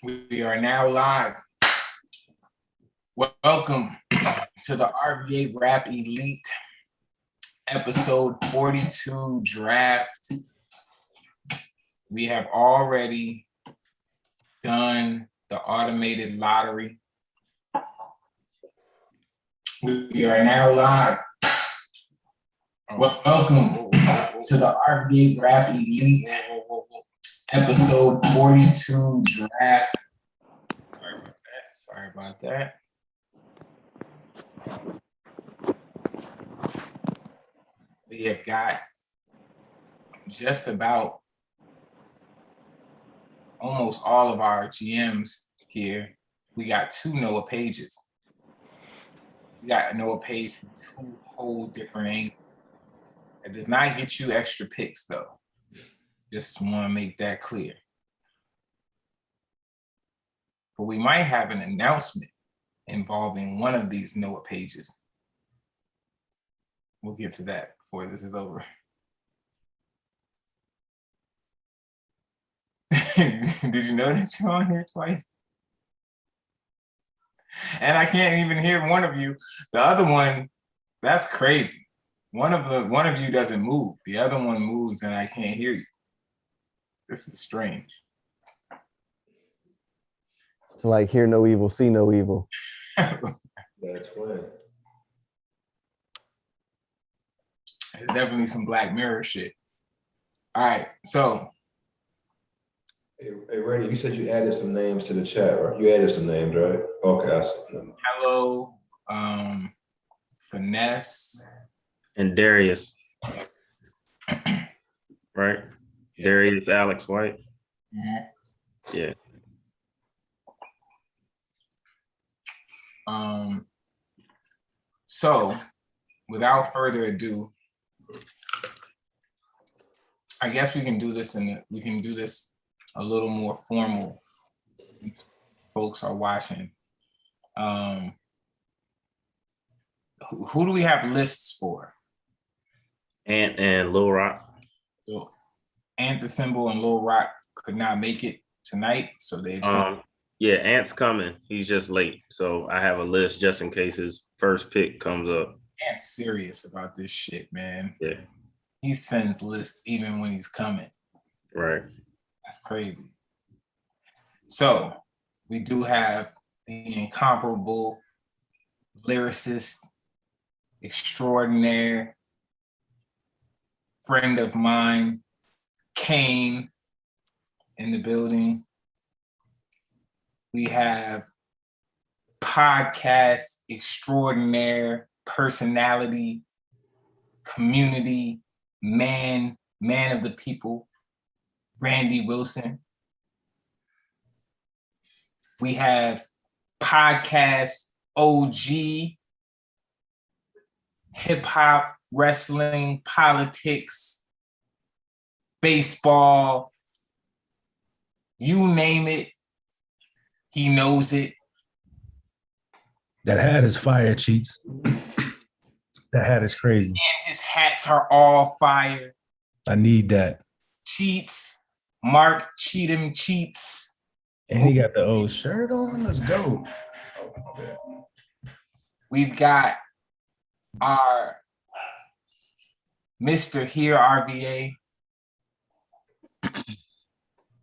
We are now live. Welcome to the RVA Rap Elite episode 42 draft. We have already done the automated lottery. We are now live. Welcome to the RVA Rap Elite episode 42 draft. Sorry about that. We have got just about almost all of our GMs here. We got two Noah pages. We got Noah Page from two whole different angles. It does not get you extra picks though. Just want to make that clear. But we might have an announcement involving one of these Noah pages. We'll get to that before this is over. Did you know that you're on here twice? And I can't even hear one of you. The other one, that's crazy. One of you doesn't move. The other one moves and I can't hear you. This is strange. It's like hear no evil, see no evil. That's when. It's definitely some Black Mirror shit. All right, so. Hey, Randy, you said you added some names to the chat, right? You added some names, right? Okay, I see them. Hello, Finesse. And Darius. Right? Darius Alex White. Mm-hmm. Yeah. So without further ado, I guess we can do this a little more formal. Folks are watching. Who do we have lists for? Ant and Lil Rock. So Ant the Symbol and Lil Rock could not make it tonight, so they've Yeah, Ant's coming. He's just late. So I have a list just in case his first pick comes up. Ant's serious about this shit, man. Yeah. He sends lists even when he's coming. Right. That's crazy. So we do have the incomparable lyricist extraordinaire, friend of mine, Kane, in the building. We have podcast extraordinaire, personality, community, man of the people, Randy Wilson. We have podcast OG, hip hop, wrestling, politics, baseball, you name it, he knows it. That hat is fire, Cheats. That hat is crazy. And his hats are all fire. I need that. Cheats, Mark Cheatham Cheats. And he got the old shirt on. Let's go. We've got our Mr. Here RVA,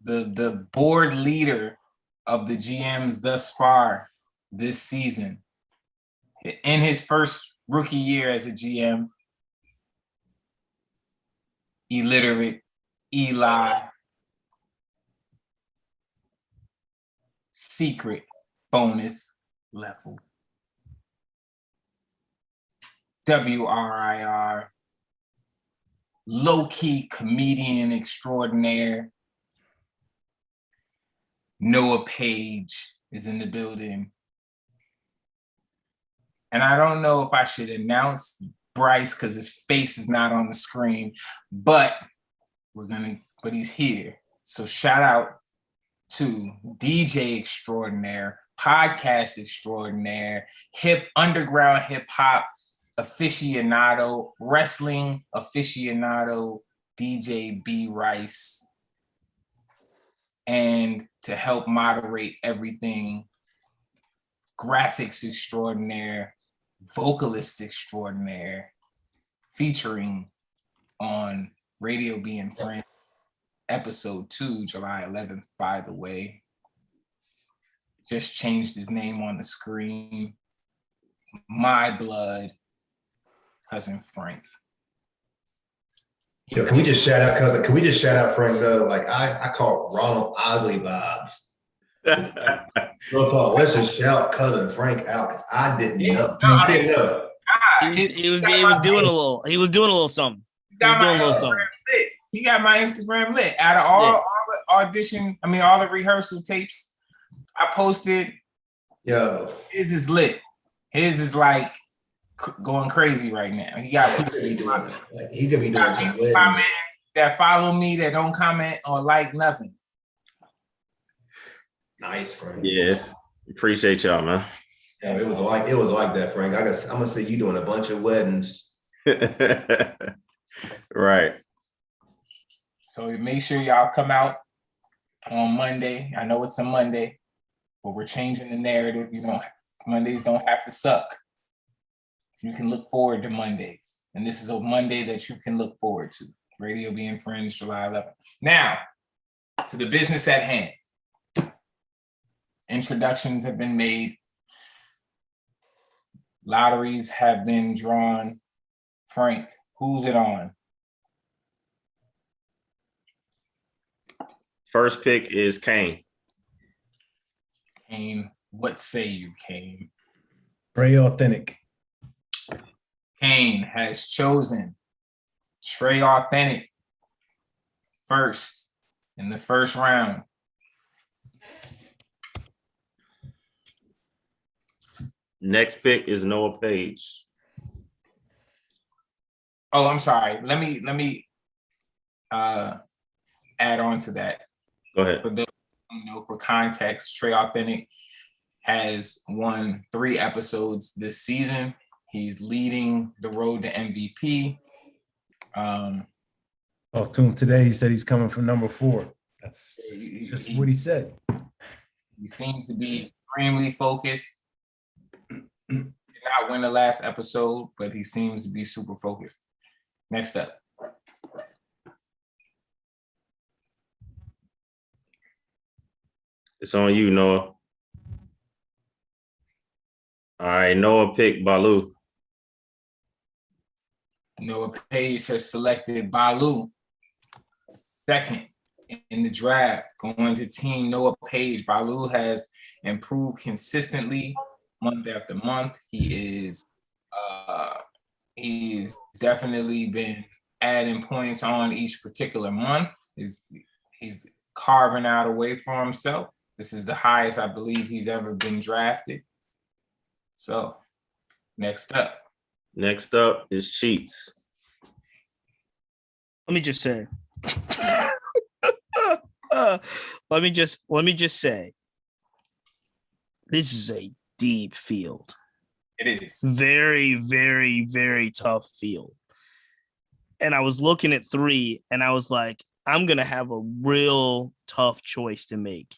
the board leader of the GMs thus far this season. In his first rookie year as a GM, illiterate Eli, secret bonus level, WRIR, low-key comedian extraordinaire, Noah Page is in the building. And I don't know if I should announce Bryce because his face is not on the screen, but he's here. So shout out to DJ extraordinaire, podcast extraordinaire, underground hip hop aficionado, wrestling aficionado, DJ B Rice. and to help moderate everything, graphics extraordinaire, vocalist extraordinaire, featuring on Radio Being Friends, episode 2, July 11th, by the way. Just changed his name on the screen. My blood, cousin Frank. Yo, can we just shout out cousin? Can we just shout out Frank though? Like I call Ronald Osley vibes. Real talk. Let's just shout cousin Frank out because I didn't know. I didn't know. He was doing a little. He was doing a little something. He was doing a little something. Lit. He got my Instagram lit. Out of all the rehearsal tapes I posted, Yo, his is lit. His is like going crazy right now. He got he could be doing some people comment that follow me that don't comment or like nothing. Nice, Frank. Yes. Appreciate y'all, man. Yeah, it was like that, Frank. I'm gonna say you doing a bunch of weddings. Right. So make sure y'all come out on Monday. I know it's a Monday, but we're changing the narrative. Mondays don't have to suck. You can look forward to Mondays. And this is a Monday that you can look forward to. Radio Being Friends, July 11th. Now, to the business at hand. Introductions have been made. Lotteries have been drawn. Frank, who's it on? First pick is Kane. Kane, what say you, Kane? Trey Authentic. Kane has chosen Trey Authentic first in the first round. Next pick is Noah Page. Oh, I'm sorry. Let me add on to that. Go ahead. For those for context, Trey Authentic has won 3 episodes this season. He's leading the road to MVP. Talked to him today. He said he's coming from number 4. That's just what he said. He seems to be extremely focused. Did not win the last episode, but he seems to be super focused. Next up. It's on you, Noah. All right, Noah picked Baloo. Noah Page has selected Baloo second in the draft, going to team Noah Page. Baloo has improved consistently month after month. He's definitely been adding points on each particular month. He's carving out a way for himself. This is the highest I believe he's ever been drafted. So, next up. Next up is Cheats. Let me just say. Let me just say. This is a deep field. It is. Very, very, very tough field. And I was looking at 3 and I was like, I'm going to have a real tough choice to make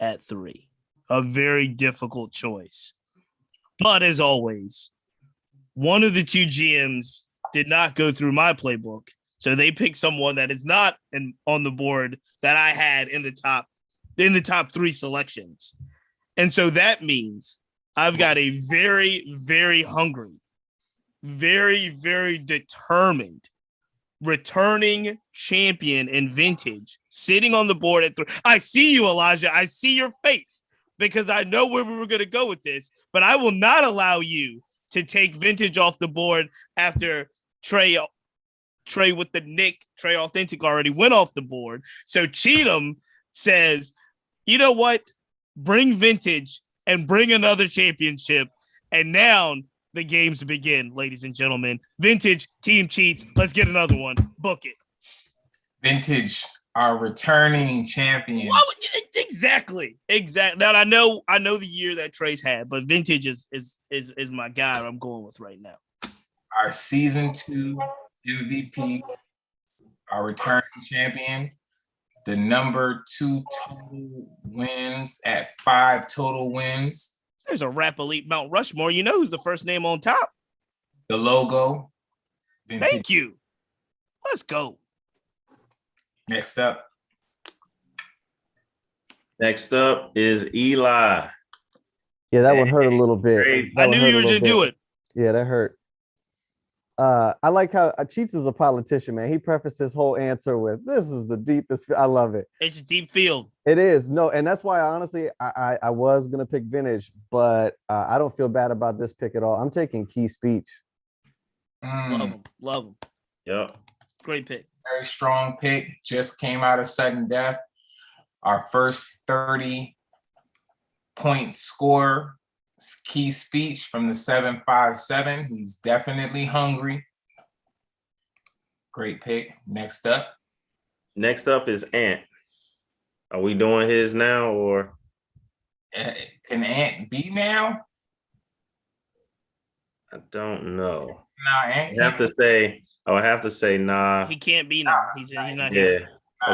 at 3. A very difficult choice. But as always, one of the 2 GMs did not go through my playbook. So they picked someone that is not on the board that I had in the top 3 selections. And so that means I've got a very, very hungry, very, very determined returning champion in vintage sitting on the board at 3. I see you, Elijah. I see your face because I know where we were going to go with this, but I will not allow you to take vintage off the board after Trey with the Nick. Trey Authentic already went off the board. So Cheatham says, you know what? Bring vintage and bring another championship. And now the games begin, ladies and gentlemen. Vintage, Team Cheats. Let's get another one. Book it. Vintage, our returning champion. Well, exactly. Now I know the year that Trey's had, but vintage is my guy I'm going with right now. Our season 2 MVP, our returning champion, The number 2 total wins at 5 total wins. There's a Rap Elite Mount Rushmore. You know who's the first name on top? The logo. Thank you. Let's go. Next up. Next up is Eli. Yeah, that one hurt a little bit. Crazy. I knew you were going to do it. Yeah, that hurt. I like how Cheats is a politician, man. He prefaced his whole answer with, "This is the deepest." I love it. It's a deep field. It is. No, and that's why honestly I was gonna pick Vintage, but I don't feel bad about this pick at all. I'm taking Key Speech. Love him. Yep. Great pick. Very strong pick. Just came out of sudden death. Our first 30-point scorer. Key Speech from the 757. He's definitely hungry. Great pick. Next up. Next up is Ant. Are we doing his now or? Can Ant be now? I don't know. Nah, Ant. I have to say nah. He can't be now. He's not here. Yeah.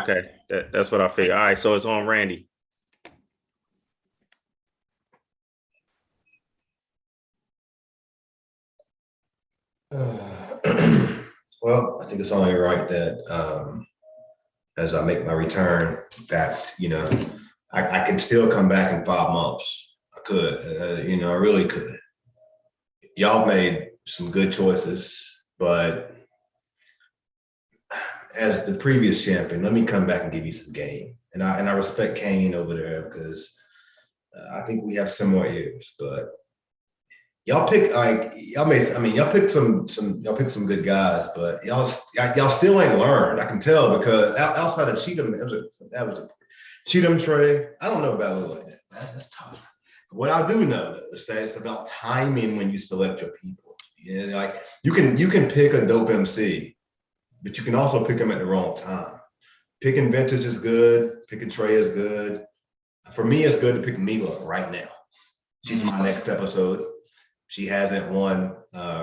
Okay. That's what I figured. All right. So it's on Randy. Well, I think it's only right that as I make my return back, I can still come back in 5 months. I could, I really could. Y'all made some good choices, but as the previous champion, let me come back and give you some game. And I respect Kane over there because I think we have similar ears, but y'all picked some good guys, but y'all still ain't learned. I can tell because outside of Cheatham, that was a Cheatham trade. I don't know about it like that. That's tough. What I do know is that it's about timing when you select your people. Yeah, like you can pick a dope MC, but you can also pick them at the wrong time. Picking Vintage is good. Picking Trey is good. For me, it's good to pick Mila right now. She's my next episode. She hasn't won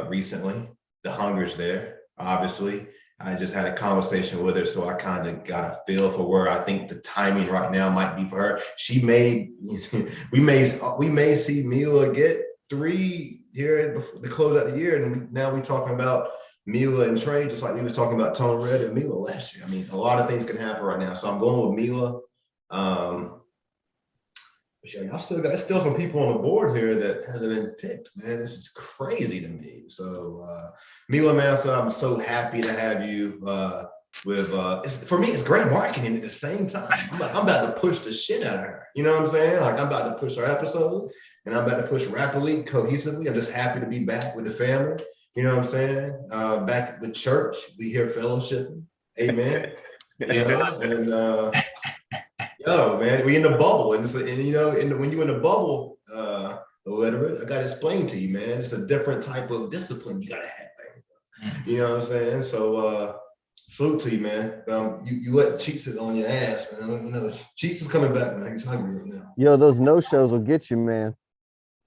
recently. The hunger's there, obviously. I just had a conversation with her, so I kind of got a feel for where I think the timing right now might be for her. We may see Mila get 3 here before the close out the year, and now we're talking about Mila and Trey, just like we was talking about Tone Red and Mila last year. I mean, a lot of things can happen right now, so I'm going with Mila. Y'all still some people on the board here that hasn't been picked, man. This is crazy to me. So Mila Mansa, I'm so happy to have you for me, it's great marketing at the same time. I'm about to push the shit out of her. You know what I'm saying? Like I'm about to push her episodes and I'm about to push Rap Elite cohesively. I'm just happy to be back with the family. You know what I'm saying? Back with church, we here fellowshipping. Amen. Yo, man, we in the bubble, and when you in the bubble, illiterate, I gotta explain to you, man. It's a different type of discipline you gotta have, man. You know what I'm saying? So, salute to you, man. You let Cheats it on your ass, man. Cheats is coming back, man. He's hungry right now. Yo, those no shows will get you, man.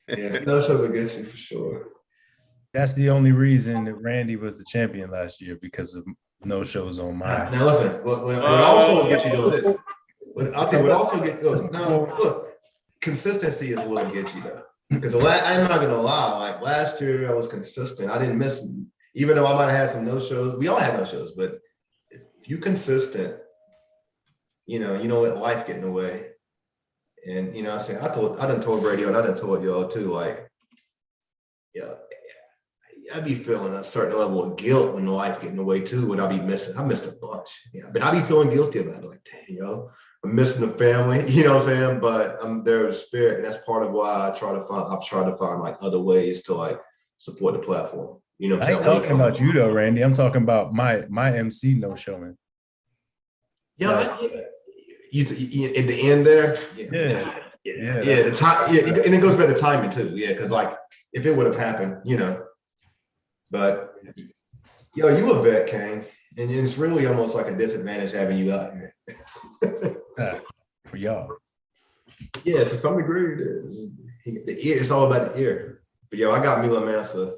Yeah, no shows will get you for sure. That's the only reason that Randy was the champion last year, because of no shows on mine. Now listen, what also will get you though is. I'll tell you what also get look, consistency is what will get you though. Because I'm not gonna lie, like last year I was consistent. I didn't miss, even though I might have had some no shows. We all had no shows, but if you consistent, you know let life get in the way. And I'm saying I done told radio and I done told y'all too, like, I be feeling a certain level of guilt when life get in the way too, when I be missing. I missed a bunch. Yeah, but I be feeling guilty about it. Like, dang, I'm missing the family, you know what I'm saying? But I'm there with spirit, and that's part of why I've tried to find like other ways to like support the platform. You know what I'm I saying? ain't talking about you though, Randy. I'm talking about my MC no showing. Yeah, you at the end there. Yeah. The time, and it goes back to timing too. Yeah, because like if it would have happened, but you a vet, Kane, and it's really almost like a disadvantage having you out here. For y'all. Yeah, to some degree it is. The ear, it's all about the ear. But I got Mila Mansa.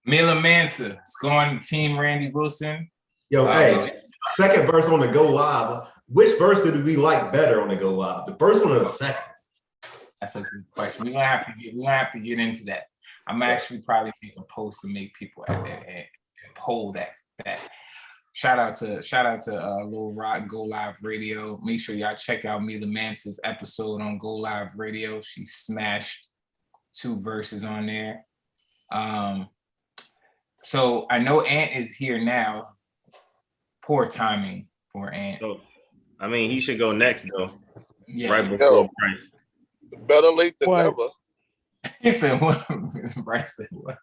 Mila Mansa. It's going Team Randy Wilson. Hey, second verse on the Go Live. which verse did we like better on the Go Live? The first one or the second? That's a good question. We're gonna have to get into that. I'm actually probably make a post to make people poll that. Shout out to Lil Rock Go Live Radio. Make sure y'all check out Mila Mance's episode on Go Live Radio. She smashed 2 verses on there. So I know Ant is here now. Poor timing for Ant. So, I mean, he should go next though. Yeah. Right before Bryce. Better late than What? never. He said what? Bryce said what?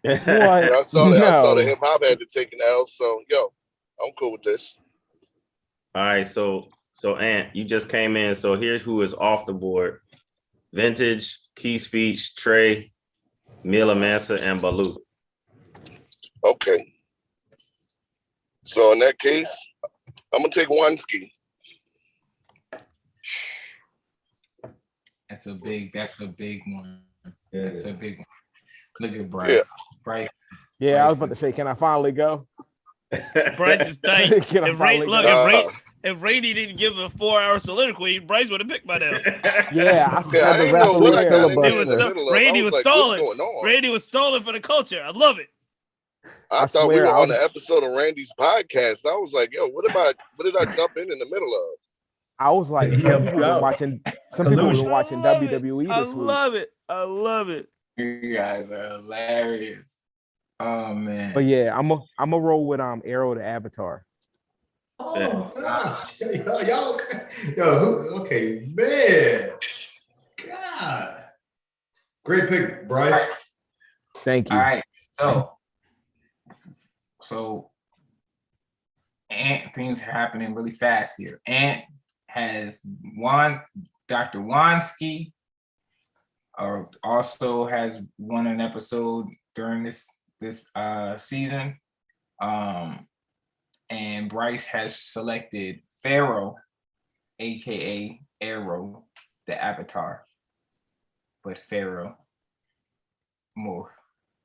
What? I saw that. I saw No. that hip hop had to take an L. So I'm cool with this. All right, so Ant, you just came in. So here's who is off the board: Vintage, Key Speech, Trey, Mila Mansa, and Baloo. Okay. So in that case, I'm gonna take Oneski. That's a big one. Yeah. That's a big one. Look at Bryce. Yeah. Bryce. Yeah, I was about to say, can I finally go? Bryce is tight. Can I finally go? If Randy didn't give a 4-hour soliloquy, Bryce would have picked by now. Yeah, I Yeah, said I the ain't rap know what I elite got into It was in the filibuster. middle of. Randy I was like, stalling. what's going on? Randy was stalling for the culture. I love it. I I thought we swear, were I on was- the episode of Randy's podcast. I was like, yo, what did I jump in the middle of? I was like, He some helped people you were out. watching. Some people were Collusion. watching I love WWE it. I this week. love it. I love it. You guys are hilarious. Oh man. But yeah, I'm a roll with Arrow the Avatar. Oh gosh, okay, man. God, great pick, Bryce. Thank you. All right. So Ant, things are happening really fast here. Ant has Dr. Wansky, also has won an episode during this season. And Bryce has selected Pharaoh, aka Arrow, the Avatar, but Pharaoh, more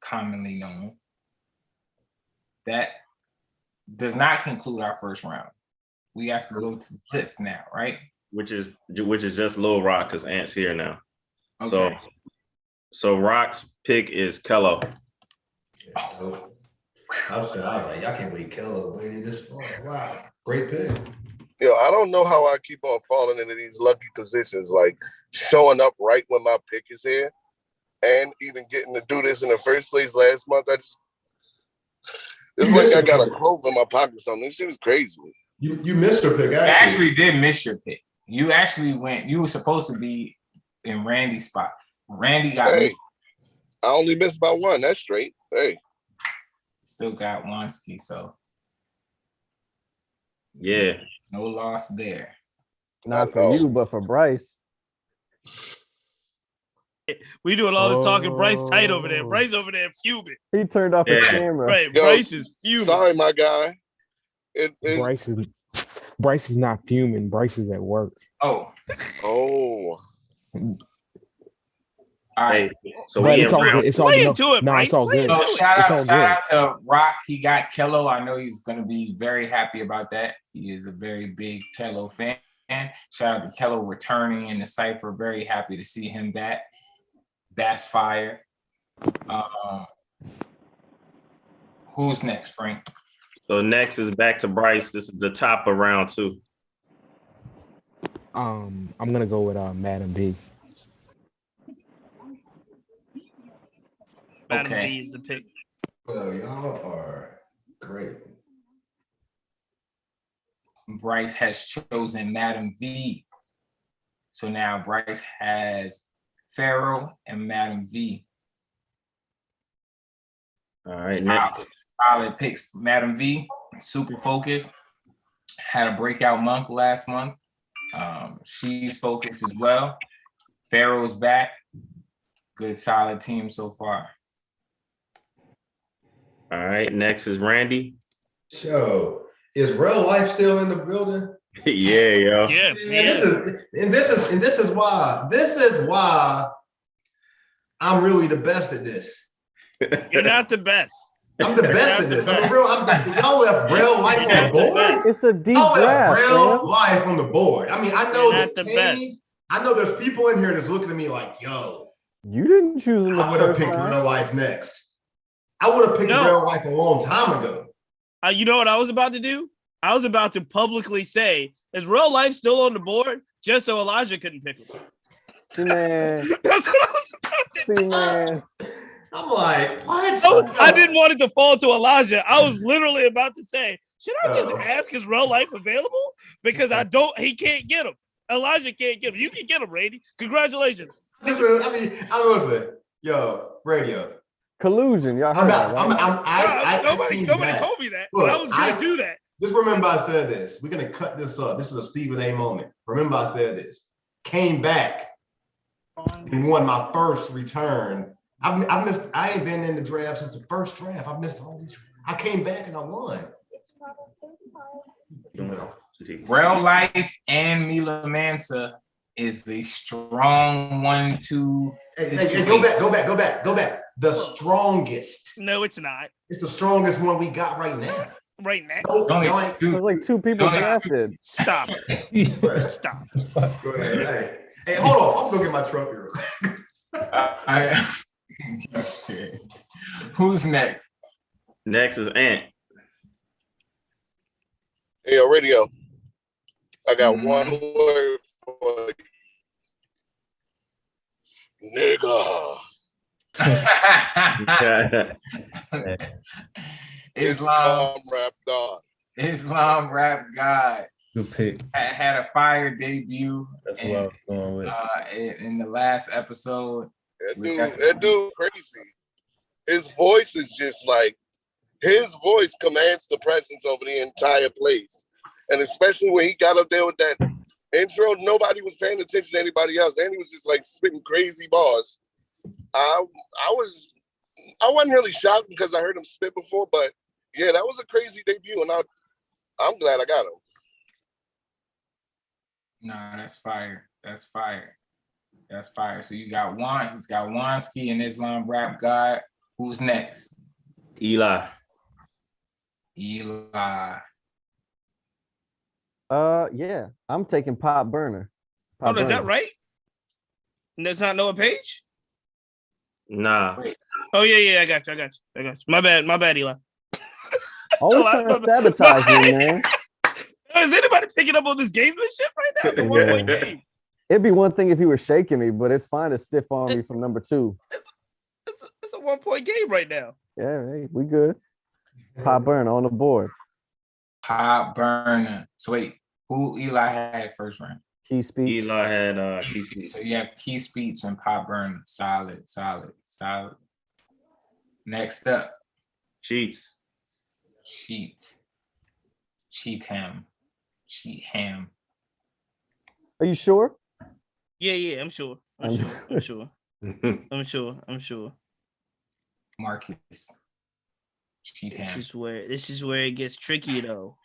commonly known. That does not conclude our first round. We have to go to the list now, right? which is just Lil Rock because Ant's here now. Okay. So Rock's pick is Kello. Oh. I was like, y'all can't believe Kello waited this far. Wow, great pick. Yo, I don't know how I keep on falling into these lucky positions, like showing up right when my pick is here, and even getting to do this in the first place last month. It's like I got a clove in my pocket or something. This shit is crazy. You missed your pick. You actually did miss your pick. You actually went. You were supposed to be in Randy's spot. Randy got Hey, me. I only missed by one. That's straight. Hey, Still got Wansky, so Yeah. no loss there. Not for you, but for Bryce. We doing all the talking. Bryce tight over there. Bryce over there fuming. He turned off his Yeah. camera. Right. Yo, Bryce is fuming. sorry, my guy. It's Bryce is not fuming. Bryce is at work. Oh, oh. all right. Hey, so But we in it's all good. round. It's all Play good. into it, No, Bryce. it's all Play good. into So it. shout It's out all to Rock. He got Kello. I know he's gonna be very happy about that. He is a very big Kello fan. Shout out to Kello returning in the cipher. Very happy to see him back. That's fire. Who's next, Frank? So next is back to Bryce. This is the top of round 2. I'm gonna go with Madam B. Madam Okay. B is the pick. Well, y'all are great. Bryce has chosen Madam V. So now Bryce has Pharaoh and Madam V. All right, next. Solid picks. Madam V, super focused. Had a breakout month last month. She's focused as well. Pharaoh's back. Good, solid team so far. All right, next is Randy. So, is real life still in the building? Yeah, yo. Yeah. This is why I'm really the best at this. You're not the best. I'm the best at this. Y'all left real life on the board. It's a deep Y'all left draft, real man. life on the board. I mean, I know You're that not the Kane. best. I know there's people in here that's looking at me like, yo, You didn't choose him the I would have first picked time. real life next. I would have picked real life a long time ago. You know what I was about to do? I was about to publicly say, is real life still on the board? Just so Elijah couldn't pick him. See, man. That's what I was about to do. See, man. I'm like, what? I didn't want it to fall to Elijah. I was literally about to say, should I just ask, is real life available? Because he can't get him. Elijah can't get him. You can get him, Brady. Congratulations. Listen, yo, radio. Collusion, y'all heard that, right? Nobody told me that. Look, but I was going to do that. Just remember I said this. We're going to cut this up. This is a Stephen A moment. Remember I said this. Came back and won my first return. I ain't been in the draft since the first draft. I missed all these. I came back and I won. Real life and Mila Mansa is the strong 1-2. Hey, go back. The strongest. No, it's not. It's the strongest one we got right now. Right now. There's like two people drafted. Stop. Stop. Go ahead. Hey, hold on. I'm gonna get my trophy real quick. Who's next? Next is Ant. Hey, radio. I got one word for you. Nigga. Islam Rap God. Islam Rap God. Good pick. Had a fire debut. That's what I was going with. In the last episode. That dude crazy. His voice is just like, his voice commands the presence over the entire place. And especially when he got up there with that intro, nobody was paying attention to anybody else. And he was just like spitting crazy bars. I wasn't really shocked because I heard him spit before, but yeah, that was a crazy debut, and I'm glad I got him. Nah, that's fire. That's fire. That's fire. So you got he's got Wansky and Islam Rap God. Who's next? Eli. Yeah, I'm taking Pop Burner. Is that right? And that's not Noah Page? Nah. Oh yeah, I got you. My bad, Eli. Always trying to sabotage me, man. Is anybody picking up on this gamesmanship right now? It's a 1-point game. It'd be one thing if he were shaking me, but it's fine to stiff arm me from number 2. It's a 1-point game right now. Yeah, hey, we good. Pop Burner on the board. Pop Burner. So wait, who Eli had first round? Key Speech. Eli had Key Speech. So you have Key Speech and Pop Burner. Solid. Next up, Cheats. Cheat ham. Are you sure? Yeah, I'm sure. I'm sure. Marcus. Cheat ham. This is where it gets tricky though.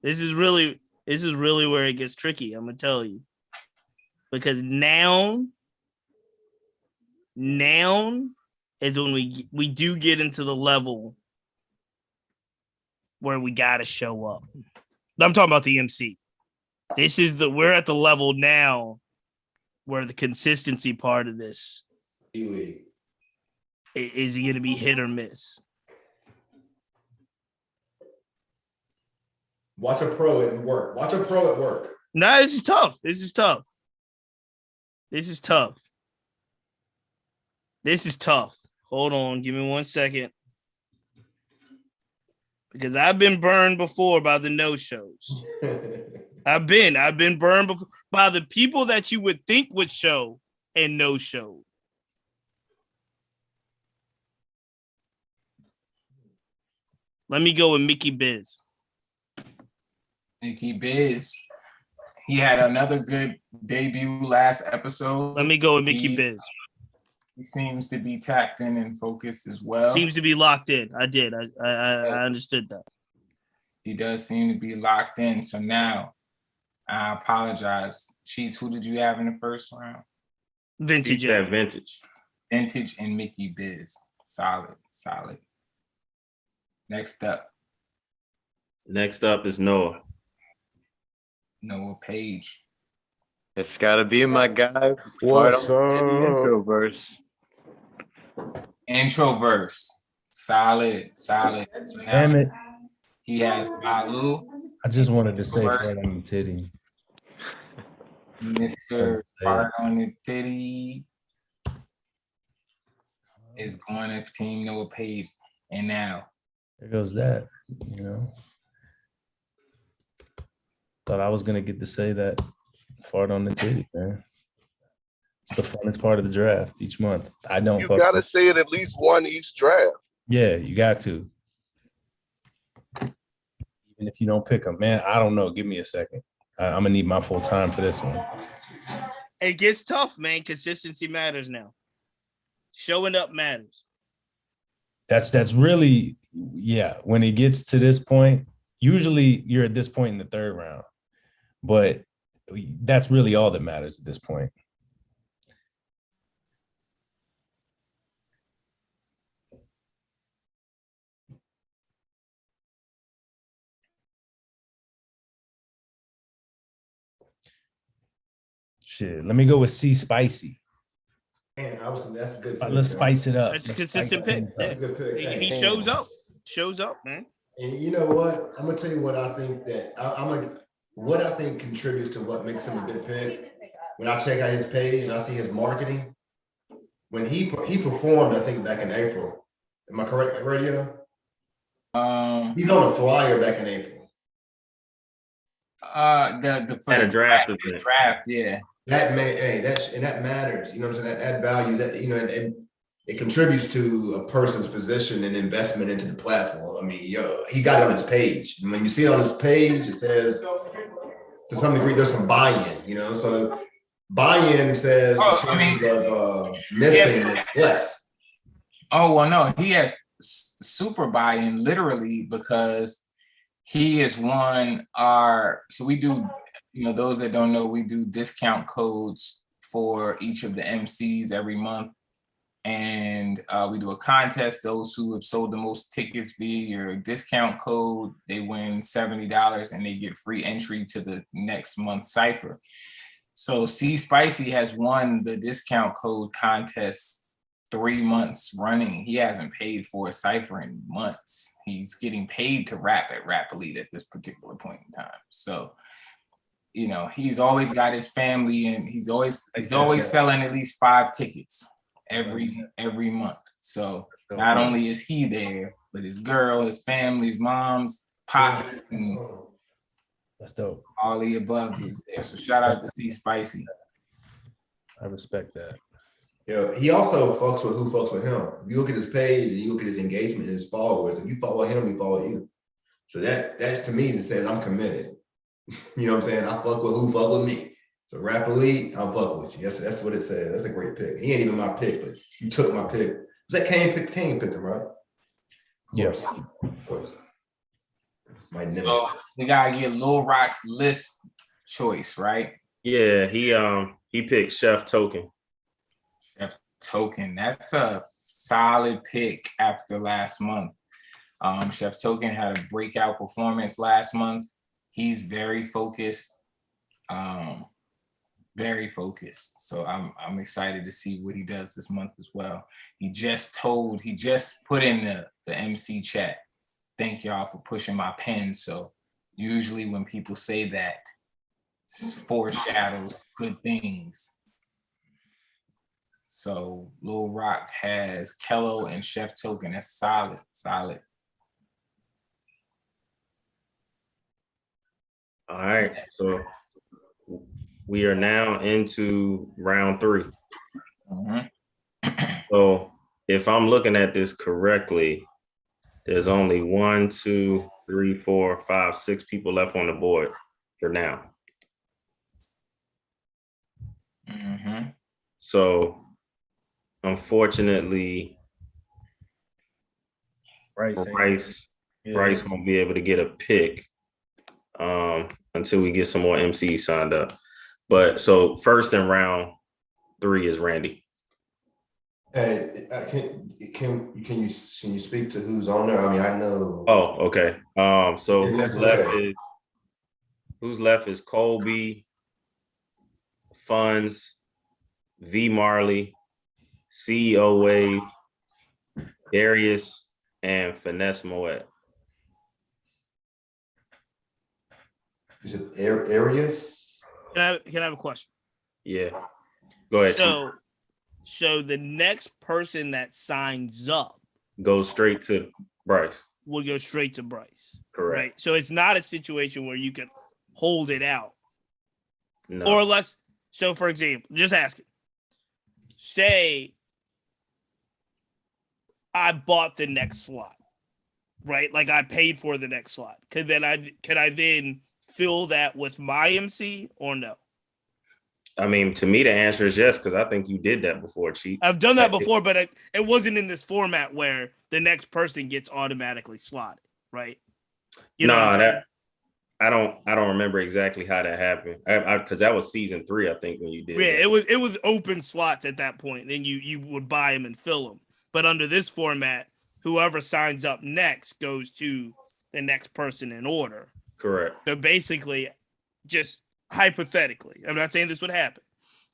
This is really where it gets tricky, I'm gonna tell you. Because noun is when we do get into the level where we gotta show up. I'm talking about the MC. We're at the level now where the consistency part of this is he gonna be hit or miss. Watch a pro at work. Nah, this is tough. Hold on, give me 1 second. Because I've been burned before by the no-shows. I've been burned before by the people that you would think would show and no-show. Let me go with Mickey Biz. Mickey Biz. He had another good debut last episode. Let me go with Mickey Biz. He seems to be tapped in and focused as well. Seems to be locked in. I did. I understood that. He does seem to be locked in. So now, I apologize. Cheats, who did you have in the first round? Vintage. Vintage. Vintage and Mickey Biz. Solid. Next up, Next up is Noah. Noah Page. It's got to be my guy. What's Introverse. Introverse. Solid. So now Damn it. he has Balu, I just wanted to say Introvert. fart on the titty. Mr. Say Fart on the Titty is going to Team Noah Page. And now, There goes that, you know. Thought I was gonna get to say that fart on the titty, man. It's the funnest part of the draft each month. I don't You fuck gotta with- say it at least one each draft. Yeah, you got to. Even if you don't pick them, man, I don't know. Give me a second. I'm gonna need my full time for this one. It gets tough, man. Consistency matters now. Showing up matters. That's really, yeah. When it gets to this point, usually you're at this point in the third round, but that's really all that matters at this point. Shit, let me go with C Spicy. Man, that's a good pick. Let's spice it up. That's a Let's consistent spice it pick. up. That's a good pick. He Hey, shows up. Shows up, man. And you know what? I'm gonna tell you what I think what I think contributes to what makes him a good pick. When I check out his page and I see his marketing, when he performed, I think back in April. Am I correct, Radio? He's on a flyer back in April. for At a the draft the event. draft, yeah. That that matters. You know what I'm saying? That value, that you know, and it contributes to a person's position and investment into the platform. I mean, he got it on his page. And when you see it on his page, it says to some degree there's some buy-in, you know. So buy-in says the chances of missing is less. Oh, well, no, he has super buy-in literally because he is so we do, those that don't know, we do discount codes for each of the MCs every month. And we do a contest. Those who have sold the most tickets via your discount code, they win $70 and they get free entry to the next month's cipher. So C Spicy has won the discount code contest 3 months running. He hasn't paid for a cipher in months. He's getting paid to rap at Rap Elite at this particular point in time. So, he's always got his family, and he's always selling at least 5 tickets every month. So not only is he there, but his girl, his family, his mom's, pops, and That's dope. all the above is there. So shout out to C Spicy. I respect that. He also fucks with who fucks with him. If you look at his page and you look at his engagement and his followers, if you follow him, he follow you. So that's to me that says I'm committed. You know what I'm saying? I fuck with who fuck with me. So Rap Elite, I'm fuck with you. That's what it says. That's a great pick. He ain't even my pick, but you took my pick. Was that Kane pick? Kane picked him, right? Yes. Of course. My So we gotta get Lil Rock's list choice, right? Yeah, he picked Chef Token. Chef Token. That's a solid pick after last month. Chef Token had a breakout performance last month. He's very focused. Very focused. So I'm excited to see what he does this month as well. He just put in the MC chat, thank y'all for pushing my pen. So usually when people say that, foreshadows good things. So Lil Rock has Kello and Chef Token. That's solid. All right, so we are now into round 3. So if I'm looking at this correctly, there's only 1, 2, 3, 4, 5, 6 people left on the board for now. So unfortunately, Bryce won't be able to get a pick until we get some more MCs signed up. But so first in round 3 is Randy. Hey, can you speak to who's on there? I mean, I know. Oh, okay. So If that's okay. who's left is Colby, Funds, V Marley, CEO Wave, Darius, and Finesse Moet. Is it Arius? Can I have a question? Yeah. Go ahead. So the next person that signs up Go straight to Bryce. will go straight to Bryce. Correct. Right. So it's not a situation where you can hold it out. No. Or less. So for example, just ask it. Say I bought the next slot, right? Like I paid for the next slot. Could I then fill that with my MC or no? I mean, to me, the answer is yes, because I think you did that before, Cheat. I've done that before, but it wasn't in this format where the next person gets automatically slotted, right? You know what I'm saying? I don't remember exactly how that happened. Because that was season 3, I think, when you did. Yeah, that. it was open slots at that point. Then you would buy them and fill them. But under this format, whoever signs up next goes to the next person in order. Correct. So basically, just hypothetically, I'm not saying this would happen,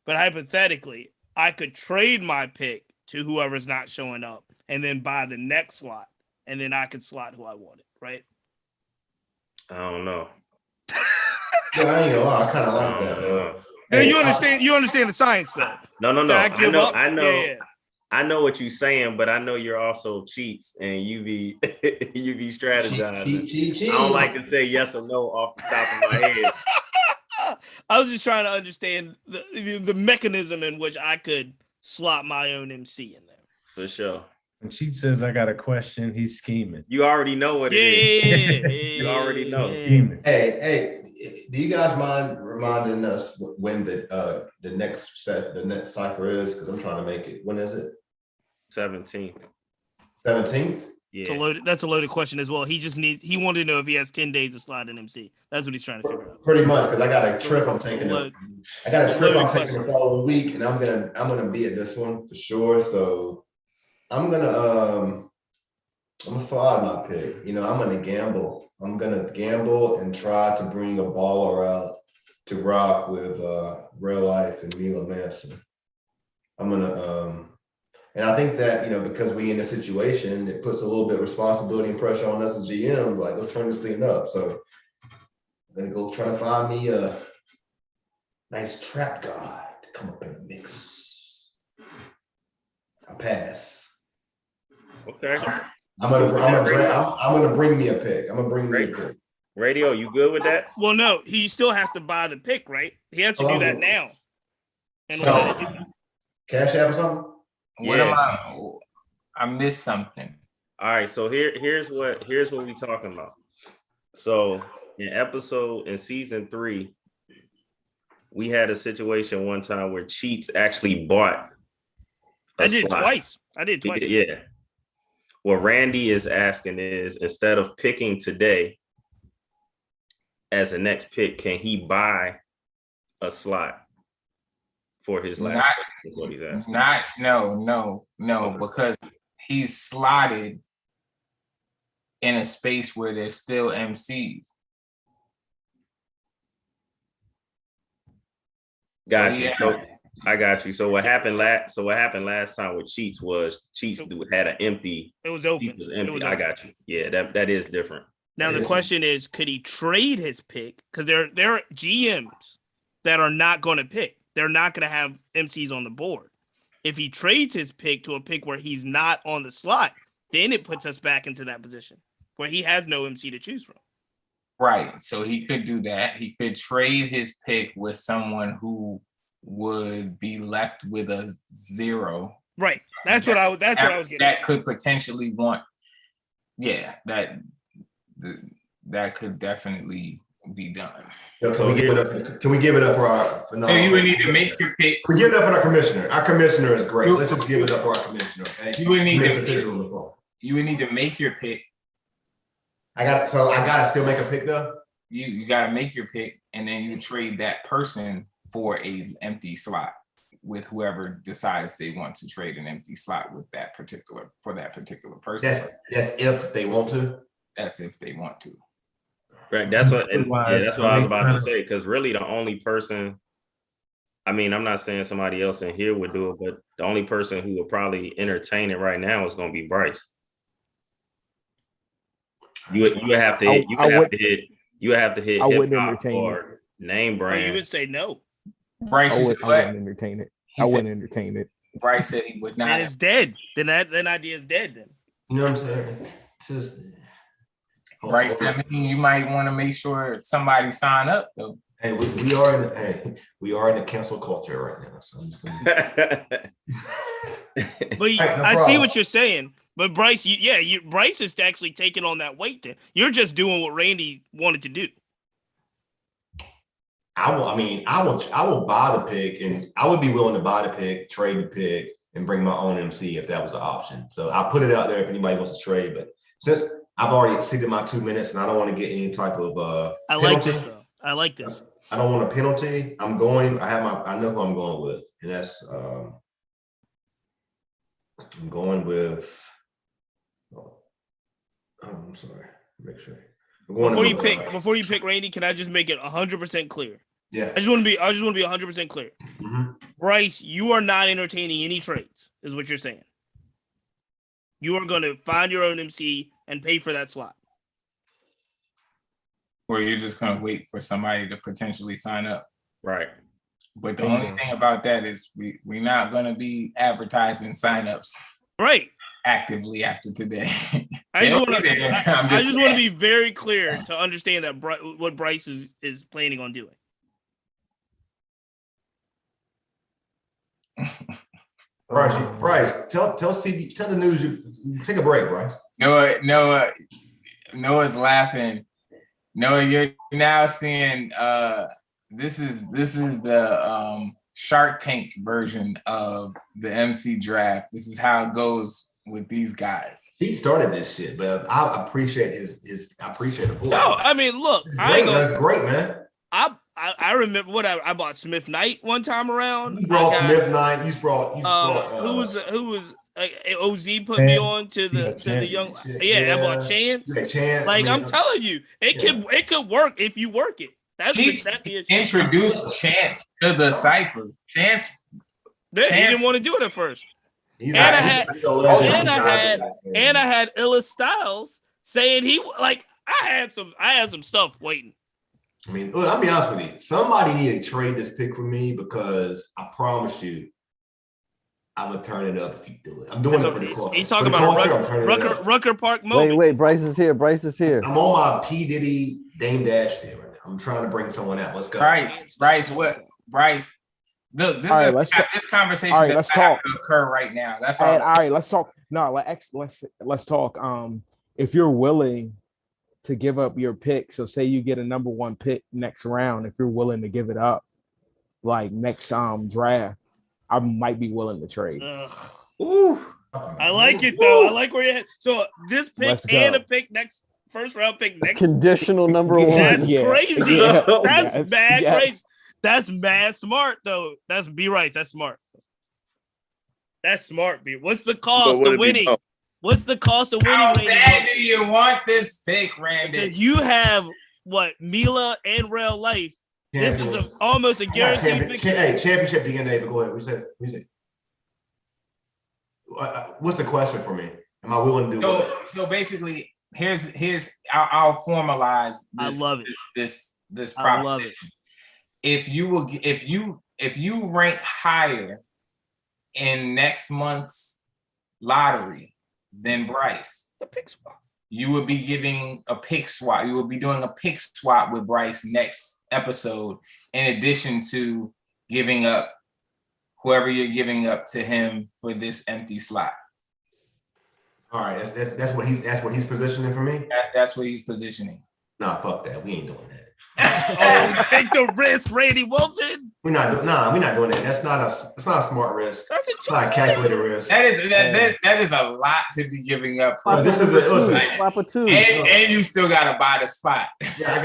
but hypothetically, I could trade my pick to whoever's not showing up and then buy the next slot, and then I could slot who I wanted, right? I don't know. Yeah, I ain't gonna lie. I kind of like that though. Hey, you understand the science though. No. I know what you're saying, but I know you're also cheats and you be strategizing. Cheat. I don't like to say yes or no off the top of my head. I was just trying to understand the mechanism in which I could slot my own MC in there. For sure. When Cheat says I got a question, he's scheming. You already know what it is. You already know. Scheming. Hey, do you guys mind reminding us when the next cipher is? Because I'm trying to make it. When is it? 17th. 17th? Yeah. That's a loaded question as well. He wanted to know if he has 10 days to slide an MC. That's what he's trying to figure out. Pretty much, because I got a trip I'm taking. The following week, and I'm gonna be at this one for sure. So I'm gonna slide my pick. You know, I'm gonna gamble. I'm gonna gamble and try to bring a baller out to rock with Real Life and Mila Manson. I'm gonna and I think that, you know, because we in this situation, it puts a little bit of responsibility and pressure on us as GM. Like, let's turn this thing up. So I'm gonna go try to find me a nice trap guy to come up in the mix. I pass. Okay. I'm gonna bring me a pick. I'm gonna bring me a pick. Radio, you good with that? Well, no, he still has to buy the pick, right? He has to do that now. Cash App or something? What am I missed something. All right, so here's what we talking about. So in season 3, we had a situation one time where Cheats actually bought I did twice. Yeah. What Randy is asking is, instead of picking today as a next pick, can he buy a slot for his last pick? Is what he's asking. No, because he's slotted in a space where there's still MCs. Got you. So I got you. So what happened last time with Cheats was Cheats had an empty. It was open. It was empty. I got you. Yeah, that is different. Now the question is, could he trade his pick? Because there are GMs that are not going to pick. They're not going to have MCs on the board. If he trades his pick to a pick where he's not on the slot, then it puts us back into that position where he has no MC to choose from. Right. So he could do that. He could trade his pick with someone who would be left with a 0. Right. That's what I was getting. That could potentially want. Yeah, that could definitely be done. Yo, can we give it up for our? So you would need to make your pick. We give it up for our commissioner. Our commissioner is great. Let's just give it up for our commissioner. Okay? You would need to make your pick. I gotta still make a pick though. You gotta make your pick, and then you trade that person for a empty slot. with whoever decides they want to trade an empty slot with that particular person. That's if they want to. That's if they want to. Right. That's what Otherwise, that's what I was about to they say. Because really the only person, I mean, I'm not saying somebody else in here would do it, but the only person who would probably entertain it right now is gonna be Bryce. You would have to hit I hip wouldn't hop entertain or name Oh, you would brand. say no. Bryce, you said I what? wouldn't entertain it. He I said- wouldn't entertain it. Bryce said he would not. Then it's dead. Then that idea is dead. Then You know what I'm saying? Just Bryce, I mean, you might want to make sure somebody sign up though. Hey, we are in the cancel culture right now. So I'm just gonna But Right, no I see problem. what you're saying. But Bryce, Bryce is actually taking on that weight. Then you're just doing what Randy wanted to do. I will buy the pick, and I would be willing to buy the pick, trade the pick, and bring my own MC if that was an option. So I'll put it out there if anybody wants to trade. But since I've already exceeded my 2 minutes and I don't want to get any type of I penalty, like this though. I like this. I don't want a penalty. I know who I'm going with, and that's I'm going with. I'm sorry. Make sure. I'm going Before you pick Randy, can I just make it 100% clear? Yeah. I just want to be 100% clear. Mhm. Bryce, you are not entertaining any trades, is what you're saying. You are going to find your own MC and pay for that slot. Or you're just gonna wait for somebody to potentially sign up. Right. But the only thing about that is we're not gonna be advertising signups Right. actively after today. I They'll just be there. I'm want just to be very clear to understand that what Bryce is planning on doing. Bryce, tell CB, tell the news. You take a break, Bryce. Noah's laughing. Noah, you're now seeing this is the Shark Tank version of the MC draft. This is how it goes with these guys. He started this shit, but I appreciate I appreciate the pull. No, I mean, look, That's great, man. I remember what I bought Smith Knight one time around. You brought Smith Knight. You brought who was OZ put me on to the young. I bought Chance. Yeah, Chance. Like I'm telling you, it could work if you work it. That's the issue. Introduced Chance to the cipher. Chance. He didn't want to do it at first. And I had Illa Styles saying I had some stuff waiting. I mean, look, I'll be honest with you. Somebody need to trade this pick for me because I promise you, I'm gonna turn it up if you do it. I'm doing it for the culture. He's talking about Rucker Park moment. Wait, Bryce is here. I'm on my P. Diddy Dame Dash here right now. I'm trying to bring someone out. Let's go. Bryce, what? Bryce, look, this conversation let's talk. To occur right now. That's all all. Right, let's talk. No, let's talk. If you're willing to give up your pick, so say you get a number 1 pick next round, if you're willing to give it up, like next draft, I might be willing to trade. Ooh, I like it though. I like where you're headed. So this pick and a pick next first round pick next conditional number 1. That's crazy. Yeah. That's mad crazy. That's mad smart though. That's B Rice. That's smart. That's smart, B. What's the cost of winning? What's the cost of winning? How bad do you want this pick, Randy? Because you have what Mila and Real Life. This is almost a guaranteed pick. Hey, championship DNA. But go ahead. What you say? What's the question for me? Am I willing to do it? So basically, here's I'll formalize this. I love it. This I love it. If you rank higher in next month's lottery than Bryce, the pick swap, you would be giving a pick swap. You would be doing a pick swap with Bryce next episode, in addition to giving up whoever you're giving up to him for this empty slot. All right, that's what he's positioning for me. That's what he's positioning. Nah, fuck that. We ain't doing that. Take the risk, Randy Wilson. We're not doing that. That's not a smart risk. It's not a calculated risk. That is a lot to be giving up. This is Flop a two. And you still gotta buy the spot. Yeah, I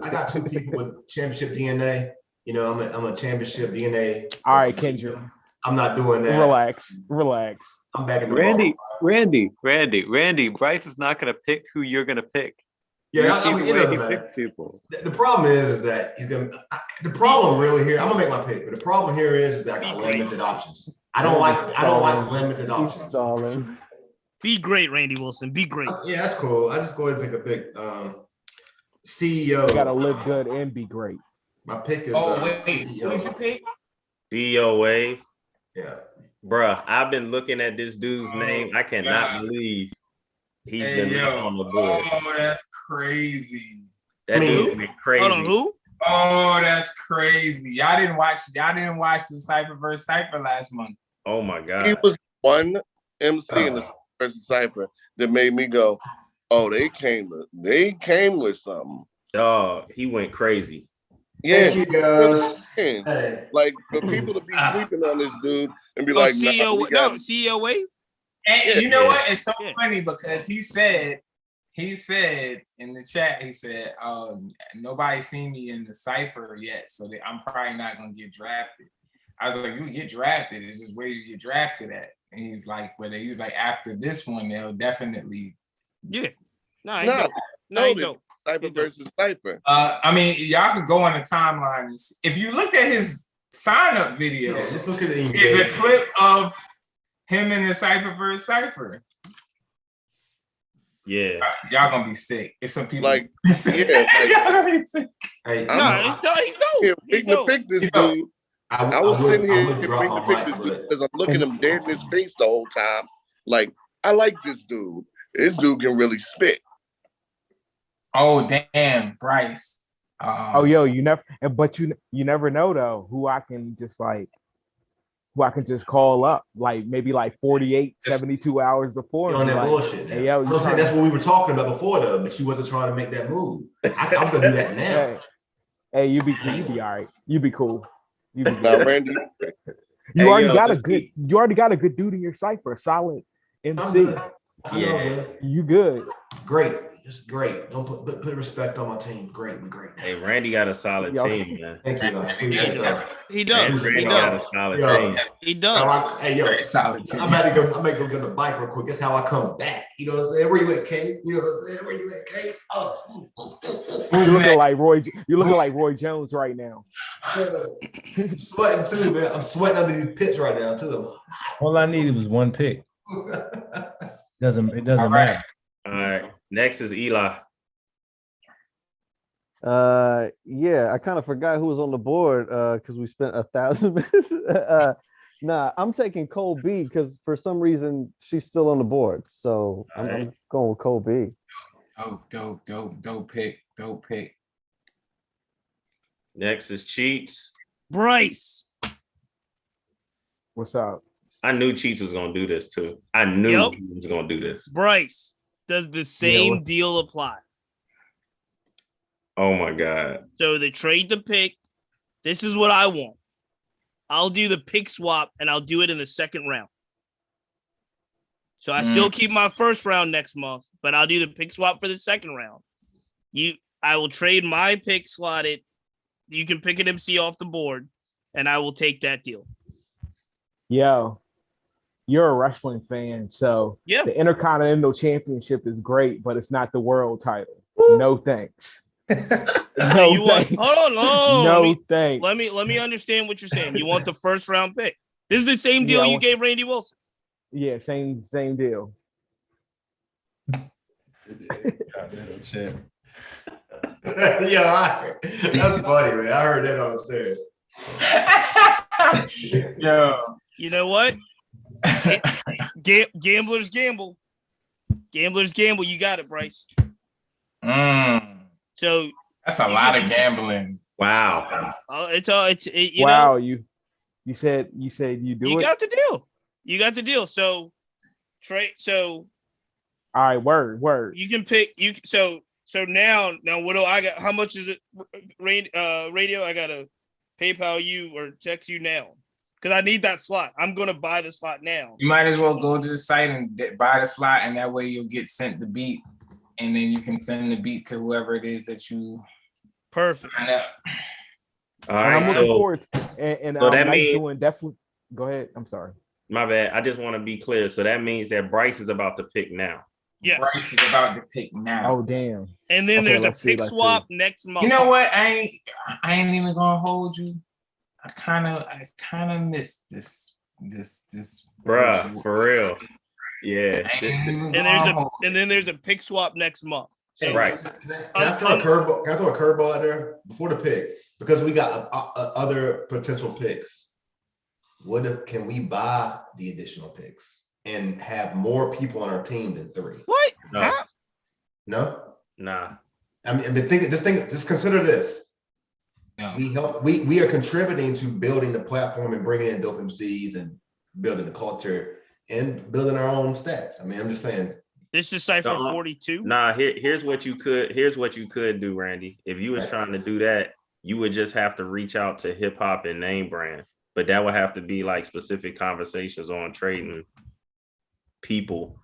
got two people with championship DNA. You know, I'm a championship DNA. All right, Kendrick. I'm not doing that. Relax. I'm back in the Randy. Bryce is not gonna pick who you're gonna pick. Yeah, I mean, it doesn't matter. People. The problem is that he's gonna. The problem really here. I'm gonna make my pick, but the problem here is that I got limited options. I don't like limited options. Be great, Randy Wilson. Be great. Yeah, that's cool. I just go ahead and pick a pick. CEO. You gotta live good and be great. My pick is. Wait. What did you pick? CEO Wave. Yeah. Bruh, I've been looking at this dude's name. I cannot believe he's been on the board. Oh, that's crazy. That dude been crazy. Hold on, who? Oh, that's crazy. Y'all didn't watch the Cypher versus Cypher last month. Oh my God. He was one MC in the versus Cypher that made me go, oh, they came with something. Dog, he went crazy. Yeah, Thank you guys. Hey. Like for people to be sleeping on this dude and be CEO Wave. And you know what? It's so funny because he said in the chat, he said, nobody's seen me in the Cypher yet, so I'm probably not gonna get drafted. I was like, you get drafted, it's just where you get drafted at. And he's like, he was like, after this one, they'll definitely. Yeah. No, you don't. Cypher versus Cypher. I mean, y'all can go on the timeline. If you looked at his sign-up video, just look at it. It's a clip of him in the Cypher versus Cypher. Yeah. Y'all gonna be sick. It's some people like, sick. He's dope. He's dope. To pick this dude. I was sitting here to pick this dude because I'm looking him dead in his face the whole time. Like, I like this dude. This dude can really spit. Oh damn, Bryce. You never know though who I can just call up like maybe like 48, 72 hours before. On that bullshit. Hey, I'm saying that's what we were talking about before though, but you wasn't trying to make that move. I'm gonna do that now. Hey, you be all right. You be cool. You be Randy. You already got a good dude in your Cypher, a solid MC. You good. Great. It's great. Don't put respect on my team. Great. Hey, Randy got a solid team, man. Thank you, man. He does. Randy got a solid team. He does. Hey, yo, solid team. I might go get on the bike real quick. That's how I come back. You know what I'm saying? Where you at, Kate? You know what I'm saying? Where you at, Kate? Oh. You're looking like Roy Jones right now. I'm sweating too, man. I'm sweating under these pits right now too. All I needed was one pick. It doesn't matter. All right. Next is Eli. Yeah, I kind of forgot who was on the board because we spent 1,000 minutes. Nah, I'm taking Cole B because for some reason she's still on the board. So I'm going with Cole B. Oh, dope pick. Next is Cheats. Bryce. What's up? I knew Cheats was gonna do this too. I knew he was gonna do this. Bryce, does the same deal apply? Oh my God. So they trade the pick. This is what I want. I'll do the pick swap and I'll do it in the second round. So I still keep my first round next month, but I'll do the pick swap for the second round. I will trade my pick slotted. You can pick an MC off the board, and I will take that deal. Yo, you're a wrestling fan, so the Intercontinental Championship is great, but it's not the world title. No thanks. Hold on. Thanks. Let me understand what you're saying. You want the first round pick. This is the same deal you gave Randy Wilson. Yeah, same deal. That's funny, man. I heard that upstairs. Yo. You know what? Gamblers gamble. Gamblers gamble. You got it, Bryce. So that's a lot of gambling. Wow. You said you do it. You got the deal. So trade. So all right, word. You can pick. So now what do I got? How much is it? Radio. I gotta PayPal you or text you now because I need that slot. I'm gonna buy the slot now. You might as well go to the site and buy the slot, and that way you'll get sent the beat, and then you can send the beat to whoever it is that you sign up. All And right, I'm looking so forward. And so that Nice means doing definitely. Go ahead. I'm sorry. my bad. I just want to be clear. So that means that Bryce is about to pick now. Yes. Bryce is about to pick now. Oh damn. And then Okay, there's a let's see, pick let's swap next month. You know what? I ain't even gonna hold you. I kind of missed this. Bruh, for real. Yeah. And then there's a pick swap next month. So, Hey, Right. Can I throw a curveball? Can I throw a curveball out there before the pick? Because we got other potential picks. What if can we buy the additional picks and have more people on our team than 3? What? No. Huh? No. Nah. I mean, just consider this. No. We are contributing to building the platform and bringing in dope MCs and building the culture and building our own stats. I mean, I'm just saying. This is Cypher Uh-uh. 42. Nah, here's what you could do, Randy. If you was trying to do that, you would just have to reach out to hip hop and name brand. But that would have to be like specific conversations on trading people.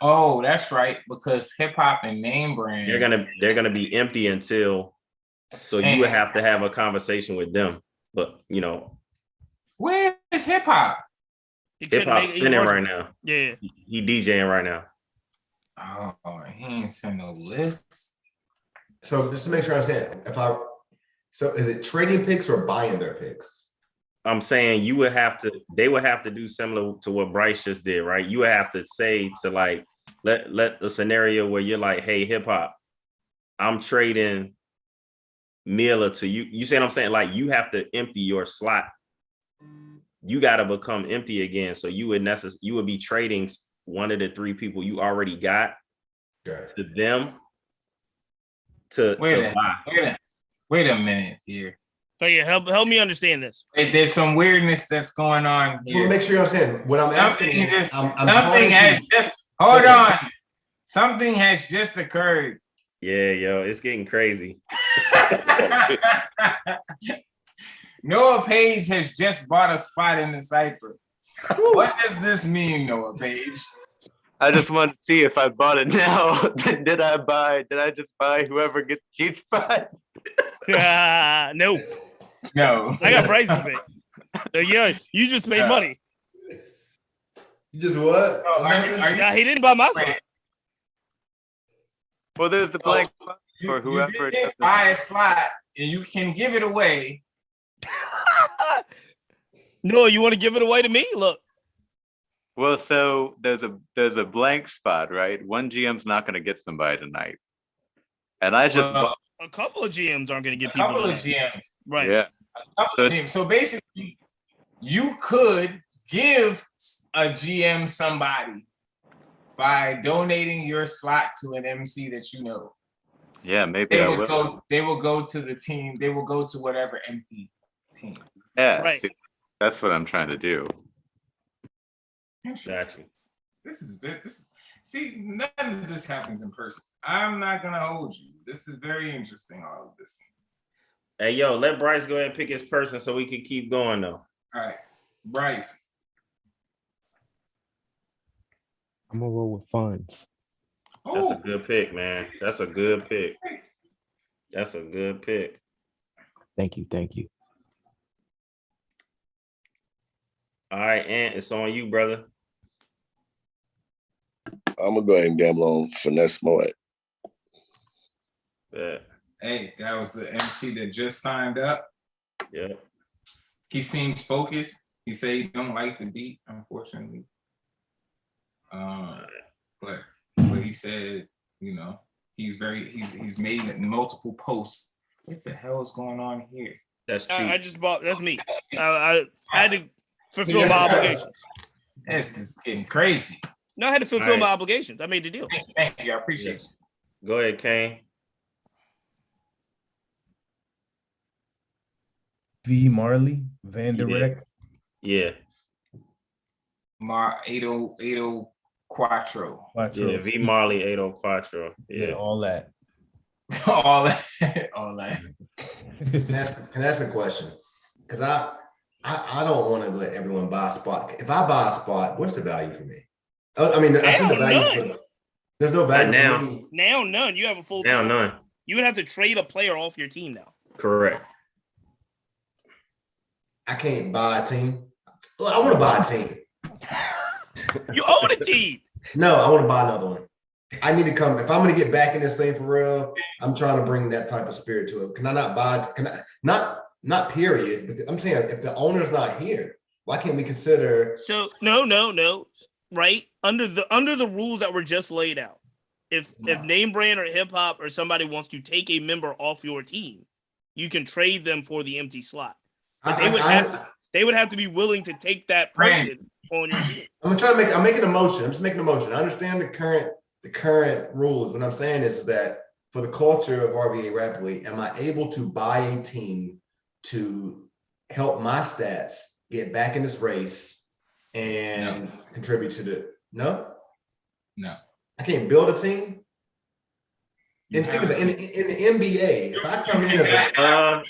Oh, that's right. Because hip hop and name brand, They're gonna be empty until. So you would have to have a conversation with them. But where is hip hop? hip hop spinning right now. Yeah. He DJing right now. Oh, he ain't sent no lists. So just to make sure I understand, so is it trading picks or buying their picks? I'm saying they would have to do similar to what Bryce just did, right? You would have to say to like, let the scenario where you're like, hey, hip hop, I'm trading Miller to you. You see what I'm saying? Like you have to empty your slot. You got to become empty again. So you would be trading one of the 3 people you already got to them to buy. Wait a minute here. So yeah, help me understand this. There's some weirdness that's going on here. Well, make sure you understand what I'm asking. Hold on. Something has just occurred. Yeah, yo, it's getting crazy. Noah Page has just bought a spot in the cipher. What does this mean, Noah Page? I just wanted to see if I bought it now. Did I just buy whoever gets the cheap spot? No. No. I got Bryce's pick. So yeah, you just made money. You just what? Nah, he didn't buy my spot. Well, there's a blank spot for whoever. You did buy a slot and you can give it away. No, you want to give it away to me? Look. Well, so there's a blank spot, right? One GM's not going to get somebody tonight, and I just bought a couple of GMs aren't going to get a people. Couple of GMs, right? Yeah, a couple of GMs. So basically, you could give a GM somebody by donating your slot to an MC that you know. Yeah, maybe they will go to the team. They will go to whatever empty team. Yeah, right. See, that's what I'm trying to do. Exactly. This is see, none of this happens in person. I'm not gonna hold you. This is very interesting, all of this. Hey, yo, let Bryce go ahead and pick his person so we can keep going though. All right, Bryce. I'm gonna roll with funds. That's a good pick, man. That's a good pick. That's a good pick. Thank you. All right, Ant, it's on you, brother. I'm gonna go ahead and gamble on Finesse Moet. Yeah. Hey, that was the MC that just signed up. Yeah. He seems focused. He said he don't like the beat, unfortunately. But he said, he's made multiple posts. What the hell is going on here? That's true. I just bought. That's me. I had to fulfill my obligations. This is getting crazy. No, I had to fulfill my obligations. I made the deal. Thank you. I appreciate you. Go ahead, Kane. V. Marley, Van Der Yeah. 80 Quattro. Yeah, V. Marley, 80 Quattro. Yeah, all that. all that. Can I ask a question? Because I don't want to let everyone buy a spot. If I buy a spot, what's the value for me? I mean, I see the value. There's no value now. for me. Now none. You have a full now team. none. You would have to trade a player off your team now. Correct. I can't buy a team. Well, I want to buy a team. You own a team. No, I want to buy another one. I need to come. If I'm going to get back in this thing for real, I'm trying to bring that type of spirit to it. Can I not buy? Can I not period? Because I'm saying if the owner's not here, why can't we consider? So no. Right under the rules that were just laid out. If name brand or hip hop or somebody wants to take a member off your team, you can trade them for the empty slot. But they would have to be willing to take that person on your team. I'm making a motion. I'm just making a motion. I understand the current rules. What I'm saying is that for the culture of RVA Rap Elite, am I able to buy a team to help my stats get back in this race and contribute to the no? I can't build a team. And think of it in the NBA. If I come in as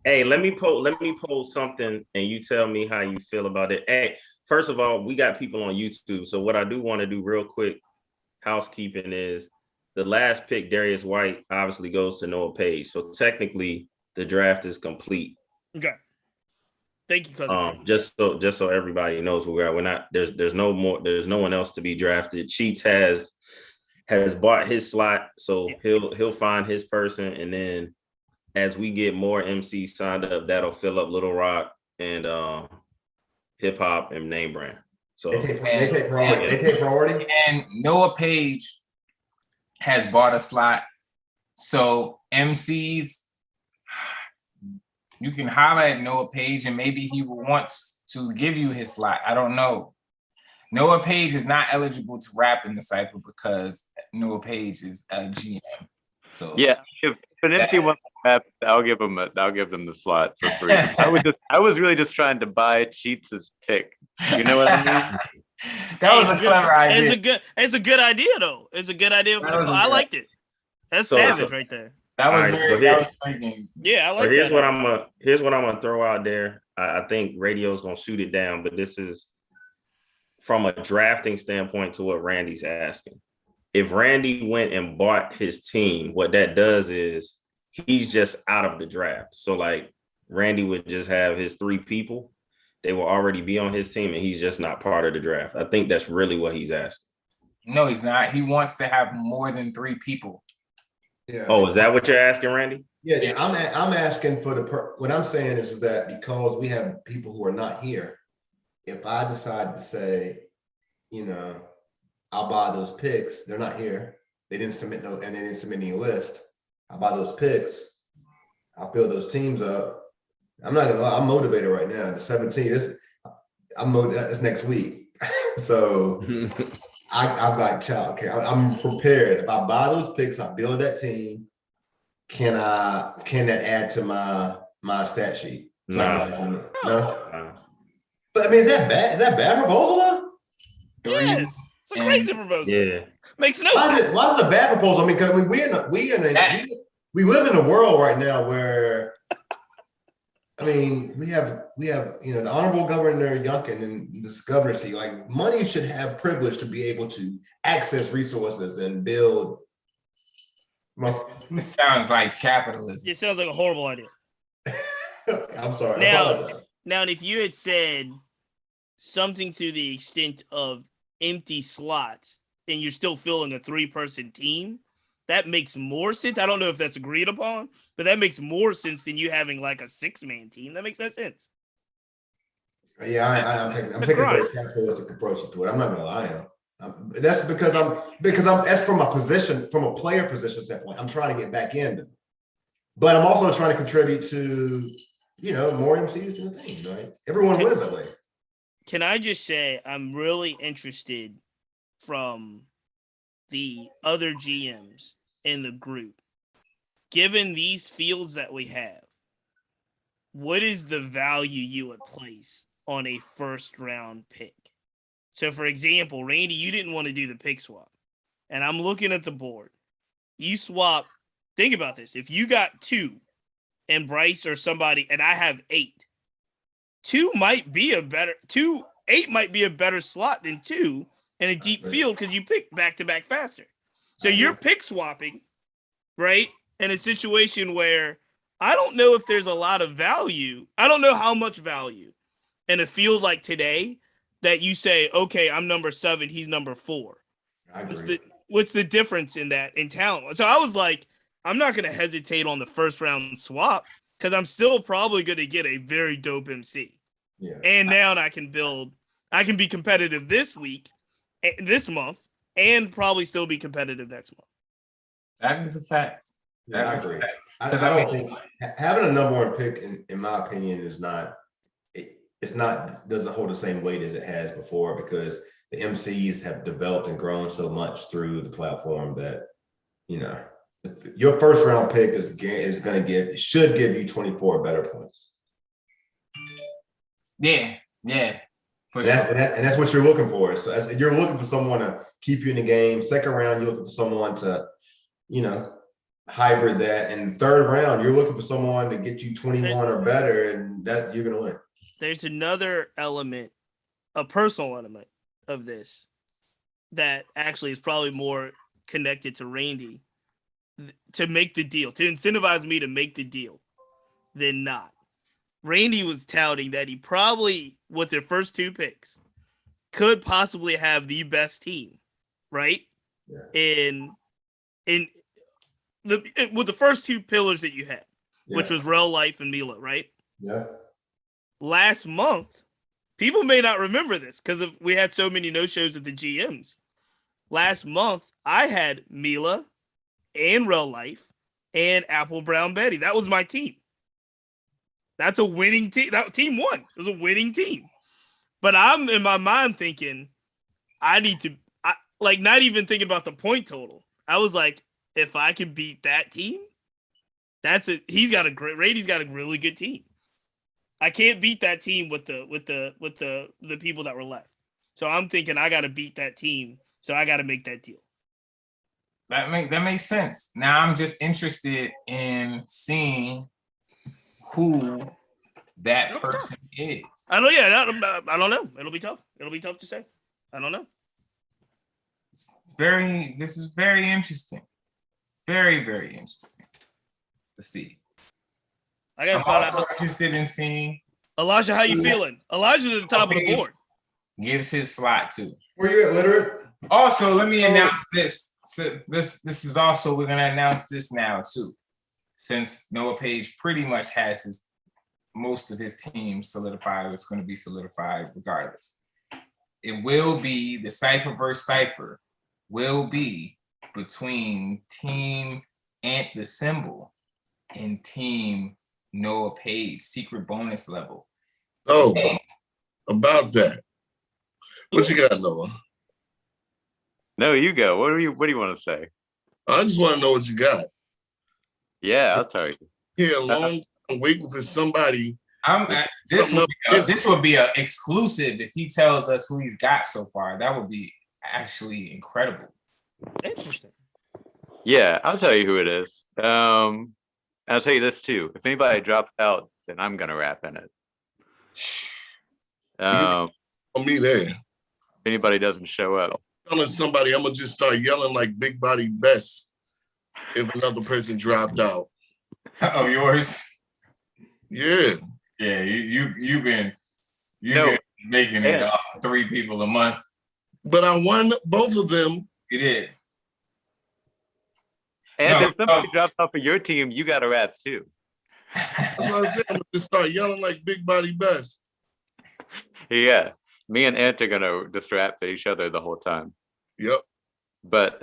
hey, let me post something and you tell me how you feel about it. Hey, first of all, we got people on YouTube. So what I do want to do real quick, housekeeping, is the last pick, Darius White, obviously goes to Noah Page. So technically the draft is complete. Okay. Thank you, cousin. Just so everybody knows where we are. We're not there's no one else to be drafted. Cheats has bought his slot, so he'll find his person, and then as we get more MCs signed up, that'll fill up Little Rock and hip hop and name brand. So they take priority. And Noah Page has bought a slot. So MCs, you can holler at Noah Page and maybe he wants to give you his slot. I don't know. Noah Page is not eligible to rap in the cycle because Noah Page is a GM. So yeah, if an MC wants to rap, I'll give them the slot for free. I was really just trying to buy Cheats' pick. You know what I mean? That was a clever idea. It's a good idea though. It's a good idea. I liked it. That's savage right there. That was thinking. Yeah, I like so here's that. Here's what I'm gonna throw out there. I think radio's gonna shoot it down, but this is from a drafting standpoint to what Randy's asking. If Randy went and bought his team, what that does is he's just out of the draft. So like Randy would just have his 3 people. They will already be on his team and he's just not part of the draft. I think that's really what he's asking. No, he's not. He wants to have more than 3 people. Yeah. Oh, is that what you're asking, Randy? Yeah. I'm asking for what I'm saying is that because we have people who are not here, if I decide to say, I'll buy those picks, they're not here. They didn't submit any list. I'll buy those picks. I'll fill those teams up. I'm not gonna lie, I'm motivated right now. The 17th, that's next week. So I've got childcare. I'm prepared. If I buy those picks, I build that team. Can that add to my stat sheet? No. But I mean, is that bad? Is that bad proposal though? Yes, it's a crazy proposal. Yeah, makes no sense. Why is it a bad proposal? I mean, because we live in a world right now where, I mean, we have the Honorable Governor Youngkin and this governor seat. Like, money should have privilege to be able to access resources and build. It sounds like capitalism. It sounds like a horrible idea. I'm sorry. Now, if you had said something to the extent of empty slots and you're still filling a 3-person team, that makes more sense. I don't know if that's agreed upon, but that makes more sense than you having like a 6-man team. That makes no sense. Yeah, I'm taking a very capitalistic approach to it. I'm not gonna lie. That's because I'm that's from a player position standpoint. I'm trying to get back in, but I'm also trying to contribute to more MCs in the team. Right? Everyone wins that way. Can I just say I'm really interested from the other GMs in the group, given these fields that we have, what is the value you would place on a 1st-round pick? So, for example, Randy, you didn't want to do the pick swap. And I'm looking at the board. You swap. Think about this. If you got 2 and Bryce or somebody, and I have 8, 8 might be a better slot than 2 in a deep field because you pick back-to-back faster. So you're pick swapping, right? In a situation where I don't know if there's a lot of value. I don't know how much value in a field like today that you say, okay, I'm number 7, he's number 4. I agree. What's the difference in that in talent? So I was like, I'm not going to hesitate on the first round swap because I'm still probably going to get a very dope MC. Yeah. And now I can be competitive this month, and probably still be competitive next month. That is a fact. Yeah, I agree. I Because don't think having a number 1 pick, in my opinion, is not. It's not doesn't hold the same weight as it has before because the MCs have developed and grown so much through the platform that your first round pick should give you 24 better points. Yeah. For And sure. that's what you're looking for. So you're looking for someone to keep you in the game. Second round, you're looking for someone to, hybrid that. And third round, you're looking for someone to get you 21 or better, and that you're gonna win. There's another element, a personal element of this that actually is probably more connected to Randy to make the deal, to incentivize me to make the deal than not. Randy was touting that he probably, with their first 2 picks, could possibly have the best team, right? Yeah. With the first 2 pillars that you had, Yeah. which was Real Life and Mila, right? Yeah. Last month, people may not remember this because we had so many no-shows at the GMs. Last month, I had Mila and Real Life and Apple Brown Betty. That was my team. That's a winning team. That team won. It was a winning team. But I'm in my mind thinking, I need to, not even thinking about the point total. I was like, if I can beat that team, that's it. Randy's got a really good team. I can't beat that team with the people that were left. So I'm thinking I got to beat that team. So I got to make that deal. That makes sense. Now I'm just interested in seeing who that person is. I don't know. It'll be tough. It'll be tough to say. I don't know. This is very interesting. Very, very interesting to see. I'm also interested in seeing Elijah. How you feeling? Elijah's at the top of the board. Gives his slot too. Where you at, Literate? Also, let me announce this. So this is also, we're gonna announce this now too, since Noah Page pretty much has most of his team solidified. It's going to be solidified regardless. It will be the Cypher versus Cypher will be between Team Ant the Symbol and Team Noah Page, secret bonus level. Oh, about that. What you got, Noah? No, you go. What do you want to say? I just want to know what you got. Yeah, I'll tell you. Here, long I'm waiting for somebody. This would be an exclusive if he tells us who he's got so far. That would be actually incredible. Interesting. Yeah, I'll tell you who it is. I'll tell you this too. If anybody drops out, then I'm gonna rap in it. Me there. If anybody doesn't show up, Telling somebody I'm gonna just start yelling like Big Body Best if another person dropped out. Of yours? Yeah. Yeah, you've been making it 3 people a month. But I won both of them. You did. And if somebody drops off of your team, you got to rap too. That's what I said. I'm gonna just start yelling like Big Body Best. Yeah, me and Ant are gonna just rap at each other the whole time. Yep. But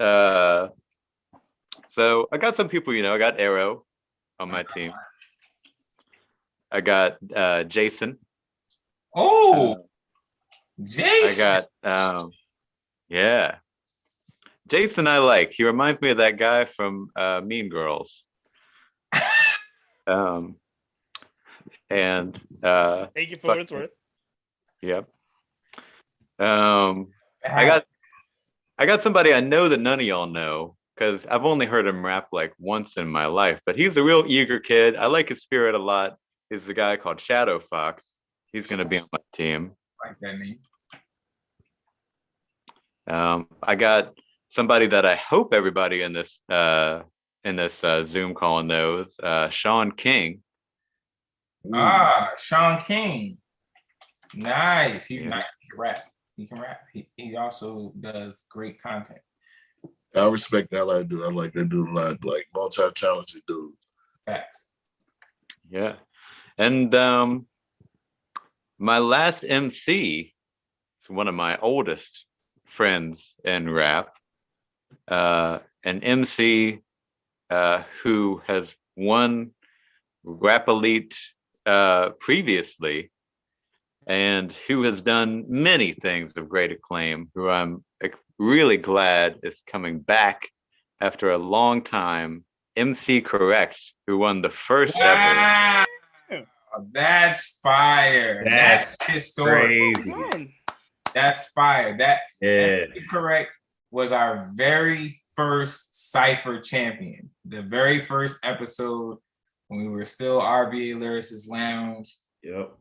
so I got some people, I got Arrow on my team. I got Jason. Oh, Jason. I got yeah. Jason I like. He reminds me of that guy from Mean Girls. And thank you for what it's worth. Yep. I got somebody I know that none of y'all know because I've only heard him rap like once in my life, but he's a real eager kid. I like his spirit a lot. He's the guy called Shadow Fox. He's gonna be on my team. I like that name. I got somebody that I hope everybody in this in this Zoom call knows, Sean King. Sean King. Nice. He's Yeah. nice. He can rap. He can rap. He also does great content. I respect that. I like that dude a lot. Like multi-talented dude. Fact. Yeah. And my last MC is one of my oldest friends in rap. An MC who has won Rap Elite previously, and who has done many things of great acclaim, who I'm really glad is coming back after a long time. MC Correct, who won the first ever. That's fire. That's historic. crazy. Again. That's fire. That Yeah. Correct was our very first Cypher champion. The very first episode when we were still RVA Lyricist Lounge. Yep.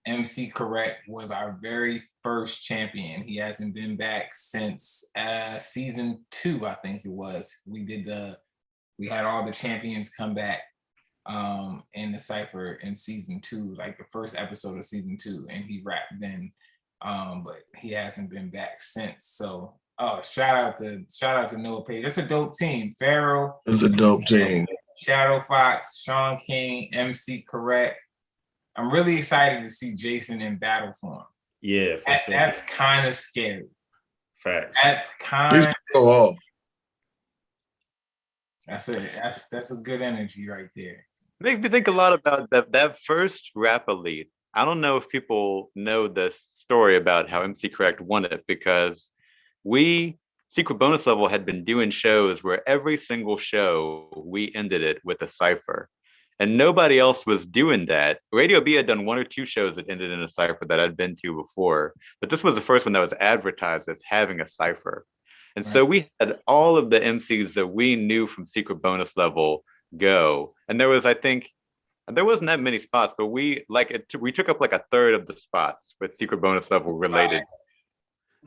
MC Correct was our very first champion. He hasn't been back since season 2, I think it was. We had all the champions come back in the Cypher in season 2, like the first episode of season 2, and he rapped then. But he hasn't been back since. So shout out to Noah Page. That's a dope team. Pharaoh. It's a dope team. Shadow Fox, Sean King, MC Correct. I'm really excited to see Jason in battle form. Yeah, for sure. That's kind of scary. Facts. That's He's kind. gonna go off. That's a good energy right there. Makes me think a lot about that first Rap Elite. I don't know if people know this story about how MC Correct won it, because we, Secret Bonus Level, had been doing shows where every single show we ended it with a cipher. And nobody else was doing that. Radio B had done 1 or 2 shows that ended in a cipher that I'd been to before, but this was the first one that was advertised as having a cipher. And so we had all of the MCs that we knew from Secret Bonus Level go. And there was, I think, there wasn't that many spots, but we took up like a third of the spots with Secret Bonus Level related.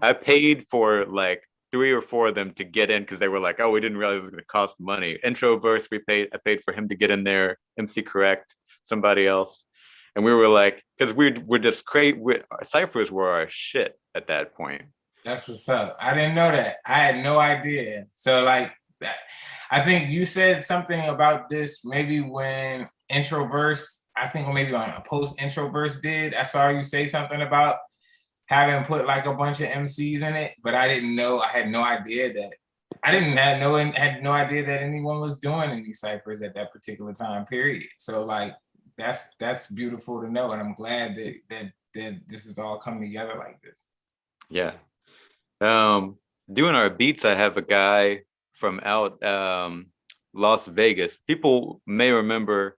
I paid for like 3 or 4 of them to get in because they were like, oh, we didn't realize it was going to cost money. Intro verse, I paid for him to get in there. MC Correct, somebody else. And we were like, because we're just crazy. Ciphers were our shit at that point. That's what's up. I didn't know that. I had no idea. So like, I think you said something about this maybe when intro verse, I think maybe on a post intro verse did. I saw you say something about having put like a bunch of MCs in it, but I didn't know. I had no idea that. I had no idea that anyone was doing any ciphers at that particular time period. So like that's beautiful to know, and I'm glad that this is all coming together like this. Yeah. Doing our beats, I have a guy from out Las Vegas. People may remember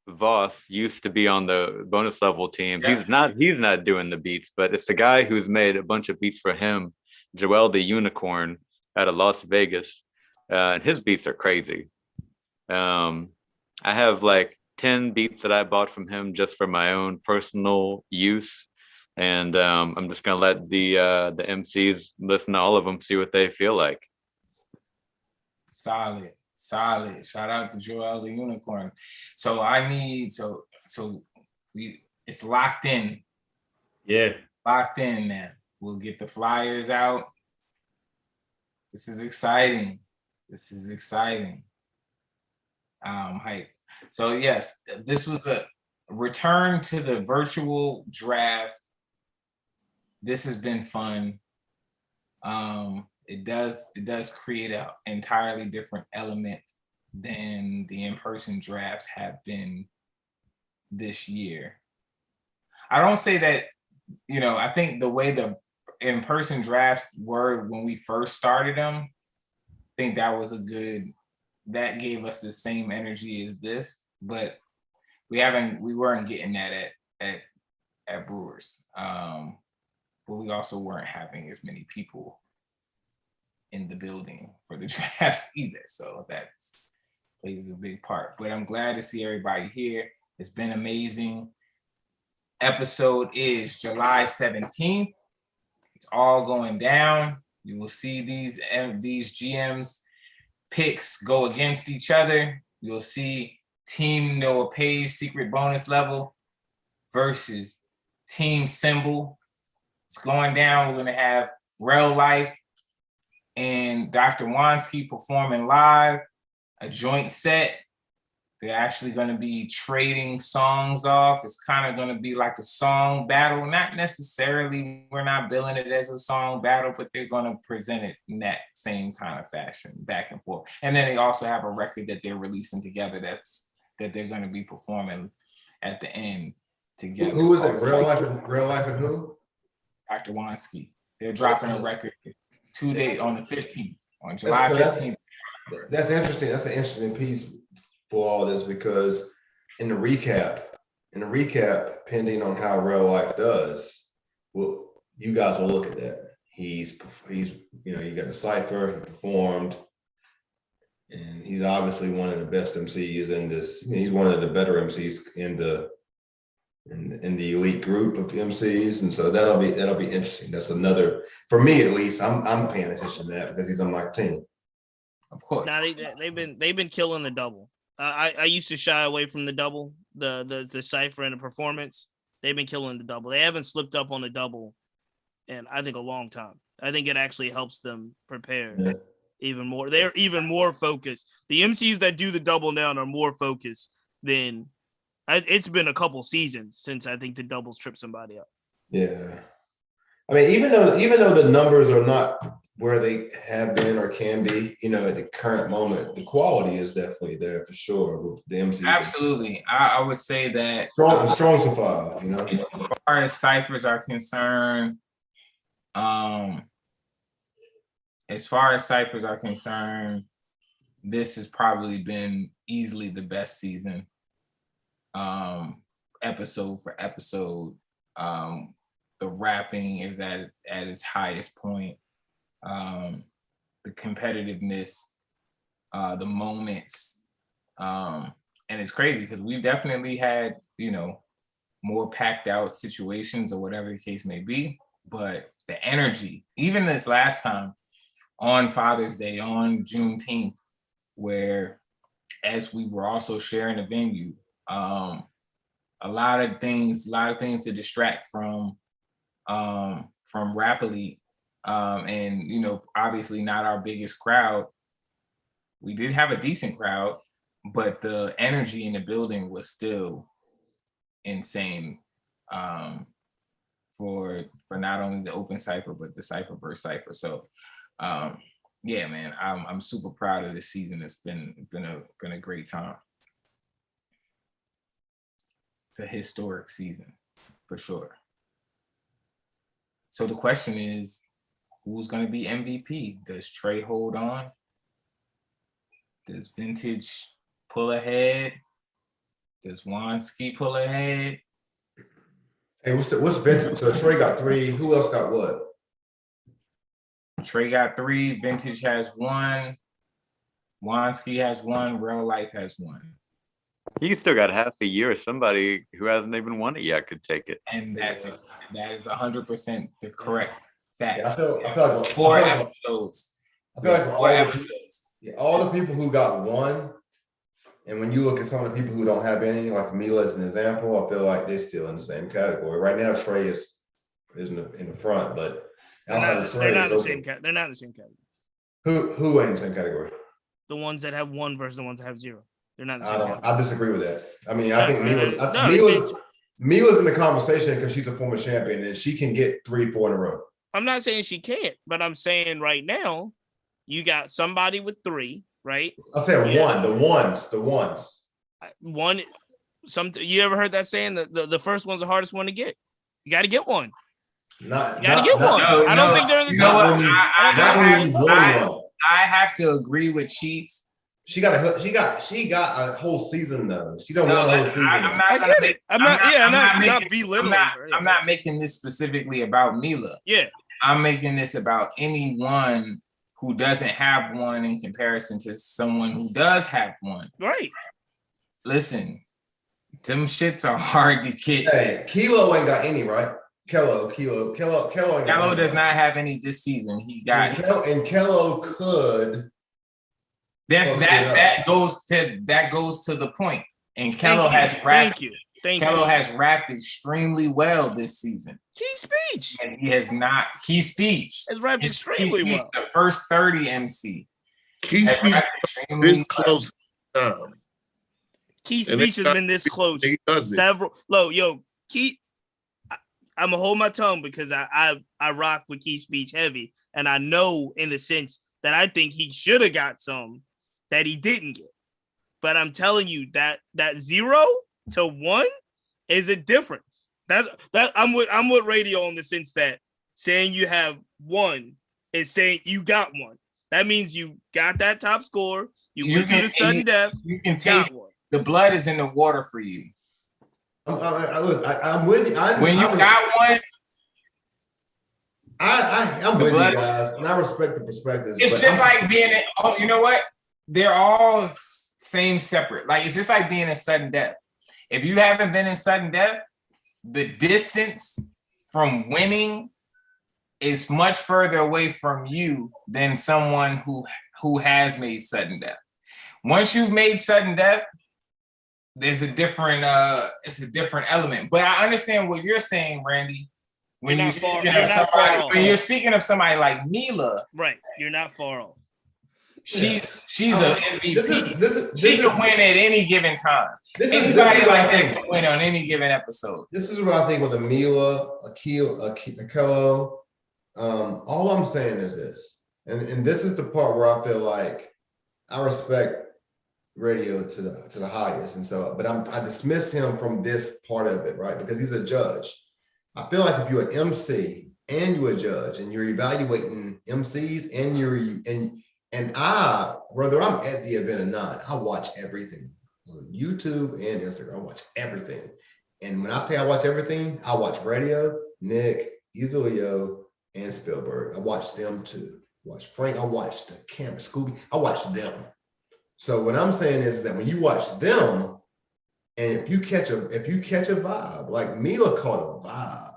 Voss used to be on the Bonus Level team. Yeah. He's not doing the beats, but it's the guy who's made a bunch of beats for him, Joel the Unicorn out of Las Vegas. And his beats are crazy. I have like 10 beats that I bought from him just for my own personal use. And I'm just gonna let the MCs listen to all of them, see what they feel like. Solid. Shout out to Joel the Unicorn. So it's locked in. Yeah. Locked in now. We'll get the flyers out. This is exciting. Hype. So yes, this was a return to the virtual draft. This has been fun. It does create an entirely different element than the in-person drafts have been this year. I don't say that, I think the way the in-person drafts were when we first started them, I think that gave us the same energy as this, but we weren't getting that at Brewers. But we also weren't having as many people in the building for the drafts either. So that plays a big part. But I'm glad to see everybody here. It's been amazing. Episode is July 17th. It's all going down. You will see these GMs picks go against each other. You'll see Team Noah Page secret bonus level versus Team Symbol. It's going down. We're going to have Real Life and Dr. Wansky performing live, a joint set. They're actually going to be trading songs off. It's kind of going to be like a song battle. Not necessarily, we're not billing it as a song battle, but they're going to present it in that same kind of fashion, back and forth. And then they also have a record that they're releasing together that they're going to be performing at the end together. Who is it? Real life and who? Dr. Wansky. They're dropping a record 2 days on the 15th, on July 15th. That's interesting. That's an interesting piece for all this, because in the recap, pending on how Real Life does, well, you guys will look at that. He's you got the Cypher, he performed, and he's obviously one of the best MCs in this. He's one of the better MCs in the elite group of MCs, and so that'll be interesting. That's another, for me at least. I'm paying attention to that because he's on my team. Of course. Now they've been killing the double. I used to shy away from the double, the Cypher and the performance. They've been killing the double. They haven't slipped up on the double in, I think, a long time. I think it actually helps them prepare even more. They're even more focused. The MCs that do the double now are more focused than it's been a couple seasons since I think the doubles tripped somebody up. Yeah. I mean, even though the numbers are not where they have been or can be, at the current moment, the quality is definitely there for sure. With the MCs. Absolutely. I would say that strong so far, As far as ciphers are concerned, this has probably been easily the best season, episode for episode. The rapping is at its highest point. The competitiveness, the moments, and it's crazy because we've definitely had, more packed out situations or whatever the case may be, but the energy, even this last time on Father's Day, on Juneteenth, where as we were also sharing the venue, a lot of things to distract from Rap Elite, and obviously not our biggest crowd. We did have a decent crowd, but the energy in the building was still insane, for not only the open cipher but the cipher versus cipher. So yeah, man, I'm super proud of this season. It's been a great time. It's a historic season for sure. So the question is, who's going to be MVP? Does Trey hold on? Does Vintage pull ahead? Does Wansky pull ahead? Hey, what's Vintage? So Trey got 3. Who else got what? Trey got 3. Vintage has 1. Wansky has 1. Real Life has 1. He's still got half a year. Somebody who hasn't even won it yet could take it. And that is 100% the correct fact. Yeah, I feel like 4 episodes. I feel like all the people who got 1, and when you look at some of the people who don't have any, like Mila as an example, I feel like they're still in the same category. Right now, Trey is in the front, but outside of Trey, they're not in the same category. Who ain't in the same category? The ones that have 1 versus the ones that have 0. They're not. I disagree with that. I mean, I think Mila's in the conversation because she's a former champion and she can get 3, 4 in a row. I'm not saying she can't, but I'm saying right now, you got somebody with 3, right? I said 1. The ones. One. You ever heard that saying? The first one's the hardest one to get. You got to get 1. You got to get 1. I don't think they're in the same. I have to agree with Cheats. She got a whole season though. She don't want a whole season. I'm not belittling. I'm not making this specifically about Mila. Yeah, I'm making this about anyone who doesn't have 1 in comparison to someone who does have 1. Right. Listen, them shits are hard to get. Hey, Kilo ain't got any, right? Kelo ain't got Kelo does not have any this season. He got and Kelo could That goes to the point. And Kello has rapped extremely well this season. Key Speech. And he has not. Key Speech has rapped extremely well. The first 30 MC. Key Speech this close. Key Speech has been this close. He does it. Key. I'm gonna hold my tongue because I rock with Key Speech heavy, and I know in the sense that I think he should have got some that he didn't get. But I'm telling you that 0 to 1 is a difference. I'm with radio in the sense that saying you have 1 is saying you got 1. That means you got that top score. You went through the sudden death. You can taste the blood is in the water for you. I'm with you. When you got one, I'm with you guys, and I respect the perspectives. It's just like being you know what? They're all same separate. Like it's just like being in sudden death. If you haven't been in sudden death, the distance from winning is much further away from you than someone who has made sudden death. Once you've made sudden death, there's a different it's a different element. But I understand what you're saying, Randy. When you're speaking of somebody like Mila, right? You're not far off. She's an MVP. She can win at any given time. This is what I think. Can win on any given episode. This is what I think with Amila, Akello. All I'm saying is this, and this is the part where I feel like I respect radio to the highest, and so, but I dismiss him from this part of it, right? Because he's a judge. I feel like if you're an MC and you're a judge and you're evaluating MCs and whether I'm at the event or not, I watch everything on YouTube and Instagram. I watch everything, and when I say I watch everything, I watch radio, Nick, Izulio, and Spielberg. I watch them too. I watch Frank. I watch the camera, Scooby. I watch them. So what I'm saying is that when you watch them, and if you catch a vibe, like Mila caught a vibe,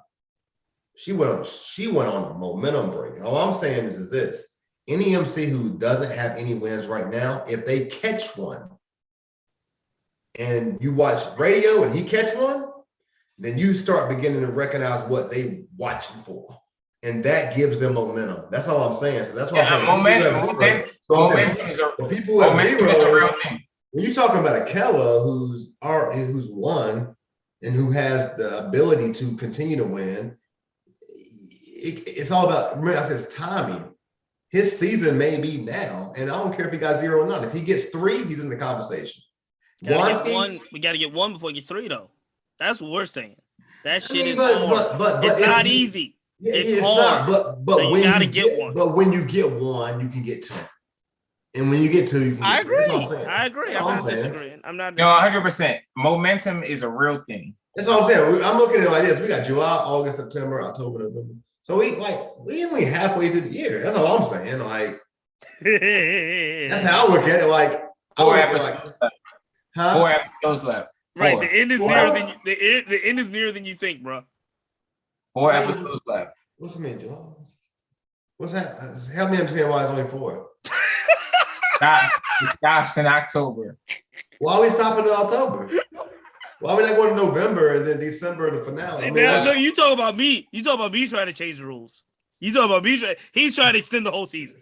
she went on a momentum break. All I'm saying is this: any MC who doesn't have any wins right now, if they catch one, and you watch radio and he catch one, then you start beginning to recognize what they watching for. And that gives them momentum. That's all I'm saying. So that's why I'm saying the people who have zero, when you're talking about a Kella who's won and who has the ability to continue to win, it's all about, remember I said it's timing. His season may be now, and I don't care if he got 0 or not. If he gets 3, he's in the conversation. We got to get 1 before you get 3, though. That's what we're saying. That shit is hard. But it's not easy. Yeah, it's hard. Not, but so when you gotta get 1. But when you get 1, you can get 2. And when you get 2, you can get 3. I agree. I'm not disagreeing. No, 100%. Momentum is a real thing. That's what I'm saying. I'm looking at it like this. We got July, August, September, October, November. So we only halfway through the year. That's all I'm saying. Like that's how I look at it. Like 4 episodes left. 4 episodes left. Right. The end is nearer than the end is nearer than you think, bro. 4 episodes left. What's the mean, July? What's that? Help me understand why it's only 4. It stops in October. Why are we stopping in October? Why are we not going to November and then December the finale? No, you talk about me. You talk about me trying to change the rules. You talk about me. He's trying to extend the whole season.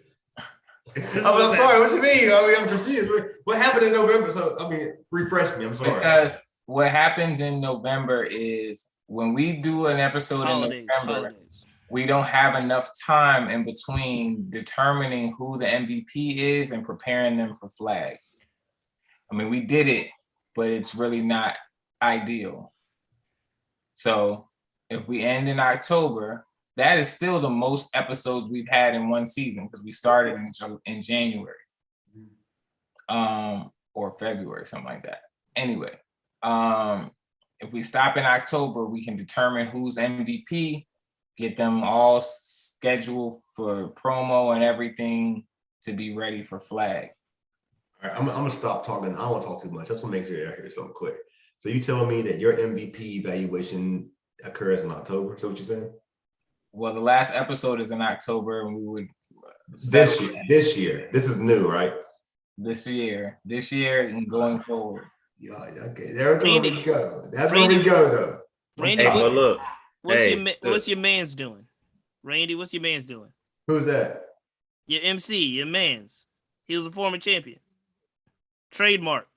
I'm sorry. What you mean? I'm confused. What happened in November? So refresh me. I'm sorry. Because what happens in November is when we do an episode in November, we don't have enough time in between determining who the MVP is and preparing them for flag. I mean, we did it, but it's really not ideal. So if we end in October, that is still the most episodes we've had in one season because we started in January or February, something like that. Anyway, if we stop in October, we can determine who's MVP, get them all scheduled for promo and everything to be ready for flag. All right, I'm gonna stop talking. I don't want to talk too much. I just want to make sure I hear something quick. So you telling me that your MVP evaluation occurs in October? Is that what you're saying? Well, the last episode is in October, and we would this year. This is new, right? this year and going forward. Yeah, okay, there's where Randy. we go. That's Randy, where we go, though. Randy, Hey, but look, what's your man's doing? Randy, what's your man's doing? Who's that? Your MC, your man's. He was a former champion. Trademark.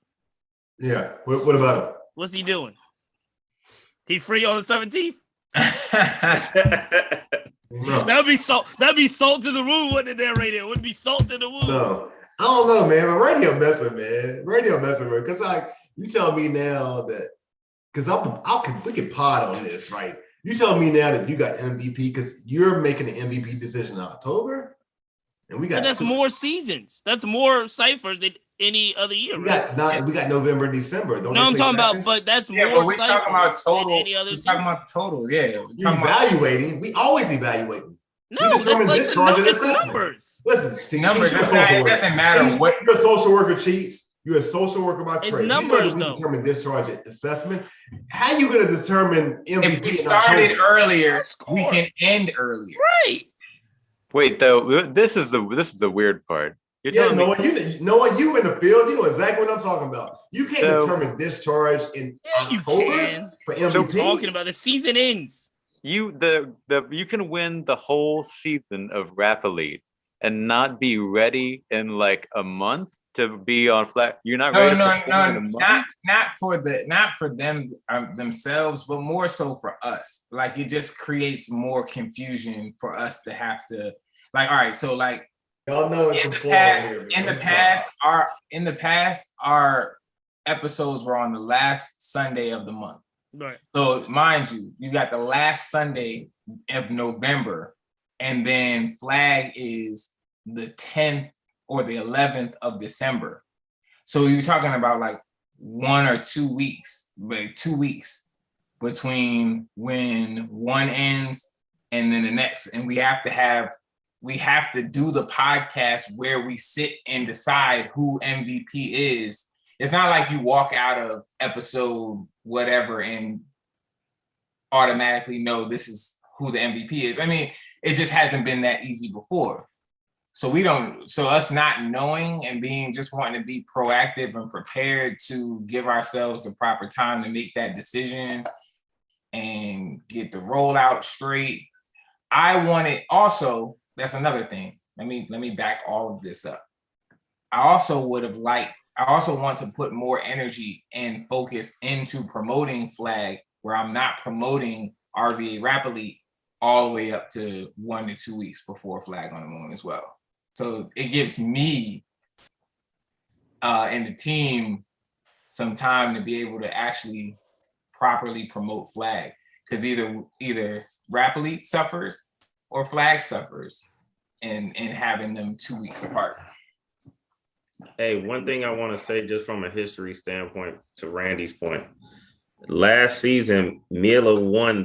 Yeah. What about him? What's he doing? He free on the 17th? No. That'd be salt in the room, wouldn't it, there, Radio? It would be salt in the room. No. I don't know, man. But radio messing, man. Radio messing with, because like you tell me now that, because we can pod on this, right? You tell me now that you got MVP because you're making an MVP decision in October, and we got. But that's more seasons. That's more ciphers than any other year. We right? we got November, December. Don't no, I'm talking about, matches? but that's Yeah, more but we're ciphers talking about total. than any other We're season. talking about total. Yeah, we're You're talking about evaluating. We always evaluating. No, we determine that's like discharge and it's assessment. numbers. Listen, see, numbers. Cheats, you're a social It worker. doesn't matter Cheats, what. you're a social worker, Cheats. You're a social worker by It's trade. numbers, you know that we though. determine discharge and assessment. How you going to determine MVP? If we started earlier, Score. we can end earlier. Right. Wait, though, this is the weird part. You're Yeah, telling me Noah, you in the field, you know exactly what I'm talking about. You can't So- determine discharge in Yeah, you October can. for I'm MVP. talking about the season ends. you can win the whole season of Rap Elite and not be ready in like a month to be on flat. You're not ready. No, to perform in a month? not for them themselves, but more so for us. Like it just creates more confusion for us to have to. Like, all right, so like Y'all know it's in a the flaw past, here. in the past, our episodes were on the last Sunday of the month. Right. So mind you, you got the last Sunday of November, and then flag is the 10th or the 11th of December. So you're talking about like 1 or 2 weeks, like 2 weeks between when one ends and then the next. And we have to do the podcast where we sit and decide who MVP is. It's not like you walk out of episode whatever and automatically know this is who the MVP is. I mean, it just hasn't been that easy before. So us not knowing and just wanting to be proactive and prepared to give ourselves the proper time to make that decision and get the rollout straight. That's another thing. Let me back all of this up. I also want to put more energy and focus into promoting flag where I'm not promoting RVA Rap Elite all the way up to 1 to 2 weeks before Flag on the Moon as well. So it gives me and the team some time to be able to actually properly promote flag, because either Rap Elite suffers or flag suffers in having them 2 weeks apart. Hey, one thing I want to say just from a history standpoint to Randy's point. Last season, Mila won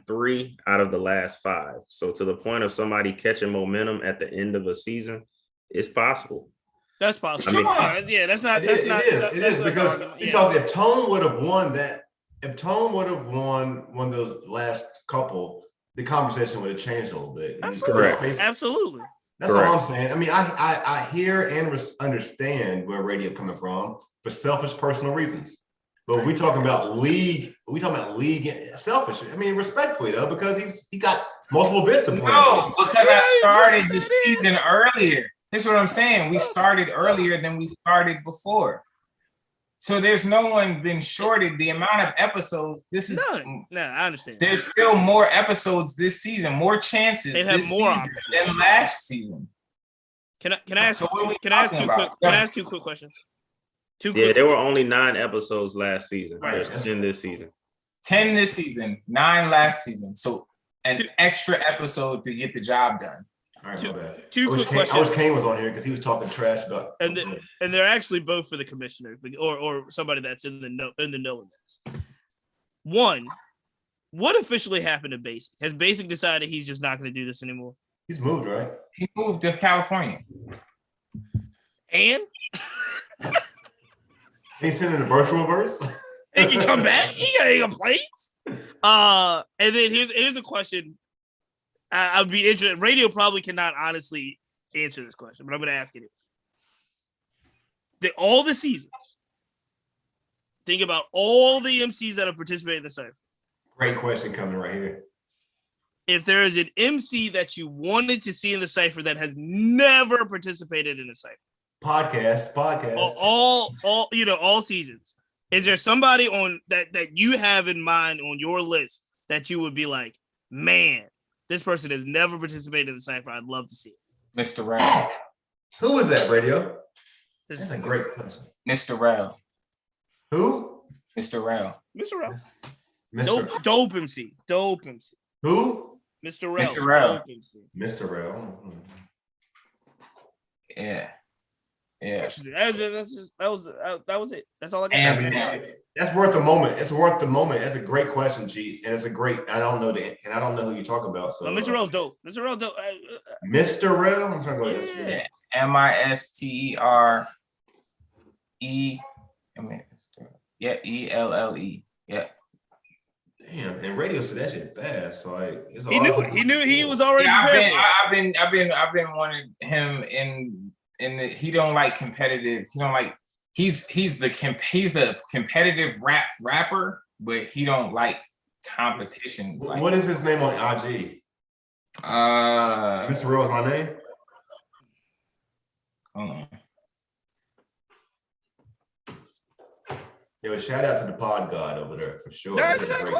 3 out of the last 5. So to the point of somebody catching momentum at the end of a season, it's possible. That's possible. I mean, Yeah, that's not. It That's is. not. It is. that- It that's is not because an argument. Yeah. if Tone would have won that, if Tone would have won one of those last couple, the conversation would have changed a little bit. Absolutely. Absolutely. That's all I'm saying. I mean, I hear and understand where radio coming from for selfish personal reasons. But we talking about league. We talking about league selfish. I mean, respectfully though, because he got multiple bits to play. No, because I started the season earlier. That's what I'm saying. We started earlier than we started before. So there's no one been shorted the amount of episodes. This is no, I understand. There's still more episodes this season, more chances They've had this more season than last season. Can I ask? So what are we Can I ask talking two quick? about? Can I ask 2 quick questions? Yeah, there were only 9 episodes last season. Right. There's 10 this season. 10 this season, 9 last season. So an extra episode to get the job done. All right, my bad. 2 quick questions. I wish Kane was on here because he was talking trash about. And they're actually both for the commissioner or somebody that's in the know in this. 1, what officially happened to Basic? Has Basic decided he's just not going to do this anymore? He's moved, right? He moved to California. And He's sending a virtual verse. he can come back. He got any complaints. And then here's the question. I'd be interested. Radio probably cannot honestly answer this question, but I'm going to ask it. All the seasons. Think about all the MCs that have participated in the cypher. Great question coming right here. If there is an MC that you wanted to see in the cypher that has never participated in the cypher, Podcast. all seasons, is there somebody on that you have in mind on your list that you would be like, man, this person has never participated in the cypher? I'd love to see it. Mr. Rel. Who is that, Radio? That's a great question. Mr. Rel. Who? Mr. Rel. Mr. Rel. Mr. Dope MC. Who? Mr. Rel. Mr. Rel. Dope MC. Mr. Rel. Yeah. Yeah. That was it. That's all I got. And That's worth a moment. It's worth the moment. That's a great question, Cheese, and it's a great. I don't know who you're talking about. So, Mr. Rel's dope. Mr. Rel dope. Mr. Rel. I'm talking about. Yeah. Misterre. ELLE. Yeah. Damn, and Radio said that shit fast. So like, it's a He lot knew of it. He knew he was already. I've been wanting him in the. He don't like competitive. He don't like. He's a competitive rapper, but he don't like competitions. What is his name on IG? Mr. Rel is my name. Hold on. Yo, shout out to the pod god over there for sure. Mr.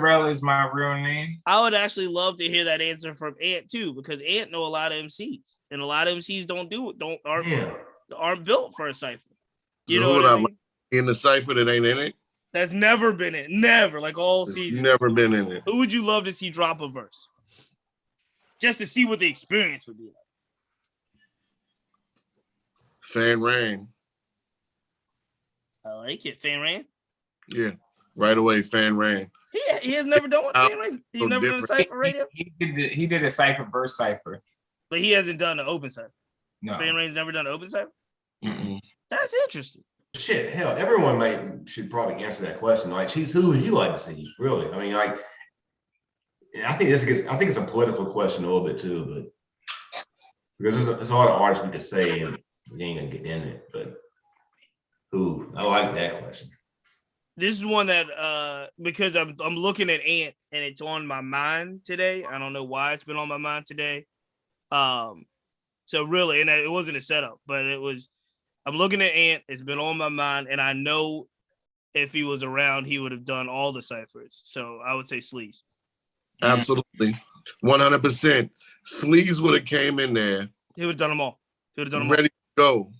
Rel is my real name. I would actually love to hear that answer from Ant too, because Ant know a lot of MCs, and a lot of MCs aren't built for a cipher. You know what I mean? In the cipher that ain't in it? That's never been it. Never, like all seasons. Never been in it. Who would you love to see drop a verse? Just to see what the experience would be like. Fan Rain. I like it. Fan Rain? Yeah. Right away, Fan Rain. He has never done one. Fan Rain. He's never done a cypher radio. He did a cypher verse cypher. But he hasn't done an open cypher. No. Fan Rain's never done an open cypher? Mm-mm. That's interesting. Shit, hell, everyone should probably answer that question. Like, who would you like to see? Really? I mean, like, I think it's a political question a little bit too, but because there's a lot of artists we could say and we ain't gonna get in it. But who? I like that question. This is one that because I'm looking at Ant and it's on my mind today. I don't know why it's been on my mind today. So really, and it wasn't a setup, but I'm looking at Ant. It's been on my mind, and I know if he was around, he would have done all the ciphers. So I would say Sleaze. Absolutely, 100%. Sleaze would have came in there. He would have done them all. He would have done them ready to go.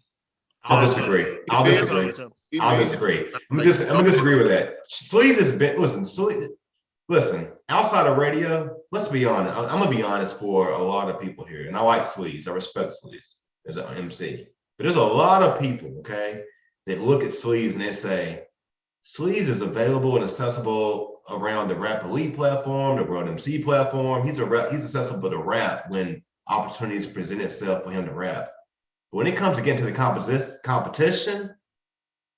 I'll disagree. I'm gonna disagree with that. Sleaze has been listen. Outside of radio, let's be honest. I'm gonna be honest for a lot of people here, and I like Sleaze. I respect Sleaze as an MC. But there's a lot of people, okay, that look at Sleaze and they say, Sleaze is available and accessible around the Rap Elite platform, the World MC platform. He's accessible to rap when opportunities present itself for him to rap. But when it comes again to the competition,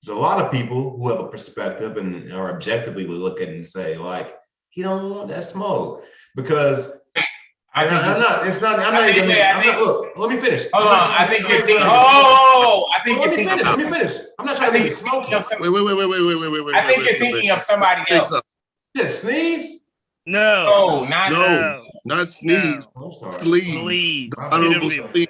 there's a lot of people who have a perspective and are objectively would look at it and say, like, he don't want that smoke. Because let me finish. Hold on. Let me finish. I'm not trying to make smoke. Wait. I think you're thinking of somebody else. Just Sneeze? No, not Sneeze. Sleaze. Honorable Sleaze.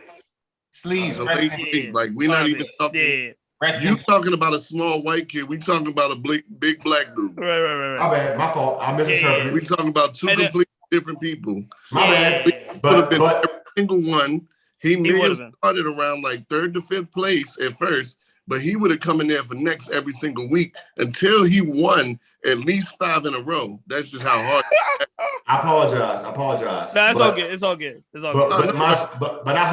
Sleaze. Like we're not even talking. You talking about a small white kid? We talking about a big black dude. Right. My bad. My fault. I misinterpreted. We talking about two completely different people. My bad. But every single one. He may have started around like 3rd to 5th place at first, but he would have come in there for next every single week until he won at least 5 in a row. That's just how hard. I apologize. No, it's all good. But I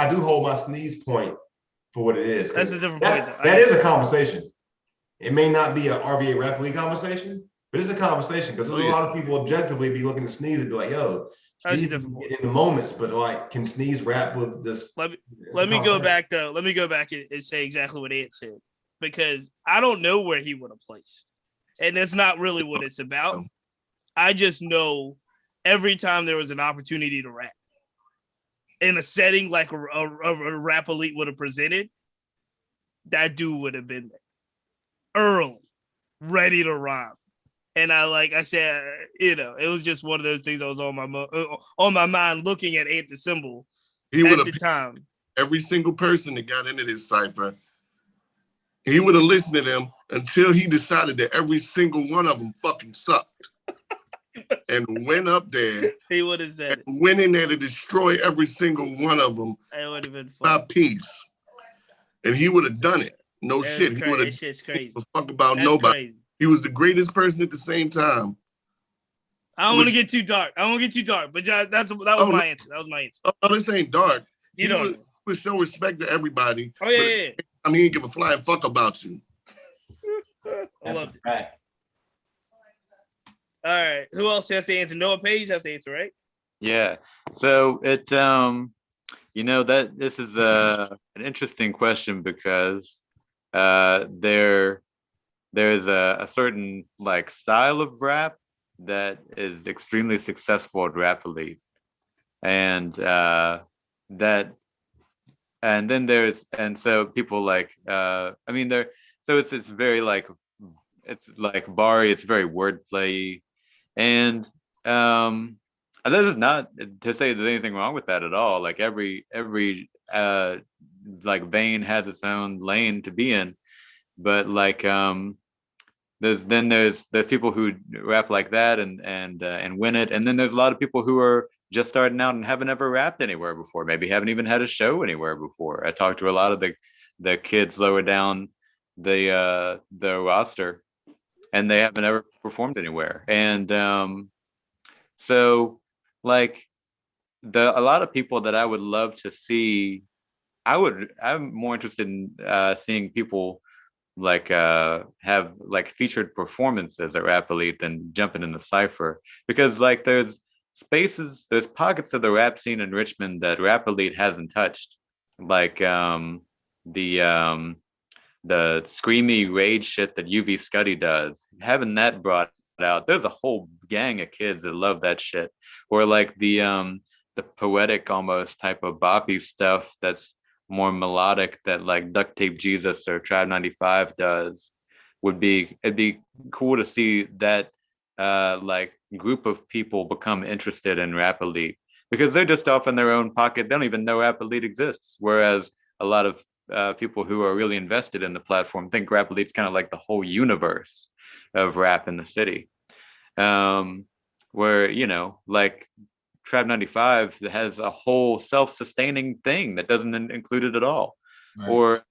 do hold my Sneeze point for what it is. That's a different point. That is a conversation. It may not be an RVA Rap Elite conversation, but it's a conversation because there's a lot of people objectively be looking to Sneeze and be like, yo, Sneeze in the moments, but like, can Sneeze rap with this? Let me go back though. Let me go back and say exactly what Ant said, because I don't know where he would have placed, and that's not really what it's about. I just know every time there was an opportunity to rap in a setting like a Rap Elite would have presented, that dude would have been there early, ready to rhyme. And I said, it was just one of those things that was on my mind looking at Ant the Symbol He would at have the time. every single person that got into this cipher. He would have listened to them until he decided that every single one of them fucking sucked. And went up there. He would have said it. Went in there to destroy every single one of them. It would have been by fun. piece. And he would have done it. No shit. He would have shit's crazy. fuck about That's nobody. crazy. He was the greatest person at the same time. I don't want to get too dark. But that was my answer. That was my answer. Oh, this ain't dark. You He would show respect to everybody. Oh, yeah. I mean, he didn't give a flying fuck about you. That's a fact. All right. Who else has to answer? Noah Page has to answer, right? Yeah. So it that this is an interesting question because there's a certain like style of rap that is extremely successful at Rap Elite, and so people like it's very like Bari, it's very wordplay, and this is not to say there's anything wrong with that at all. Like every like vein has its own lane to be in, but like there's people who rap like that and win it, and then there's a lot of people who are just starting out and haven't ever rapped anywhere before, maybe haven't even had a show anywhere before. I talked to a lot of the kids lower down the roster, and they haven't ever performed anywhere. And so like a lot of people that I would love to see, I'm more interested in seeing people like have like featured performances at Rap Elite than jumping in the cypher, because like there's pockets of the rap scene in Richmond that Rap Elite hasn't touched, like the screamy rage shit that UV Scuddy does. Having that brought out, there's a whole gang of kids that love that shit. Or like the poetic almost type of boppy stuff that's more melodic that like Duct Tape Jesus or Tribe 95 does. It'd be cool to see that like group of people become interested in Rap Elite, because they're just off in their own pocket. They don't even know Rap Elite exists. Whereas a lot of people who are really invested in the platform think Rap Elite's kind of like the whole universe of rap in the city. Where, like Tribe 95 has a whole self-sustaining thing that doesn't include it at all. Right. Or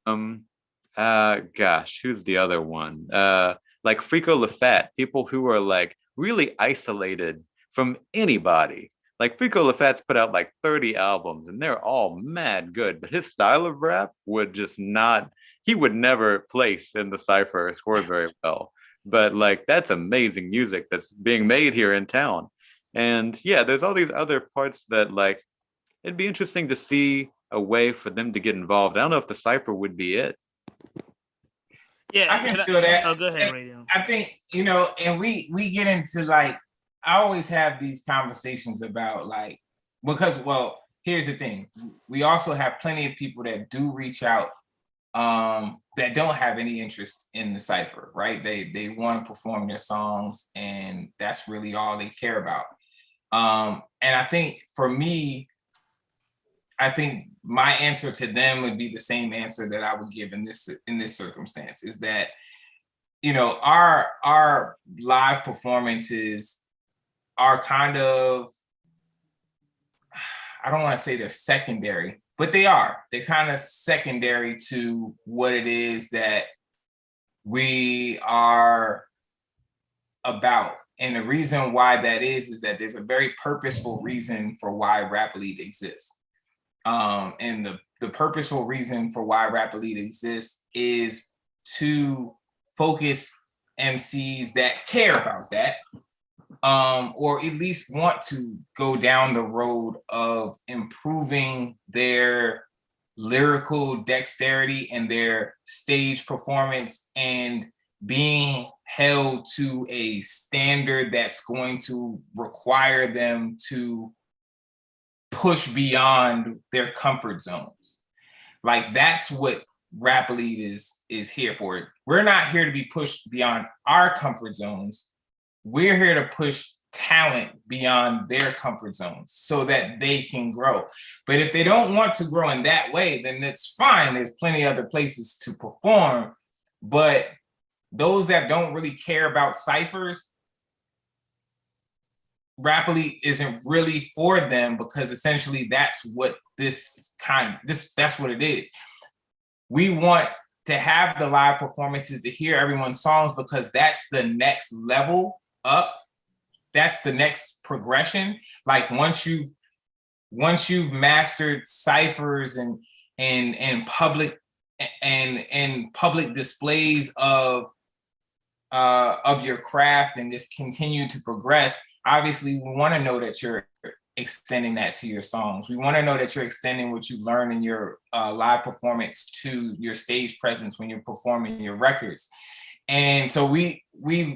gosh, who's the other one? Like Frico LaFat, people who are like really isolated from anybody. Like Frico LaFat's put out like 30 albums and they're all mad good, but his style of rap would just not, he would never place in the cypher or score very well. But like that's amazing music that's being made here in town. And yeah, there's all these other parts that like it'd be interesting to see a way for them to get involved. I don't know if the cypher would be it. Yeah, I can feel that. Oh, go ahead, Radio. I think, and we get into like, I always have these conversations about like, because, well, here's the thing. We also have plenty of people that do reach out that don't have any interest in the cypher, right? They want to perform their songs and that's really all they care about. And I think for me, I think my answer to them would be the same answer that I would give in this circumstance, is that, our live performances are kind of, I don't want to say they're secondary, but they are. They're kind of secondary to what it is that we are about. And the reason why that is that there's a very purposeful reason for why Rap Elite exists. And the purposeful reason for why Rap Elite exists is to focus MCs that care about that, or at least want to go down the road of improving their lyrical dexterity and their stage performance and being held to a standard that's going to require them to push beyond their comfort zones. Like that's what Rap Elite is here for. We're not here to be pushed beyond our comfort zones. We're here to push talent beyond their comfort zones so that they can grow. But if they don't want to grow in that way, then that's fine. There's plenty of other places to perform. But those that don't really care about ciphers, Rap Elite isn't really for them, because essentially that's what that's what it is. We want to have the live performances to hear everyone's songs, because that's the next level up. That's the next progression. Like once you've mastered ciphers and public displays of your craft and just continue to progress, obviously we want to know that you're extending that to your songs. We want to know that you're extending what you learn in your live performance to your stage presence when you're performing your records. And so we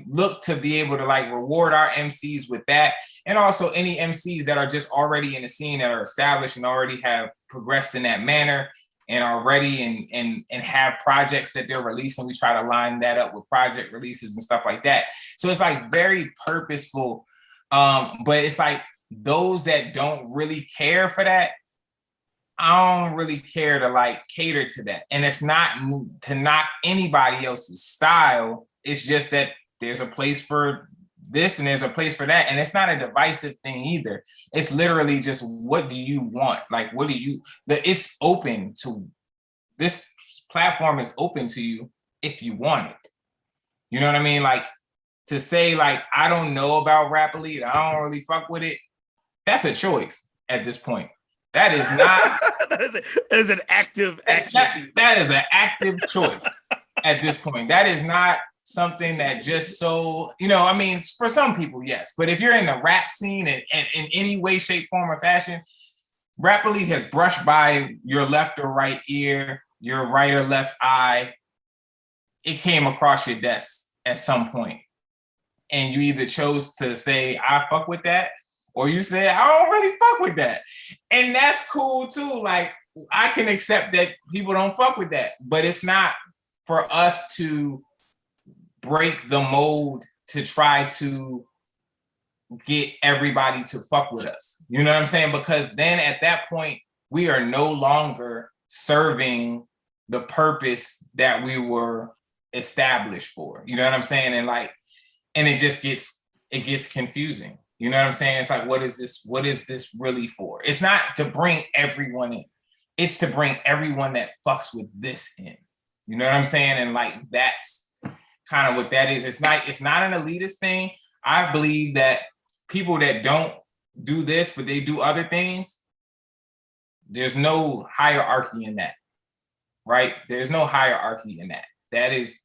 look to be able to like reward our MCs with that, and also any MCs that are just already in the scene, that are established and already have progressed in that manner and are ready and have projects that they're releasing. We try to line that up with project releases and stuff like that. So it's like very purposeful. But it's like those that don't really care for that, I don't really care to like cater to that. And it's not to knock anybody else's style. It's just that there's a place for this and there's a place for that. And it's not a divisive thing either. It's literally just, what do you want? Like, it's open to, this platform is open to you if you want it. You know what I mean? Like, to say like, I don't know about Rap Elite, I don't really fuck with it, that's a choice at this point. That is not. that is an active action. That is an active choice at this point. That is not something that just so, I mean, for some people, yes. But if you're in the rap scene and in any way, shape, form, or fashion, Rap Elite has brushed by your left or right ear, your right or left eye. It came across your desk at some point. And you either chose to say, I fuck with that, or you say, I don't really fuck with that. And that's cool too. Like, I can accept that people don't fuck with that, but it's not for us to break the mold to try to get everybody to fuck with us. You know what I'm saying? Because then at that point, we are no longer serving the purpose that we were established for. You know what I'm saying? And it just gets confusing. You know what I'm saying? It's like, what is this really for? It's not to bring everyone in. It's to bring everyone that fucks with this in. You know what I'm saying? And like, that's kind of what that is. It's not an elitist thing. I believe that people that don't do this, but they do other things, there's no hierarchy in that, right? There's no hierarchy in that. That is,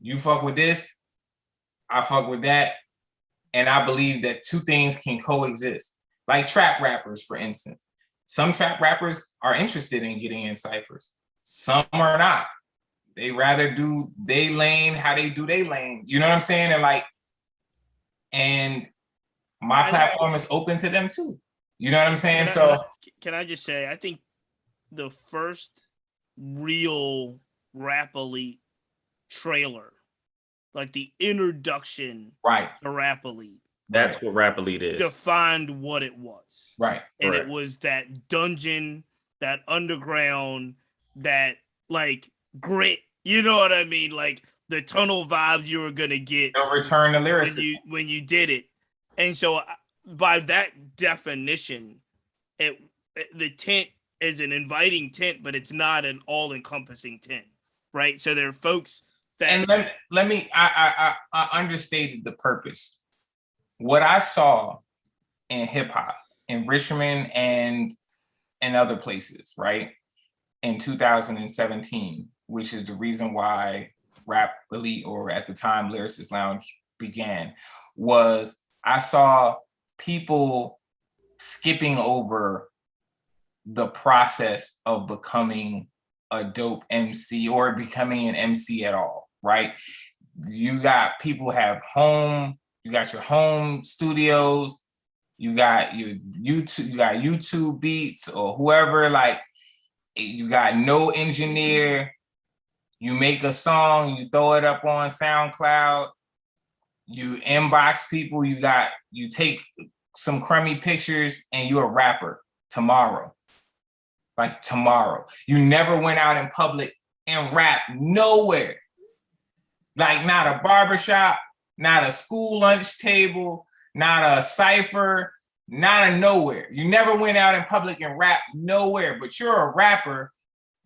you fuck with this, I fuck with that. And I believe that two things can coexist. Like trap rappers, for instance. Some trap rappers are interested in getting in ciphers. Some are not. They rather do they lane how they do they lane. You know what I'm saying? And my platform is open to them too. You know what I'm saying? Can I just say, I think the first real Rap Elite trailer, like the introduction to Rap Elite. That's what Rap Elite is. Defined what it was. Right. And it was that dungeon, that underground, that like grit. You know what I mean? Like the tunnel vibes you were gonna get. No return to lyrics when you did it. And so by that definition, the tent is an inviting tent, but it's not an all-encompassing tent. Right. So there are folks that, and let me I understated the purpose. What I saw in hip hop in Richmond and other places, right, in 2017, which is the reason why Rap Elite, or at the time Lyricist Lounge, began, was I saw people skipping over the process of becoming a dope MC or becoming an MC at all, right? You got people have home, you got your home studios, you got your YouTube, you got YouTube beats or whoever, like you got no engineer, you make a song, you throw it up on SoundCloud, you inbox people, you take some crummy pictures and you're a rapper tomorrow. Like tomorrow. You never went out in public and rap nowhere. Like not a barbershop, not a school lunch table, not a cypher, not a nowhere. You never went out in public and rap nowhere, but you're a rapper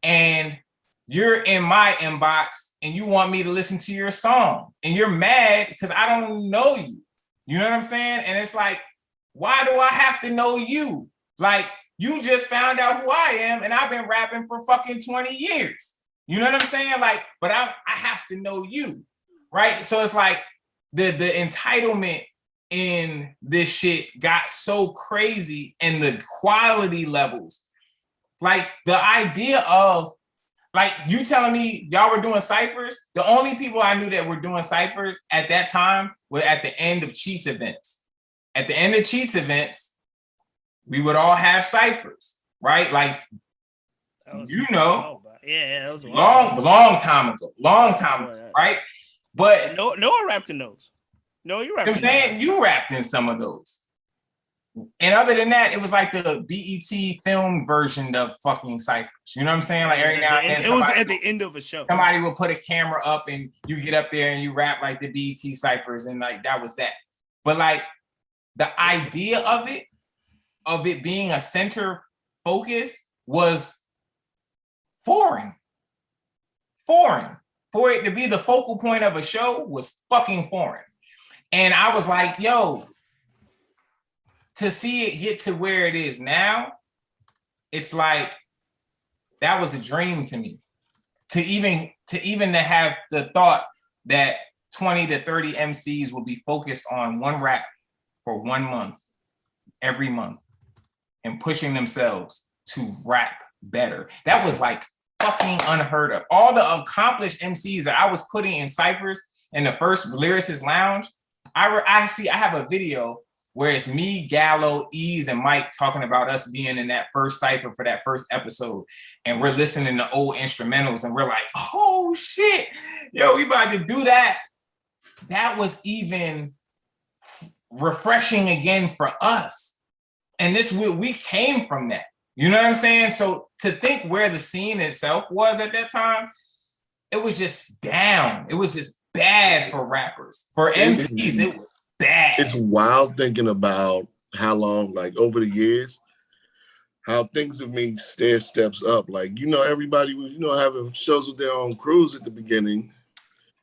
and you're in my inbox and you want me to listen to your song and you're mad because I don't know you. You know what I'm saying? And it's like, why do I have to know you? Like, you just found out who I am and I've been rapping for fucking 20 years. You know what I'm saying? Like, but I have to know you, right? So it's like the entitlement in this shit got so crazy and the quality levels. Like the idea of, like you telling me y'all were doing ciphers, the only people I knew that were doing ciphers at that time were at the end of Cheats events. At the end of Cheats events, we would all have ciphers, right? Like, you know, that was long time ago, right? But Noah rapped in those. No, you rapped. I'm saying you rapped in some of those. And other than that, it was like the BET film version of fucking ciphers. You know what I'm saying? Like every now and then, it was at the end of a show. Somebody will put a camera up and you get up there and you rap like the BET ciphers, and like that was that. But like the idea of it being a center focus was foreign. For it to be the focal point of a show was fucking foreign. And I was like, yo, to see it get to where it is now, it's like, that was a dream to me. To even to have the thought that 20 to 30 MCs will be focused on one rap for 1 month, every month, and pushing themselves to rap better. That was like fucking unheard of. All the accomplished MCs that I was putting in ciphers in the first Lyricist Lounge, I have a video where it's me, Gallo, Ease, and Mike talking about us being in that first cipher for that first episode. And we're listening to old instrumentals and we're like, oh shit, yo, we about to do that. That was even refreshing again for us. And we came from that. You know what I'm saying? So to think where the scene itself was at that time, it was just down. It was just bad for rappers. For MCs, it was bad. It's wild thinking about how long, like over the years, how things have made stair steps up. Like, you know, everybody was, you know, having shows with their own crews at the beginning.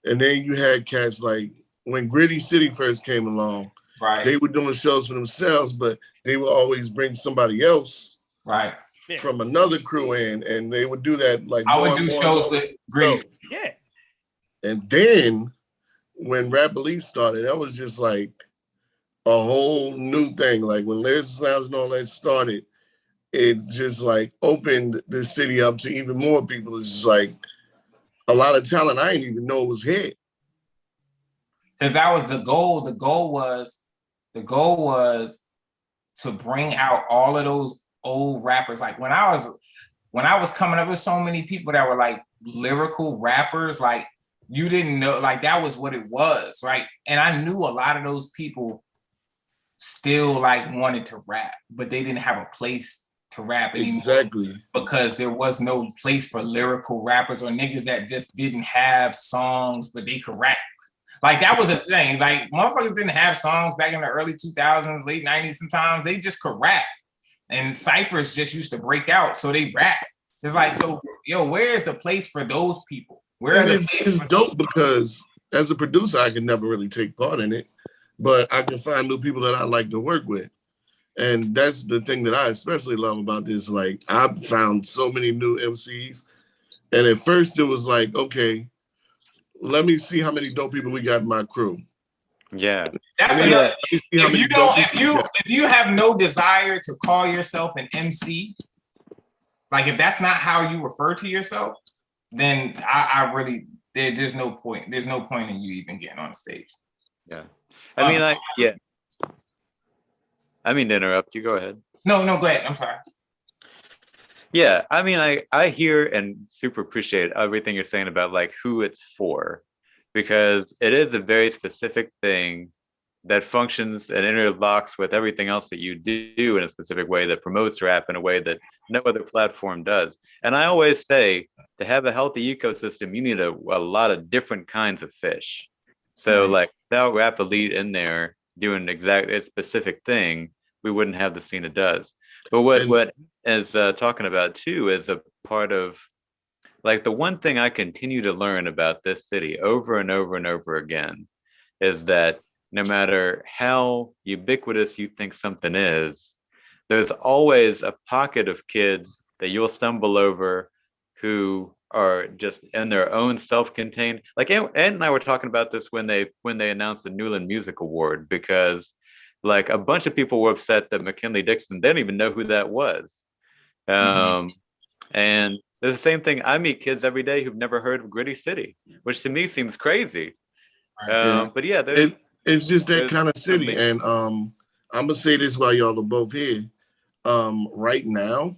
And then you had cats like when Gritty City first came along, right? They were doing shows for themselves, but they would always bring somebody else, right, from another crew in, and they would do that. Like I would do shows with Gritty. Yeah. And then when Rap Elite started, that was just like a whole new thing. Like when Lyricist Lounge and all that started, it just like opened the city up to even more people. It's just like a lot of talent I didn't even know was here. Because that was the goal. The goal was to bring out all of those old rappers. Like when I was coming up with so many people that were like lyrical rappers, like you didn't know, like that was what it was, right? And I knew a lot of those people still like wanted to rap, but they didn't have a place to rap anymore. Exactly. Because there was no place for lyrical rappers or niggas that just didn't have songs, but they could rap. Like that was a thing. Like motherfuckers didn't have songs back in the early 2000s, late 90s sometimes. They just could rap. And ciphers just used to break out, so they rapped. It's like, so, yo, where is the place for those people? Where are the places? It's dope because as a producer, I can never really take part in it, but I can find new people that I like to work with. And that's the thing that I especially love about this. Like, I've found so many new MCs. And at first it was like, okay, let me see how many dope people we got in my crew. Yeah. That's another. If you have no desire to call yourself an MC, like if that's not how you refer to yourself, then I really there's no point. There's no point in you even getting on the stage. Yeah. I mean, I mean to interrupt you. Go ahead. No, go ahead. I'm sorry. Yeah, I mean, I hear and super appreciate everything you're saying about like who it's for, because it is a very specific thing that functions and interlocks with everything else that you do in a specific way that promotes rap in a way that no other platform does. And I always say, to have a healthy ecosystem, you need a lot of different kinds of fish. So like without Rap Elite in there doing exactly a specific thing, we wouldn't have the scene it does. But what is talking about too is a part of like the one thing I continue to learn about this city over and over and over again is that no matter how ubiquitous you think something is, there's always a pocket of kids that you'll stumble over who are just in their own self-contained. Like Ant and I were talking about this when they announced the Newland Music Award, because like a bunch of people were upset that McKinley Dixon, they didn't even know who that was. And there's the same thing. I meet kids every day who've never heard of Gritty City, which to me seems crazy. But yeah, it's just that kind of city. Something. And I'm gonna say this while y'all are both here. Right now,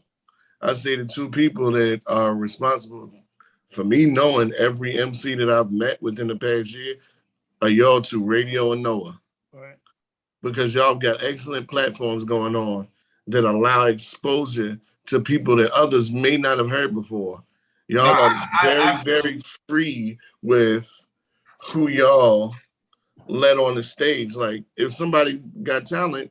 I say the two people that are responsible for me knowing every MC that I've met within the past year are y'all two, Radio and Noah. Right. Because y'all got excellent platforms going on that allow exposure to people that others may not have heard before. Y'all are very free with who y'all let on the stage. Like if somebody got talent,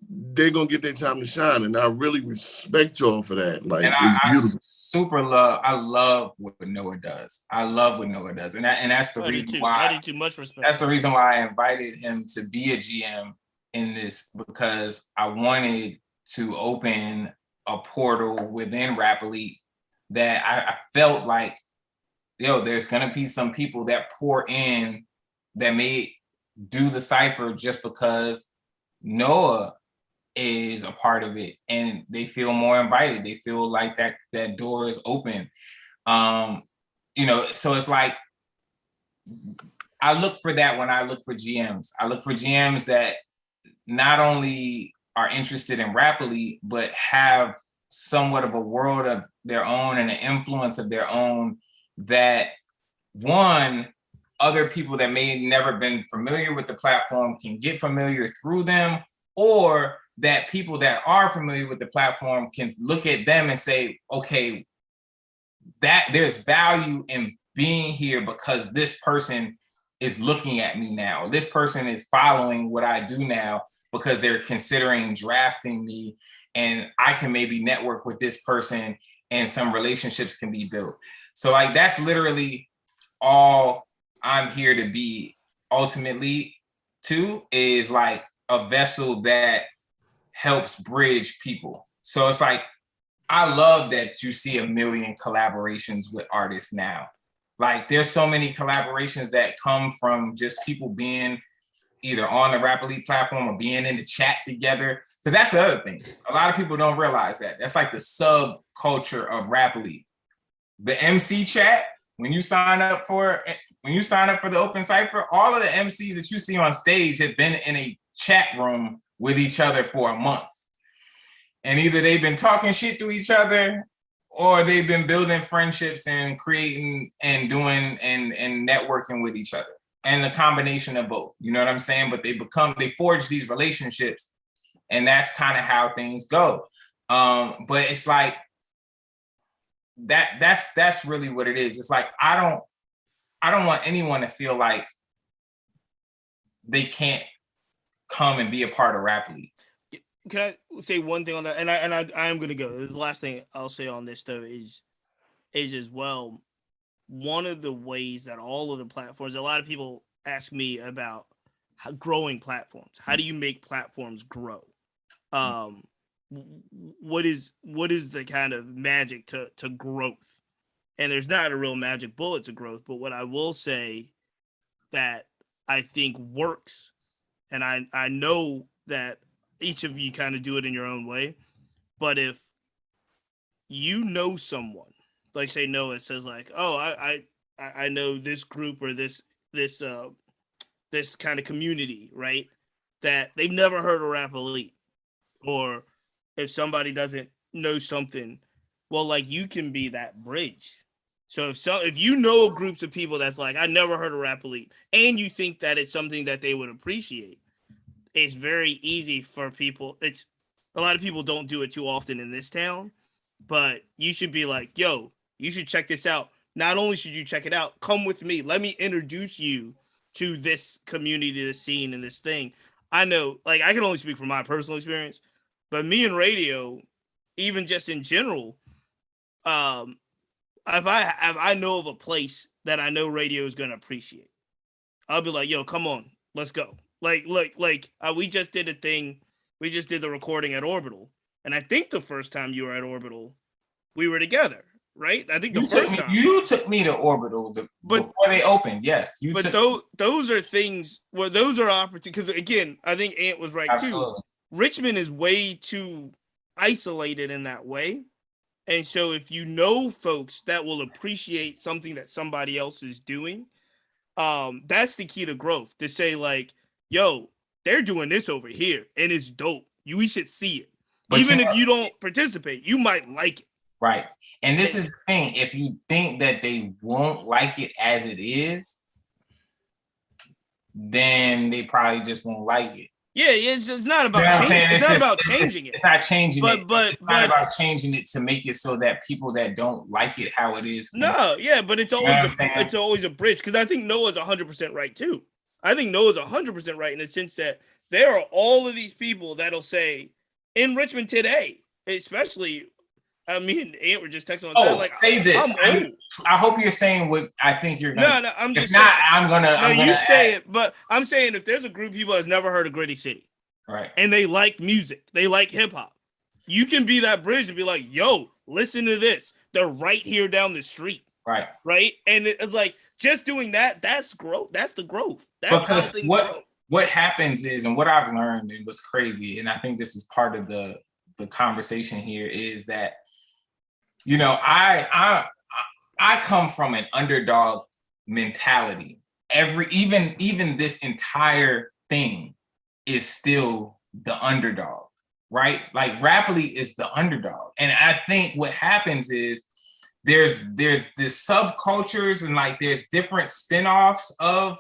they're gonna get their time to shine, and I really respect y'all for that. Like, and it's beautiful. I love what Noah does. I love what Noah does, and that's the reason why I do too much respect. That's the reason why I invited him to be a GM in this, because I wanted to open a portal within Rap Elite that I felt like, there's gonna be some people that pour in that may do the cipher just because Noah is a part of it, and they feel more invited. They feel like that door is open. So it's like I look for that when I look for GMs. I look for GMs that not only are interested in Rap Elite, but have somewhat of a world of their own and an influence of their own, that one, other people that may never been familiar with the platform can get familiar through them, or that people that are familiar with the platform can look at them and say, okay, that there's value in being here because this person is looking at me now. This person is following what I do now because they're considering drafting me, and I can maybe network with this person and some relationships can be built. So like, that's literally all I'm here to be ultimately to, is like a vessel that helps bridge people. So it's like, I love that you see 1 million collaborations with artists now. Like there's so many collaborations that come from just people being either on the Rap Elite platform or being in the chat together. Because that's the other thing. A lot of people don't realize that. That's like the subculture of Rap Elite. The MC chat, when you sign up for the open cipher, all of the MCs that you see on stage have been in a chat room with each other for a month. And either they've been talking shit to each other, or they've been building friendships and creating and doing and networking with each other. And the combination of both, you know what I'm saying? But they forge these relationships, and that's kind of how things go. But it's like, that's really what it is. It's like, I don't want anyone to feel like they can't come and be a part of Rap Elite. Can I say one thing on that? And I am gonna go. The last thing I'll say on this though is as well, one of the ways that all of the platforms, a lot of people ask me about growing platforms. How do you make platforms grow? What is the kind of magic to growth? And there's not a real magic bullet to growth, but what I will say that I think works, and I know that each of you kind of do it in your own way, but if you know someone, like say Noah says like, oh, I I know this group or this kind of community, right? That they've never heard of Rap Elite, or if somebody doesn't know something, well, like you can be that bridge. So if you know groups of people that's like, I never heard of Rap Elite, and you think that it's something that they would appreciate, it's very easy for people. It's a lot of people don't do it too often in this town, but you should be like, yo, you should check this out. Not only should you check it out, come with me. Let me introduce you to this community, this scene, and this thing. I know, like, I can only speak from my personal experience, but me and radio, even just in general, if I know of a place that I know radio is going to appreciate, I'll be like, yo, come on, let's go. We just did a thing. We just did the recording at Orbital. And I think the first time you were at Orbital, we were together, right? I think you took me to Orbital before they opened. Yes. Those are things where those are opportunities. Because again, I think Ant was right too. Richmond is way too isolated in that way. And so if you know folks that will appreciate something that somebody else is doing, that's the key to growth. To say like, yo, they're doing this over here and it's dope. We should see it. But even if you don't participate, you might like it. Right. And this is the thing. If you think that they won't like it as it is, then they probably just won't like it. Yeah, it's not about changing. It's not about changing it. It's not changing it. But it's not about changing it to make it so that people that don't like it how it is. No, yeah, but it's always a bridge, because I think Noah's 100% right too. I think Noah's 100% right in the sense that there are all of these people that'll say in Richmond today, especially. I mean, Ant were just texting on like, say this. I hope you're saying what I think you're gonna. No, I'm just. If not, I'm gonna. No, you say it, but I'm saying if there's a group of people that's never heard of Gritty City, right, and they like music, they like hip hop, you can be that bridge and be like, "Yo, listen to this. They're right here down the street." Right. Right, and it's like just doing that. That's growth. That's the growth. That's because what happens is, and what I've learned, and what's crazy, and I think this is part of the conversation here, is that. You know, I come from an underdog mentality. Even this entire thing is still the underdog, right? Like Rap Elite is the underdog. And I think what happens is there's this subcultures and like there's different spin-offs of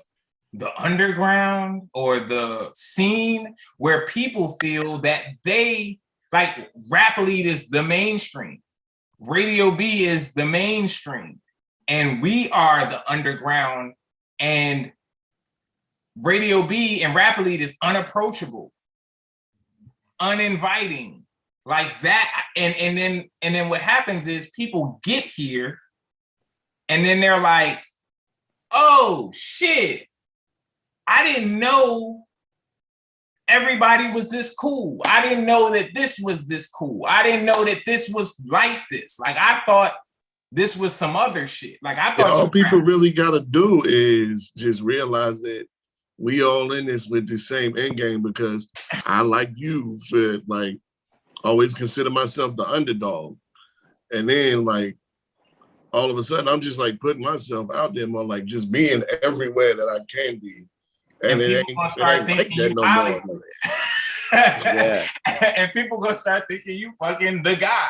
the underground or the scene where people feel that they like Rap Elite is the mainstream. Radio B is the mainstream, and we are the underground, and Radio B and Rap Elite is unapproachable, uninviting, like that. And then what happens is people get here, and then they're like, oh shit, I didn't know everybody was this cool. I didn't know that this was this cool. I didn't know that this was like this. Like I thought this was some other shit. Like I thought all people really gotta do is just realize that we all in this with the same end game, because I, like you said, like always consider myself the underdog. And then like all of a sudden I'm just like putting myself out there more, like just being everywhere that I can be. And people gonna start thinking you Hollywood. Yeah. And people gonna start thinking you fucking the guy.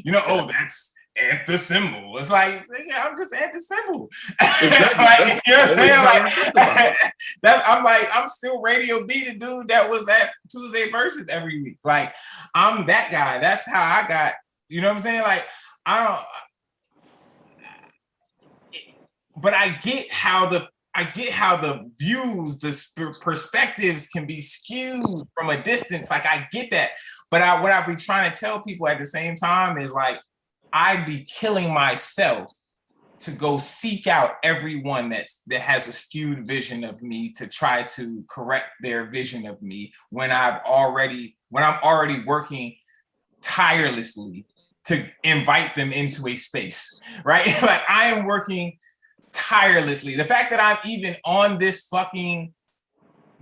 You know, oh, that's Anti-Symbol. It's like, yeah, I'm just Anti-Symbol. Exactly. Like, you know what I'm saying? Like, I'm still Radio B, the dude that was at Tuesday Versus every week. Like, I'm that guy. That's how I got, you know what I'm saying? Like, but I get how the views, the perspectives can be skewed from a distance. Like I get that, but what I be trying to tell people at the same time is like, I'd be killing myself to go seek out everyone that has a skewed vision of me to try to correct their vision of me when I'm already working tirelessly to invite them into a space, right? Like I am working tirelessly. The fact that I'm even on this fucking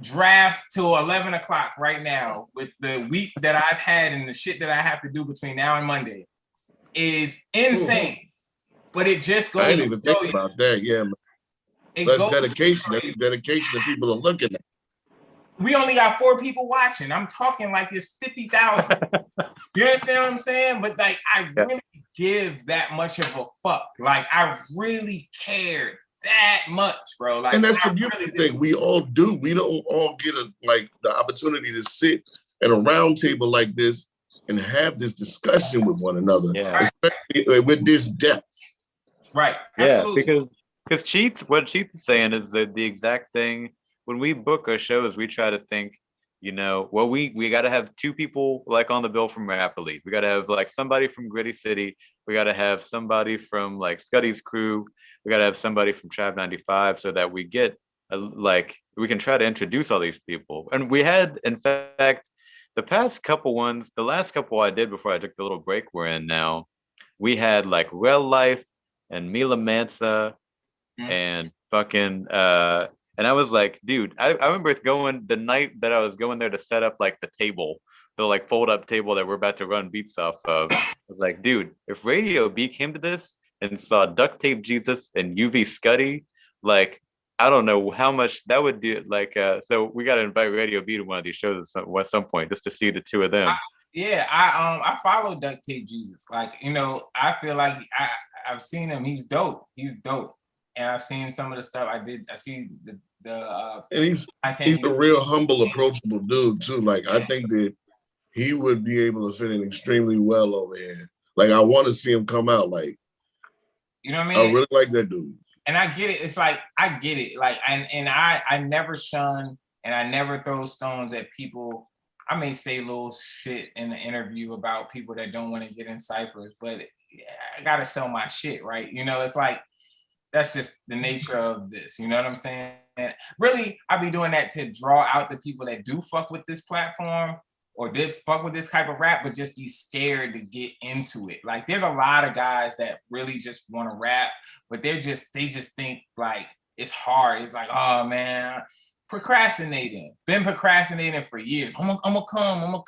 draft till 11 o'clock right now with the week that I've had and the shit that I have to do between now and Monday is insane. But it just I goes didn't even to show think you. about that. Yeah, man. It That's goes to dedication. show That's you. dedication that people are looking at. We only got 4 people watching. I'm talking like it's 50,000. You understand what I'm saying? But like, I really give that much of a fuck. Like, I really care that much, bro. Like, And that's I the beautiful really thing. We all do. We don't all get the opportunity to sit at a round table like this and have this discussion with one another, Yeah. especially with this depth. Right. Yeah, Absolutely. because what Cheats is saying is that the exact thing. When we book our shows, we try to think, well, we got to have 2 people like on the bill from Rap Elite. We got to have like somebody from Gritty City. We got to have somebody from like Scuddy's crew. We got to have somebody from Trap 95 so that we get we can try to introduce all these people. And we had, in fact, the last couple I did before I took the little break we're in now, we had like Real Life and Mila Mansa and fucking and I was like, dude, I remember going the night that I was going there to set up like the table, the like fold up table that we're about to run beats off of. I was like, dude, if Radio B came to this and saw Duct Tape Jesus and UV Scuddy, like, I don't know how much that would do. Like, so we got to invite Radio B to one of these shows at some point just to see the 2 of them. I follow Duct Tape Jesus. Like, I feel like I've seen him. He's dope. And I've seen some of the stuff I see and he's a real humble, approachable dude too. Like, I think that he would be able to fit in extremely well over here. Like, I want to see him come out. Like, you know what I mean? I really like that dude. And I get it. It's like, I get it. Like, and I never shun and I never throw stones at people. I may say little shit in the interview about people that don't want to get in ciphers, but I gotta sell my shit, right? It's like, that's just the nature of this. You know what I'm saying? And really, I be doing that to draw out the people that do fuck with this platform or did fuck with this type of rap, but just be scared to get into it. Like, there's a lot of guys that really just want to rap, but they just think like it's hard. It's like, oh man, been procrastinating for years. I'm gonna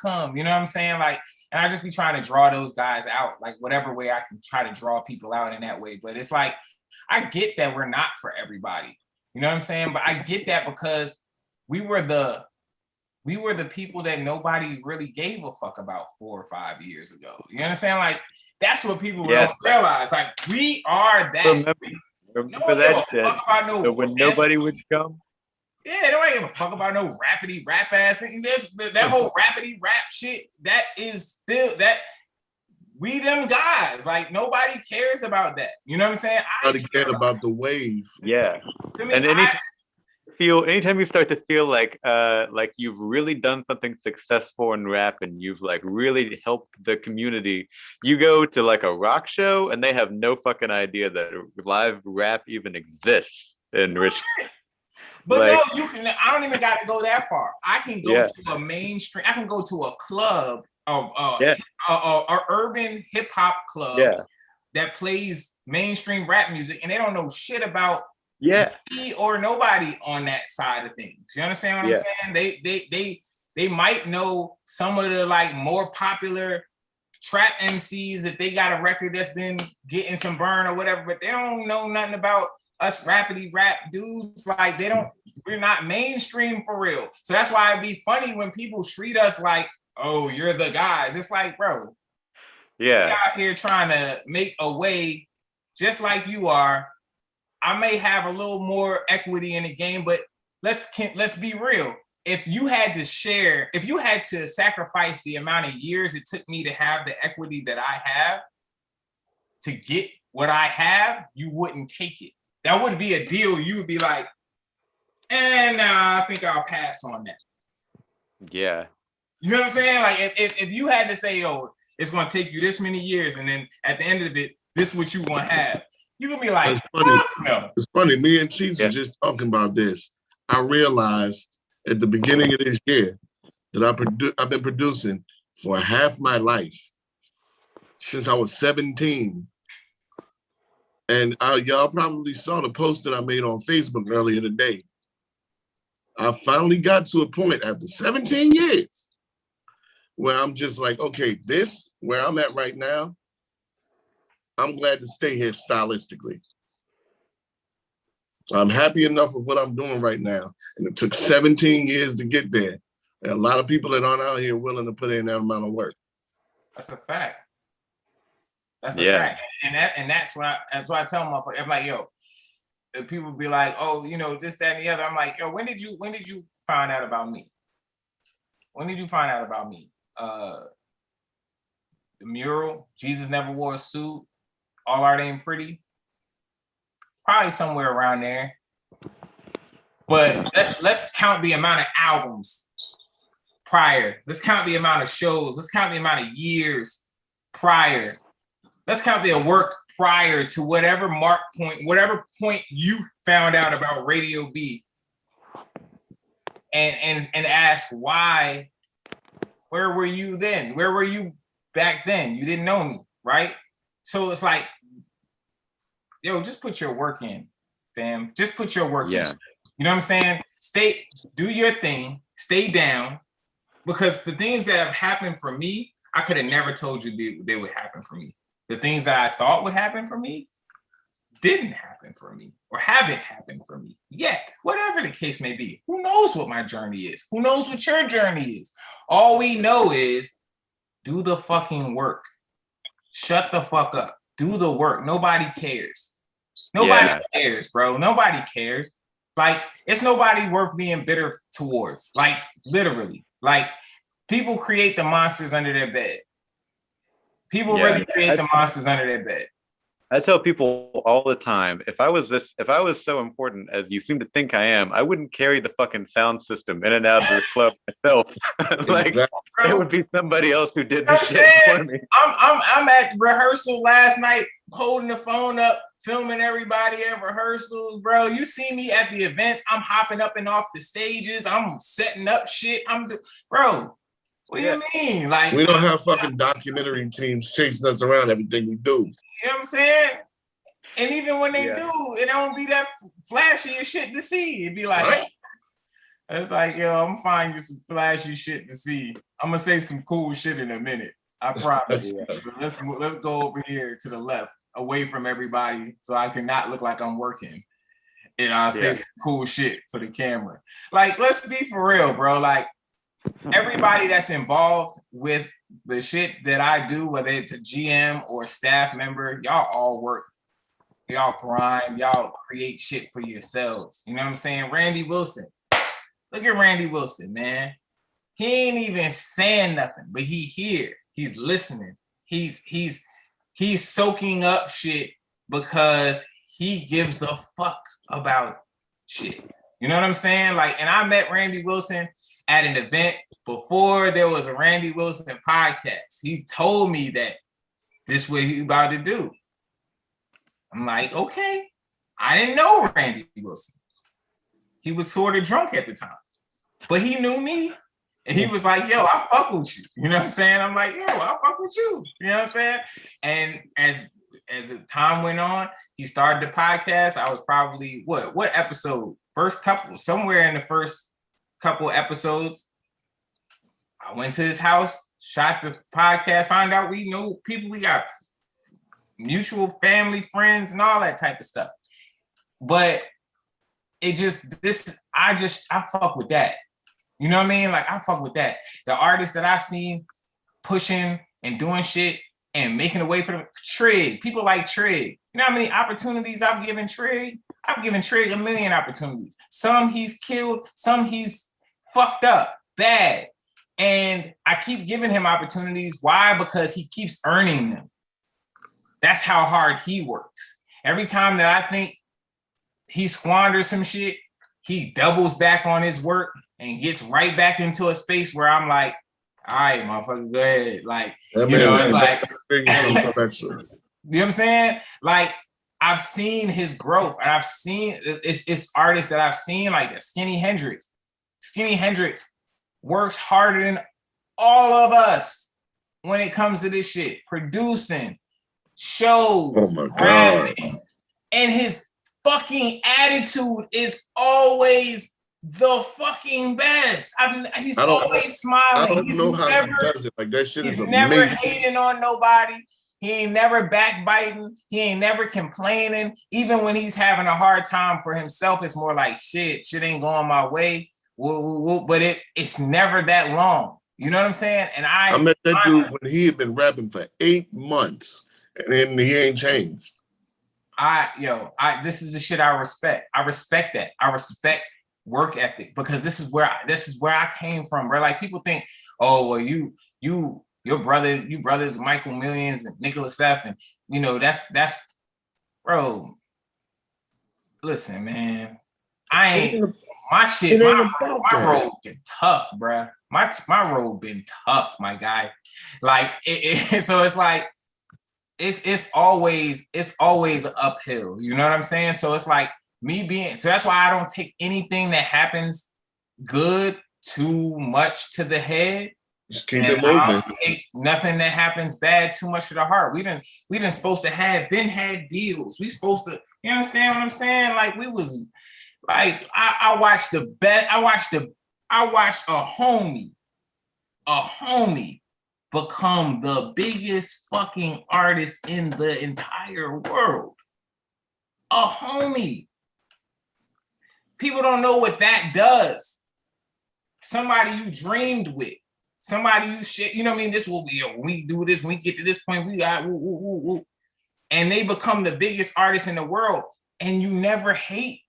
come. You know what I'm saying? Like, and I just be trying to draw those guys out, like whatever way I can try to draw people out in that way. But it's like, I get that we're not for everybody. You know what I'm saying? But I get that because we were the people that nobody really gave a fuck about 4 or 5 years ago. You understand? Like, that's what people don't realize. Like, we are that. Remember that shit. So when nobody would come. Yeah, nobody give a fuck about no rapidy rap ass thing. That whole rapidy rap shit, that is still that. We them guys, like, nobody cares about that. You know what I'm saying? I care about the wave. Yeah. And anytime you start to feel like you've really done something successful in rap and you've like really helped the community, you go to like a rock show and they have no fucking idea that live rap even exists in Richmond. But like, no, you can. I don't even got to go that far. I can go to a mainstream. I can go to a club of a urban hip hop club that plays mainstream rap music, and they don't know shit about me or nobody on that side of things. You understand what I'm saying? They might know some of the like more popular trap MCs if they got a record that's been getting some burn or whatever, but they don't know nothing about us rapidy rap dudes. Like, we're not mainstream for real. So that's why it'd be funny when people treat us like, oh, you're the guys. It's like, bro, we out here trying to make a way just like you are. I may have a little more equity in the game, but let's be real. If you had to sacrifice the amount of years it took me to have the equity that I have to get what I have, you wouldn't take it. That would be a deal. You would be like, nah, I think I'll pass on that. Yeah. You know what I'm saying? Like, if you had to say, oh, it's going to take you this many years, and then at the end of it, this is what you want to have, you can be like, it's funny. No. It's funny. Me and Cheats were just talking about this. I realized at the beginning of this year that I've been producing for half my life since I was 17. And y'all probably saw the post that I made on Facebook earlier today. I finally got to a point after 17 years where I'm just like, okay, where I'm at right now, I'm glad to stay here stylistically. I'm happy enough with what I'm doing right now. And it took 17 years to get there. There are a lot of people that aren't out here willing to put in that amount of work. That's a fact. That's a fact. And that's why I tell them, I'm like, yo, if people be like, oh, you know, this, that, and the other. I'm like, yo, when did you find out about me? When did you find out about me? The mural, Jesus Never Wore a Suit, All Art Ain't Pretty. Probably somewhere around there. But let's count the amount of albums prior. Let's count the amount of shows. Let's count the amount of years prior. Let's count the work prior to whatever point you found out about Radio B. And ask why. Where were you then? Where were you back then? You didn't know me, right? So it's like, yo, just put your work in, fam. Just put your work in. You know what I'm saying? Do your thing, stay down, because the things that have happened for me, I could have never told you they would happen for me. The things that I thought would happen for me didn't happen for me or haven't happened for me yet, whatever the case may be. Who knows what my journey is? Who knows what your journey is? All we know is do the fucking work. Shut the fuck up. Do the work. Nobody cares. Nobody cares, bro. Nobody cares. Like, it's nobody worth being bitter towards. Like, literally. Like, people create the monsters under their bed. People really create the monsters under their bed. I tell people all the time, if I was so important as you seem to think I am, I wouldn't carry the fucking sound system in and out of the club myself. Like, Exactly. it would be somebody else who did the shit for me. I'm at rehearsal last night, holding the phone up, filming everybody at rehearsals, bro. You see me at the events, I'm hopping up and off the stages, I'm setting up shit. Bro, what do you mean? Like, we don't have fucking documentary teams chasing us around everything we do. You know what I'm saying? And even when they do, it don't be that flashy as shit to see. It'd be like, it's like, yo, I'm gonna find you some flashy shit to see. I'm gonna say some cool shit in a minute. I promise. Let's go over here to the left, away from everybody, so I can not look like I'm working. And I'll say some cool shit for the camera. Like, let's be for real, bro. Like, everybody that's involved with the shit that I do, whether it's a GM or a staff member, y'all all work. Y'all grind. Y'all create shit for yourselves. You know what I'm saying? Randy Wilson. Look at Randy Wilson, man. He ain't even saying nothing, but he here. He's listening. He's soaking up shit because he gives a fuck about shit. You know what I'm saying? Like, and I met Randy Wilson at an event before there was a Randy Wilson podcast. He told me that this is what he about to do. I'm like, okay. I didn't know Randy Wilson. He was sort of drunk at the time, but he knew me. And he was like, yo, I fuck with you. You know what I'm saying? I'm like, yo, I fuck with you. You know what I'm saying? And as the time went on, he started the podcast. I was probably, what episode? First couple, somewhere in the first couple episodes. I went to his house, shot the podcast, found out we knew people, we got mutual family, friends, and all that type of stuff. But I fuck with that. You know what I mean? Like, I fuck with that. The artists that I seen pushing and doing shit and making a way for them, Trig, people like Trig. You know how many opportunities I've given Trig? I've given Trig a million opportunities. Some he's killed, some he's fucked up, bad. And I keep giving him opportunities. Why? Because he keeps earning them. That's how hard he works. Every time that I think he squanders some shit, he doubles back on his work and gets right back into a space where I'm like, all right, motherfucker, go ahead. Like, you know, it's like, you know what I'm saying? Like, I've seen his growth, and I've seen it's artists that I've seen like that. Skinny Hendrix. Skinny Hendrix works harder than all of us when it comes to this shit. Producing, shows, rapping. And his fucking attitude is always the fucking best. He's always smiling. I don't know how he does it. Like, that shit is amazing. Never hating on nobody. He ain't never backbiting. He ain't never complaining. Even when he's having a hard time for himself, it's more like shit ain't going my way. But it's never that long. You know what I'm saying? And I met that dude when he had been rapping for 8 months, and then he ain't changed. This is the shit I respect. I respect that. I respect work ethic because this is where I came from, bro. Like people think, oh, well, your brothers Michael Millions and Nicholas F. And you know, that's bro. Listen, man. I ain't my shit, my road been tough, bro. My road been tough, my guy. Like so it's like it's always an uphill. You know what I'm saying? So it's like so that's why I don't take anything that happens good too much to the head. Just keep it moving. I don't take nothing that happens bad too much to the heart. We didn't supposed to had deals. We supposed to, you understand what I'm saying? Like we was like I watched a homie become the biggest fucking artist in the entire world. A homie. People don't know what that does. Somebody you dreamed with. Somebody you shit, you know what I mean? This will be, when we do this, when we get to this point, we got woo, woo, woo, woo. And they become the biggest artist in the world. And you never hate.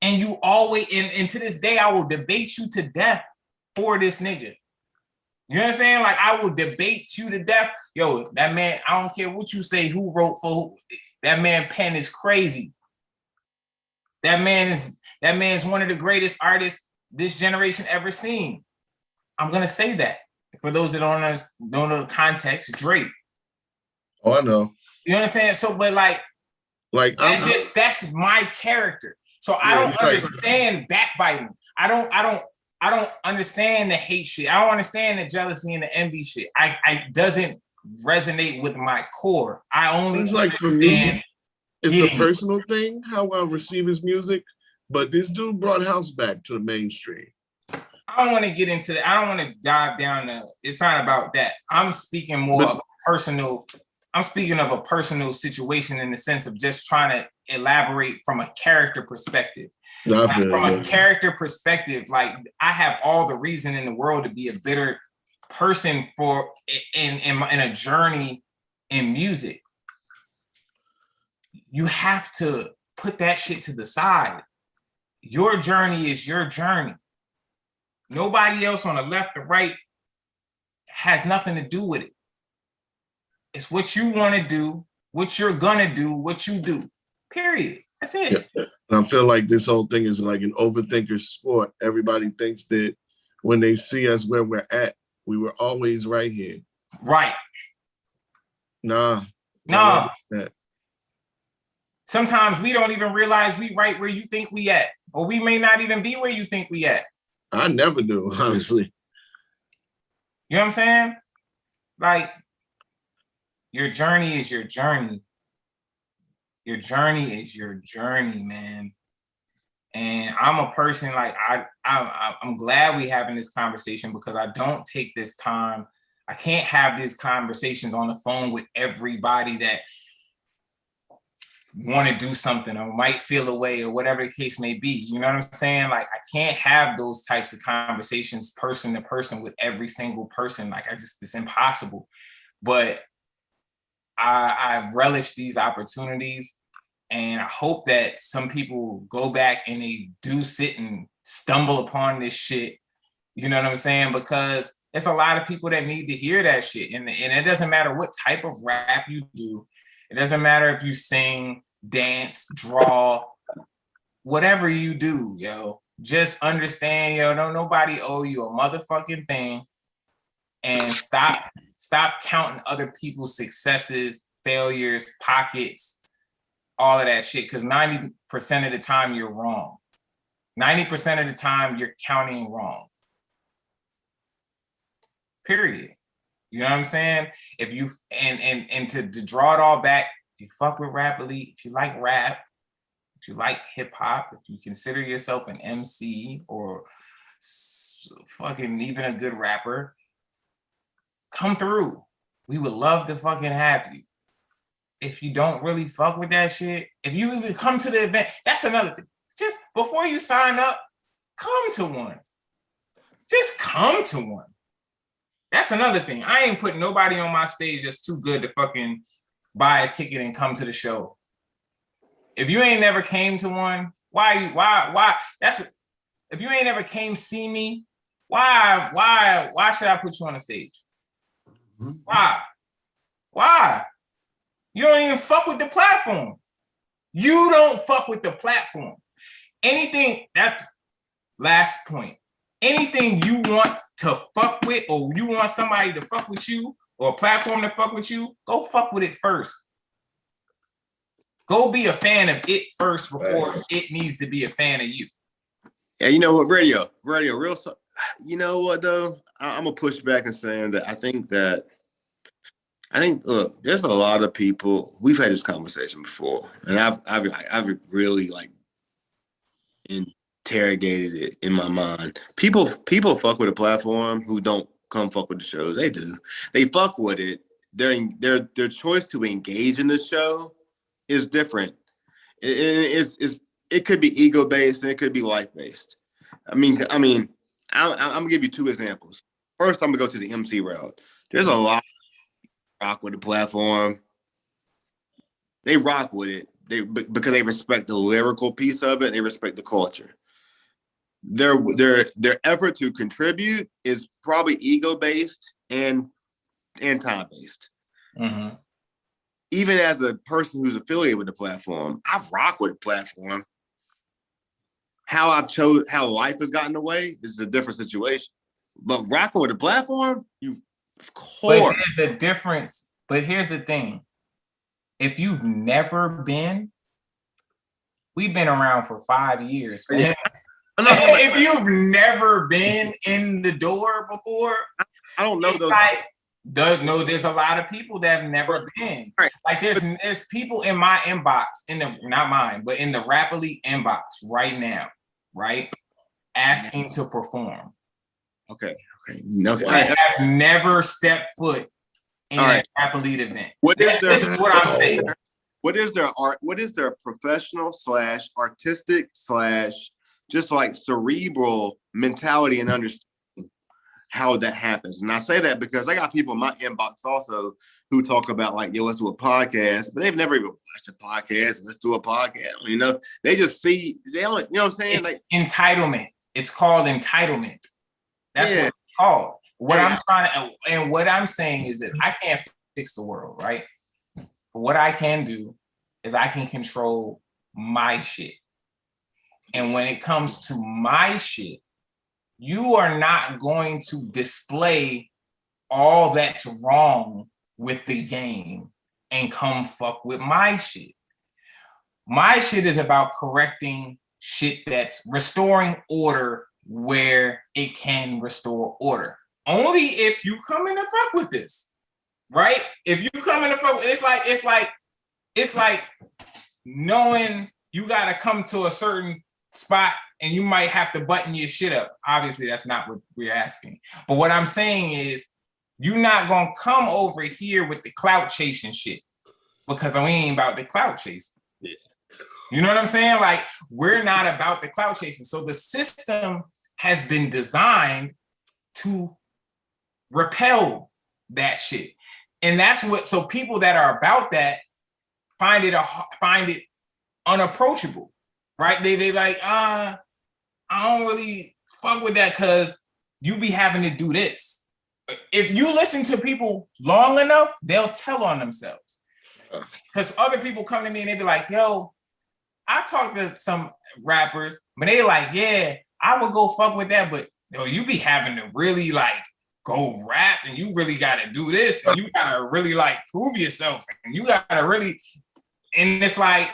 And you always, and to this day, I will debate you to death for this nigga. You know what I'm saying? Like I will debate you to death. Yo, that man, I don't care what you say, who wrote for who. That man pen is crazy. That man's one of the greatest artists this generation ever seen. I'm gonna say that. For those that don't know the context, Drake. Oh, I know. You know what I'm saying? So, but that's my character. So I don't understand backbiting. I don't understand the hate shit. I don't understand the jealousy and the envy shit. I doesn't resonate with my core. I only it's like for me, it's a personal thing how I receive his music. But this dude brought house back to the mainstream. I don't want to get into that. I don't want to dive down it's not about that. I'm speaking more of a personal. I'm speaking of a personal situation in the sense of just trying to elaborate from a character perspective. From a character perspective, like I have all the reason in the world to be a bitter person in a journey in music. You have to put that shit to the side. Your journey is your journey. Nobody else on the left or right has nothing to do with it. It's what you want to do, what you're gonna do, what you do. Period. That's it. Yeah. And I feel like this whole thing is like an overthinker sport. Everybody thinks that when they see us where we're at, we were always right here. Right. Nah. Sometimes we don't even realize we right where you think we at, or we may not even be where you think we at. I never do, honestly. You know what I'm saying? Like, your journey is your journey. Your journey is your journey, man. And I'm a person like I'm glad we having this conversation because I don't take this time. I can't have these conversations on the phone with everybody that want to do something or might feel a way or whatever the case may be. You know what I'm saying? Like I can't have those types of conversations person to person with every single person. Like it's impossible. But I relish these opportunities, and I hope that some people go back and they do sit and stumble upon this shit. You know what I'm saying? Because there's a lot of people that need to hear that shit. And it doesn't matter what type of rap you do. It doesn't matter if you sing, dance, draw, whatever you do, yo. Just understand, yo, don't nobody owe you a motherfucking thing. And stop counting other people's successes, failures, pockets, all of that shit. Because 90% of the time you're wrong. 90% of the time you're counting wrong. Period. You know what I'm saying? If you and to draw it all back, if you fuck with Rap Elite, if you like rap, if you like hip hop, if you consider yourself an MC or fucking even a good rapper, come through. We would love to fucking have you. If you don't really fuck with that shit, if you even come to the event, that's another thing. Just before you sign up, come to one. Just come to one. That's another thing. I ain't putting nobody on my stage that's too good to fucking buy a ticket and come to the show. If you ain't never came to one, why? If you ain't never came see me, why should I put you on the stage? Why? You don't even fuck with the platform. You don't fuck with the platform. Anything, that's last point. Anything you want to fuck with, or you want somebody to fuck with you, or a platform to fuck with you, go fuck with it first. Go be a fan of it first before it needs to be a fan of you. Yeah, you know what, radio, real. You know what though? I'm gonna push back and saying that I think look, there's a lot of people. We've had this conversation before, and I've really like interrogated it in my mind. People fuck with a platform who don't come fuck with the shows. They do. They fuck with it. Their choice to engage in the show is different. It could be ego based and it could be life based. I'm gonna give you two examples. First, I'm gonna go to the MC route. There's a lot of rock with the platform. They rock with it because they respect the lyrical piece of it. They respect the culture. Their effort to contribute is probably ego based and time based. Mm-hmm. Even as a person who's affiliated with the platform, I rock with the platform. How life has gotten away is a different situation. But rocking with the platform, of course. But there's a difference. But here's the thing. If you've never been, we've been around for 5 years. Yeah. If you've never been in the door before, I don't know those. There's a lot of people that have never been. Right. Like there's people in my inbox, not mine, but in the Rap Elite inbox right now, right? Asking to perform. Okay. I have never stepped foot in a Rap Elite event. This is what I'm saying. What is their art? What is their professional / artistic / just like cerebral mentality and understanding how that happens? And I say that because I got people in my inbox also who talk about like, yo, let's do a podcast, but they've never even watched a podcast. Let's do a podcast. You know, they just see, they don't, you know what I'm saying? Like entitlement. It's called entitlement. That's what it's called. What I'm saying is that I can't fix the world, right? But what I can do is I can control my shit. And when it comes to my shit, you are not going to display all that's wrong with the game and come fuck with my shit. My shit is about correcting shit that's restoring order where it can restore order. Only if you come in and fuck with this, right? If you come in and fuck with it's like knowing you gotta come to a certain spot and you might have to button your shit up. Obviously, that's not what we're asking. But what I'm saying is you're not gonna come over here with the clout chasing shit because we ain't about the clout chasing. Yeah. You know what I'm saying? Like, we're not about the clout chasing. So the system has been designed to repel that shit. And that's what, so people that are about that find it unapproachable, right? They like, I don't really fuck with that because you be having to do this. If you listen to people long enough, they'll tell on themselves. Because other people come to me and they be like, yo, I talk to some rappers, but they like, yeah, I would go fuck with that, but yo, you be having to really like go rap and you really gotta do this and you gotta really like prove yourself and you gotta really, and it's like,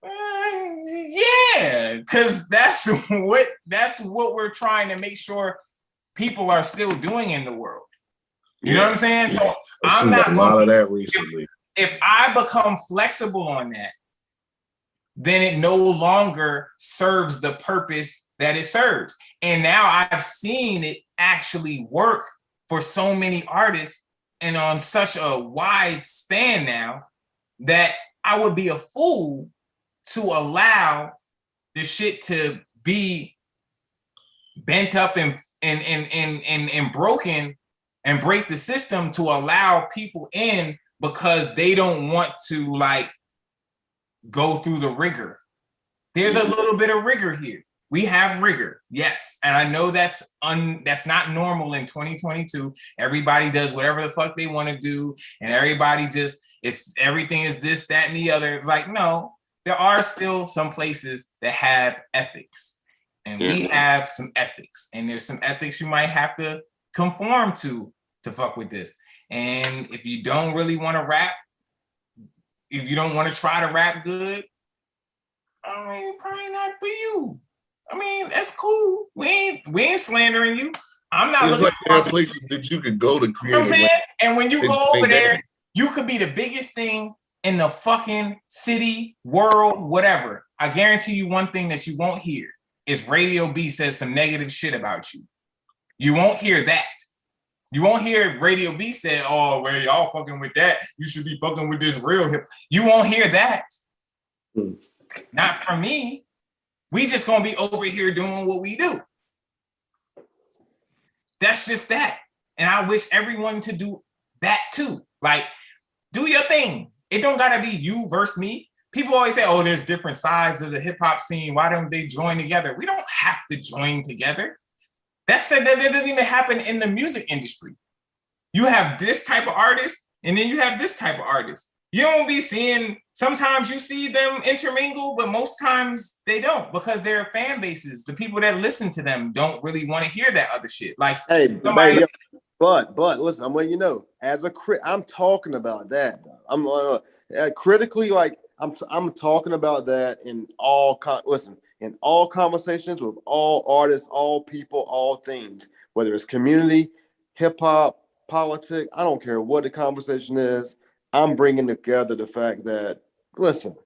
yeah, because that's what we're trying to make sure people are still doing in the world. You know what I'm saying? So I'm not a lot of that recently. If I become flexible on that, then it no longer serves the purpose that it serves. And now I've seen it actually work for so many artists and on such a wide span now that I would be a fool to allow the shit to be bent up and broken and break the system to allow people in because they don't want to like go through the rigor. There's a little bit of rigor here. We have rigor, yes, and I know that's not normal in 2022. Everybody does whatever the fuck they want to do, and everybody just everything is this, that, and the other. It's like, no, there are still some places that have ethics, and we have some ethics, and there's some ethics you might have to conform to fuck with this. And if you don't really want to rap, if you don't want to try to rap good, I mean, probably not for you. I mean, that's cool. We ain't slandering you. I'm not There's looking like for places that you could go to you create. know what I'm saying? And when you go over there, that. you could be the biggest thing in the fucking city, world, whatever. I guarantee you one thing that you won't hear is Radio B says some negative shit about you. You won't hear that. You won't hear Radio B say, oh, well, y'all fucking with that. You should be fucking with this real hip. You won't hear that. Not from me. We just gonna be over here doing what we do. That's just that. And I wish everyone to do that too. Like, do your thing. It don't gotta be you versus me. People always say, oh, there's different sides of the hip hop scene. Why don't they join together? We don't have to join together. That doesn't even happen in the music industry. You have this type of artist, and then you have this type of artist. You don't be seeing, sometimes you see them intermingle, but most times they don't, because their fan bases, the people that listen to them don't really want to hear that other shit. Like, Hey, somebody, but listen, I'm letting you know, as a I'm talking about that. I'm critically, like I'm talking about that in all in all conversations with all artists, all people, all things, whether it's community, hip hop, politics. I don't care what the conversation is. I'm bringing together the fact that, listen,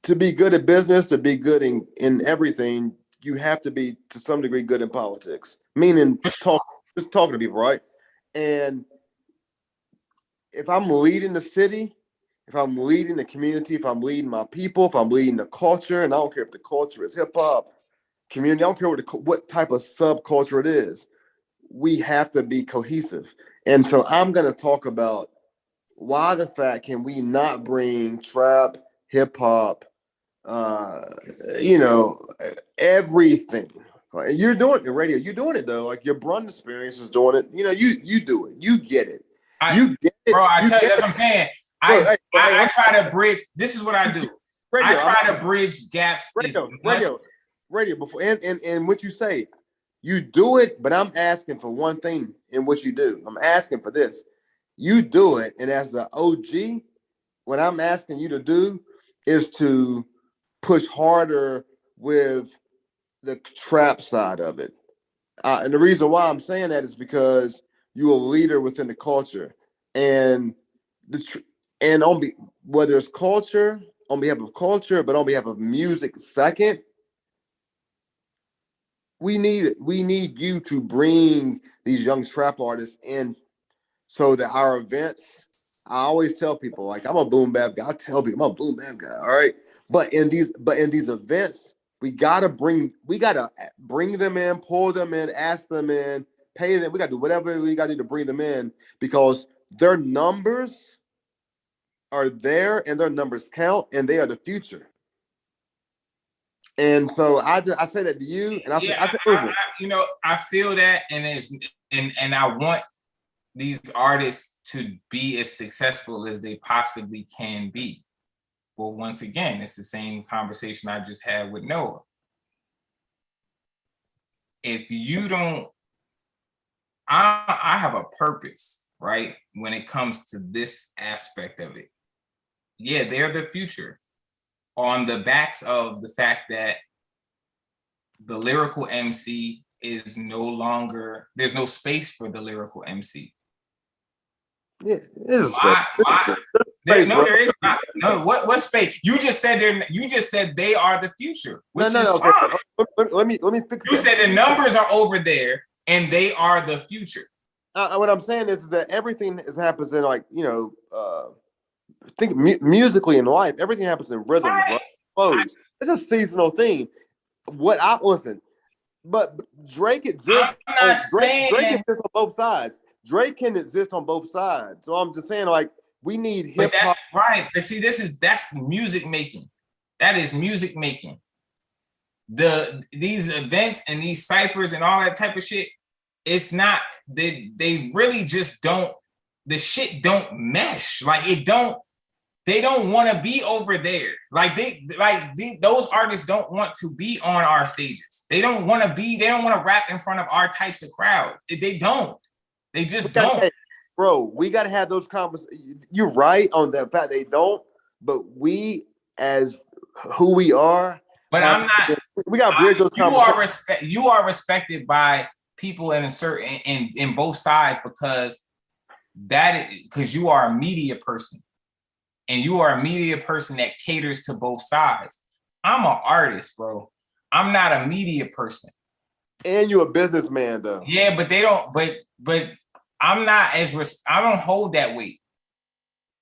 to be good at business, to be good in everything, you have to be to some degree good in politics. Meaning just talking to people, right? And if I'm leading the city, if I'm leading the community, if I'm leading my people, if I'm leading the culture, and I don't care if the culture is hip hop, community, I don't care what type of subculture it is, we have to be cohesive. And so I'm going to talk about why the fact can we not bring trap, hip hop, everything. You're doing it in radio. You're doing it though. Like your Brun experience is doing it. You know, you do it. You get it. You get it. Bro, I tell you, that's what I'm saying. I try to bridge. This is what I do. I try to bridge gaps. Radio. Before and what you say, you do it. But I'm asking for one thing in what you do. I'm asking for this. You do it, and as the OG, what I'm asking you to do is to push harder with the trap side of it. And the reason why I'm saying that is because you're a leader within the culture, and whether it's culture, on behalf of culture, but on behalf of music second, we need you to bring these young trap artists in so that our events, I always tell people, like, I'm a boom bap guy. I tell people I'm a boom bap guy, all right? But in these events, we gotta bring them in, pull them in, ask them in, pay them. We gotta do whatever we gotta do to bring them in, because their numbers are there and their numbers count, and they are the future. And so I say that to you, and I feel that, and I want these artists to be as successful as they possibly can be. Well, once again, it's the same conversation I just had with Noah. If you don't, I have a purpose, right? When it comes to this aspect of it. Yeah, they're the future on the backs of the fact that the lyrical MC is no longer, there's no space for the lyrical MC. Yeah, it is. There is not. No, what space? You just said they are the future. Which no. Fine. Let me fix. You said the numbers are over there and they are the future. what I'm saying is that everything is happens in like think musically in life. Everything happens in rhythms, right? Flows. It's a seasonal thing. Listen, but Drake exists. I'm not Drake saying, exists on both sides. Drake can exist on both sides. So I'm just saying, like, we need hip but hop. that's right. But see, that's music making. That is music making. These events and these ciphers and all that type of shit, it's not, they really just don't, the shit don't mesh. Like they don't want to be over there. Those artists don't want to be on our stages. They don't want to rap in front of our types of crowds. They don't. They just don't. Bro, we got to have those conversations. You're right on the fact they don't, but we, as who we are, but I'm not. We got to bridge those conversations. You are respected by people in in both sides because you are a media person, and you are a media person that caters to both sides. I'm an artist, bro. I'm not a media person. And you're a businessman, though. Yeah, but they don't. But I'm not I don't hold that weight.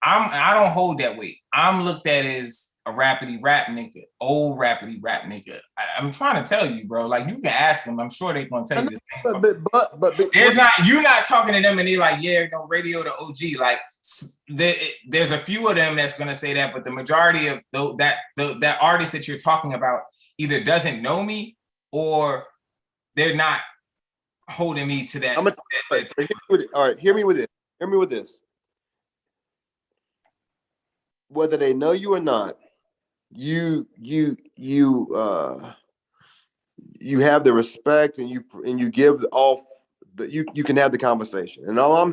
I don't hold that weight. I'm looked at as a rapidy rap nigga, old rapidy rap nigga. I'm trying to tell you, bro. Like, you can ask them. I'm sure they're gonna tell you the same. But you're not talking to them and they like, yeah, no, radio to OG. Like, there's a few of them that's gonna say that, but the majority of that artist that you're talking about either doesn't know me or they're not holding me to that. All right, hear me with this. Hear me with this. Whether they know you or not, you have the respect and you give off that you can have the conversation. And all I'm